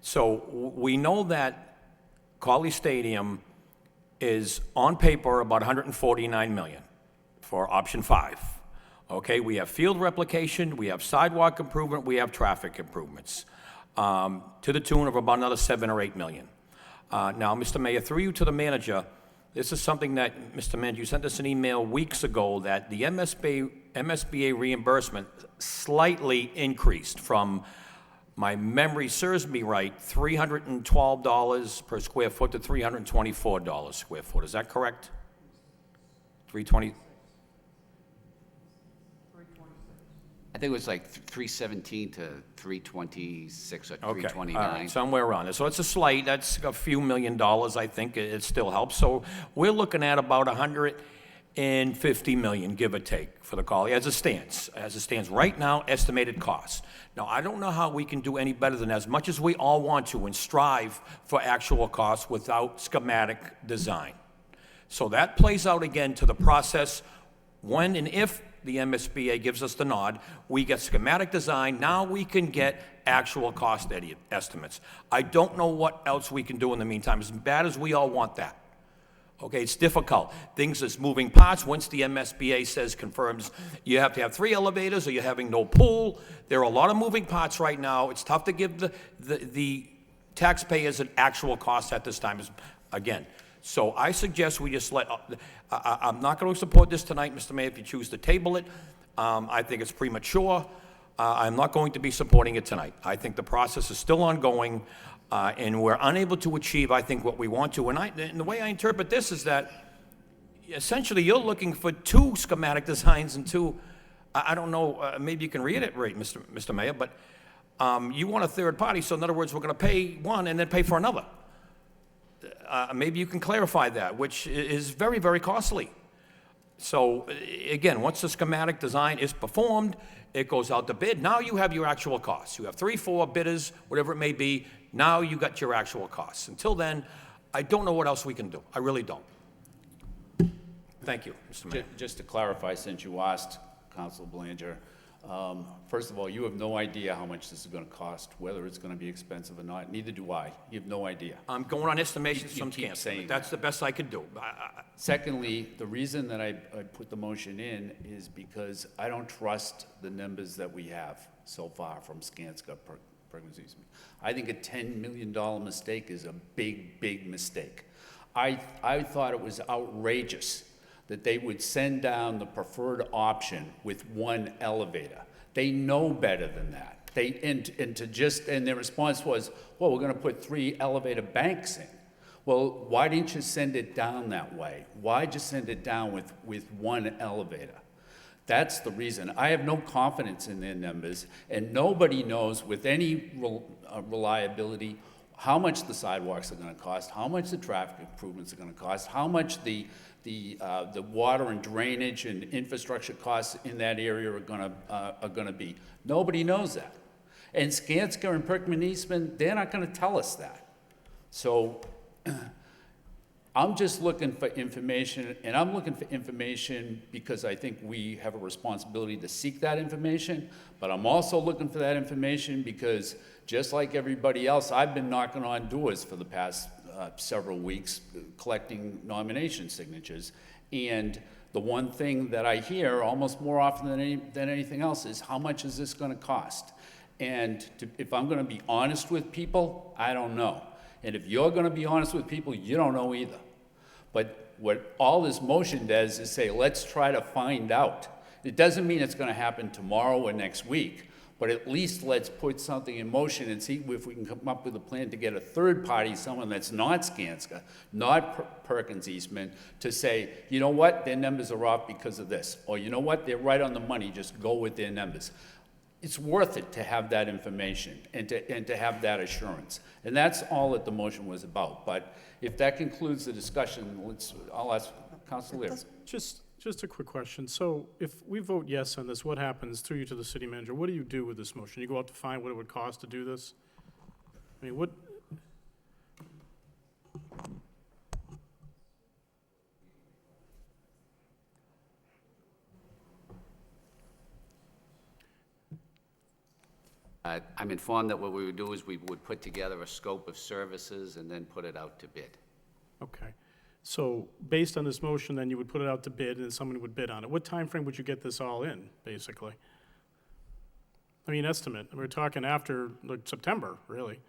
So we know that Colley Stadium is, on paper, about $149 million for option 5. Okay, we have field replication, we have sidewalk improvement, we have traffic improvements, to the tune of about another $7 or $8 million. Now, Mr. Mayor, through you to the manager, this is something that, Mr. Manager, you sent us an email weeks ago that the MSBA reimbursement slightly increased from, my memory serves me right, $312 per square foot to $324 square foot. Is that correct? 320.
I think it was like 317 to 326 or
Okay, all
329.
right, somewhere around there. So it's a slight, that's a few $1 million, I think, it still helps. So we're looking at about $150 million, give or take, for the Colley, as it stands. As it stands right now, estimated cost. Now, I don't know how we can do any better than that, as much as we all want to and strive for actual costs without schematic design. So that plays out again to the process when and if the MSBA gives us the nod, we get schematic design, now we can get actual cost estimates. I don't know what else we can do in the meantime, as bad as we all want that. Okay, it's difficult. Things is moving parts. Once the MSBA confirms you have to have 3 elevators or you're having no pool, there are a lot of moving parts right now. It's tough to give the taxpayers an actual cost at this time, again. So I suggest we just I'm not going to support this tonight, Mr. Mayor, if you choose to table it. I think it's premature. I'm not going to be supporting it tonight. I think the process is still ongoing, and we're unable to achieve, I think, what we want to. And the way I interpret this is that essentially you're looking for 2 schematic designs and 2, I don't know, maybe you can reiterate, Mr. Mayor, but you want a third party. So in other words, we're going to pay one and then pay for another. Maybe you can clarify that, which is very, very costly. So again, once the schematic design is performed, it goes out to bid. Now you have your actual costs. You have 3, 4 bidders, whatever it may be. Now you got your actual costs. Until then, I don't know what else we can do. I really don't. Thank you, Mr. Mayor.
Just to clarify, since you asked, Council Belanger, first of all, you have no idea how much this is going to cost, whether it's going to be expensive or not. Neither do I. You have no idea.
I'm going on estimations from
keep
Skanska.
saying
That's the best I could do.
Secondly, the reason that I put the motion in is because I don't trust the numbers that we have so far from Skanska. I think a $10 million mistake is a big, big mistake. I thought it was outrageous that they would send down the preferred option with 1 elevator. They know better than that. And their response was, well, we're gonna put 3 elevator banks in. Well, why didn't you send it down that way? Why just send it down with 1 elevator? That's the reason. I have no confidence in their numbers, and nobody knows with any reliability how much the sidewalks are gonna cost, how much the traffic improvements are gonna cost, how much the water and drainage and infrastructure costs in that area are gonna be. Nobody knows that. And Skanska and Perkman Eastman, they're not gonna tell us that. So I'm just looking for information, and I'm looking for information because I think we have a responsibility to seek that information, but I'm also looking for that information because just like everybody else, I've been knocking on doors for the past several weeks collecting nomination signatures, and the one thing that I hear almost more often than anything else is, how much is this going to cost? And if I'm gonna be honest with people, I don't know. And if you're gonna be honest with people, you don't know either. But what all this motion does is say, let's try to find out. It doesn't mean it's gonna happen tomorrow or next week, but at least let's put something in motion and see if we can come up with a plan to get a third party, someone that's not Skanska, not Perkins Eastman, to say, you know what, their numbers are off because of this. Or you know what, they're right on the money, just go with their numbers. It's worth it to have that information and to have that assurance. And that's all that the motion was about. But if that concludes the discussion, I'll ask Councilor Lear.
Just a quick question. So if we vote yes on this, what happens through you to the city manager? What do you do with this motion? You go out to find what it would cost to do this? I mean, what?
I'm informed that what we would do is we would put together a scope of services and then put it out to bid.
Okay. So based on this motion, then you would put it out to bid and then someone would bid on it. What time frame would you get this all in, basically? I mean, estimate. We're talking after, like, September, really.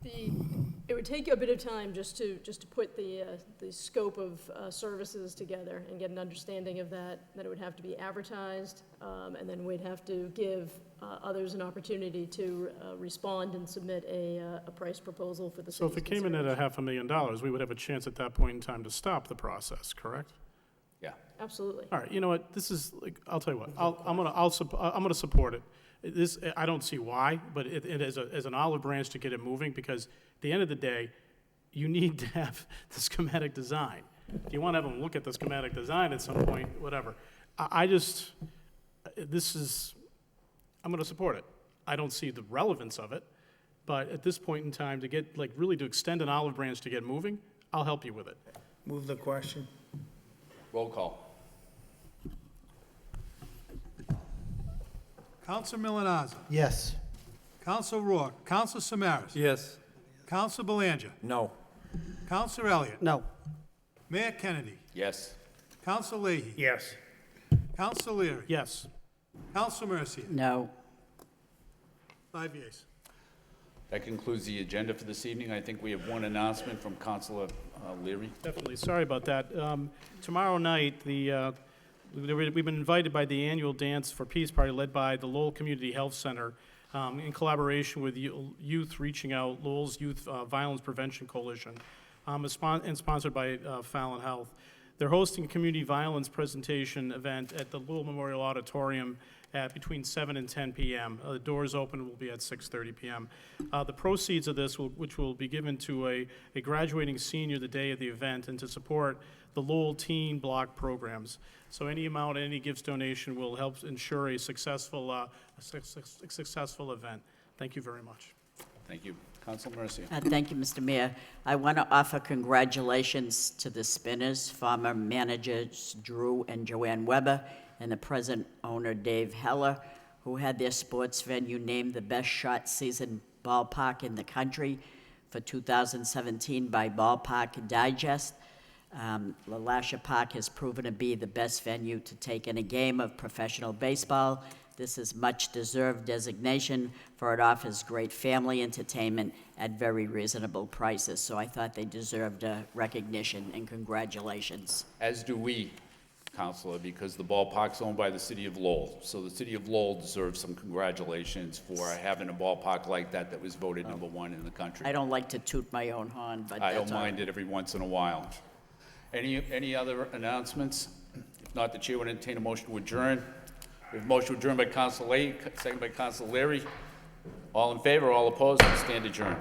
It would take a bit of time just to put the scope of services together and get an understanding of that. Then it would have to be advertised, and then we'd have to give others an opportunity to respond and submit a price proposal for the
So if
city's
it came in at $500,000, we would have a chance at that point in time to stop the process, correct?
Yeah.
Absolutely.
All right, you know what, this is, like, I'll tell you what, I'm gonna support it. This, I don't see why, but it as an olive branch to get it moving, because at the end of the day, you need to have the schematic design. If you want to have them look at the schematic design at some point, whatever. I'm gonna support it. I don't see the relevance of it, but at this point in time, to get, like, really to extend an olive branch to get moving, I'll help you with it.
Move the question.
Roll call.
Counsel Milonazo.
Yes.
Counsel Rourke. Counsel Samaras.
Yes.
Counsel Belanger.
No.
Counsel Elliott.
No.
Mayor Kennedy.
Yes.
Counsel Leahy.
Yes.
Counsel Leary.
Yes.
Counsel Mercia.
No.
5 yeas.
That
concludes the agenda for this evening. I think we have one announcement from Councilor Leary.
Definitely, sorry about that. Tomorrow night, we've been invited by the annual Dance for Peace Party led by the Lowell Community Health Center in collaboration with Youth Reaching Out, Lowell's Youth Violence Prevention Coalition, and sponsored by Fallon Health. They're hosting a community violence presentation event at the Lowell Memorial Auditorium at between 7 and 10 p.m. The doors open will be at 6:30 p.m. The proceeds of this, which will be given to a graduating senior the day of the event and to support the Lowell Teen Block programs. So any amount, any gifts donation will help ensure a successful event. Thank you very much.
Thank you. Council Mercia.
Thank you, Mr. Mayor. I want to offer congratulations to the Spinners, former managers Drew and Joanne Weber, and the present owner Dave Heller, who had their sports venue named the best shot season ballpark in the country for 2017 by Ballpark Digest. LaLasha Park has proven to be the best venue to take in a game of professional baseball. This is much-deserved designation, for it offers great family entertainment at very reasonable prices. So I thought they deserved a recognition and congratulations.
As do we, Councilor, because the ballpark's owned by the city of Lowell. So the city of Lowell deserves some congratulations for having a ballpark like that was voted #1 in the country.
I don't like to toot my own horn, but
I
that's
don't
all
mind it every once in a while. Any other announcements? If not, the chair would entertain a motion to adjourn. We have a motion to adjourn by Council Leahy, second by Council Leary. All in favor, all opposed, stand adjourned.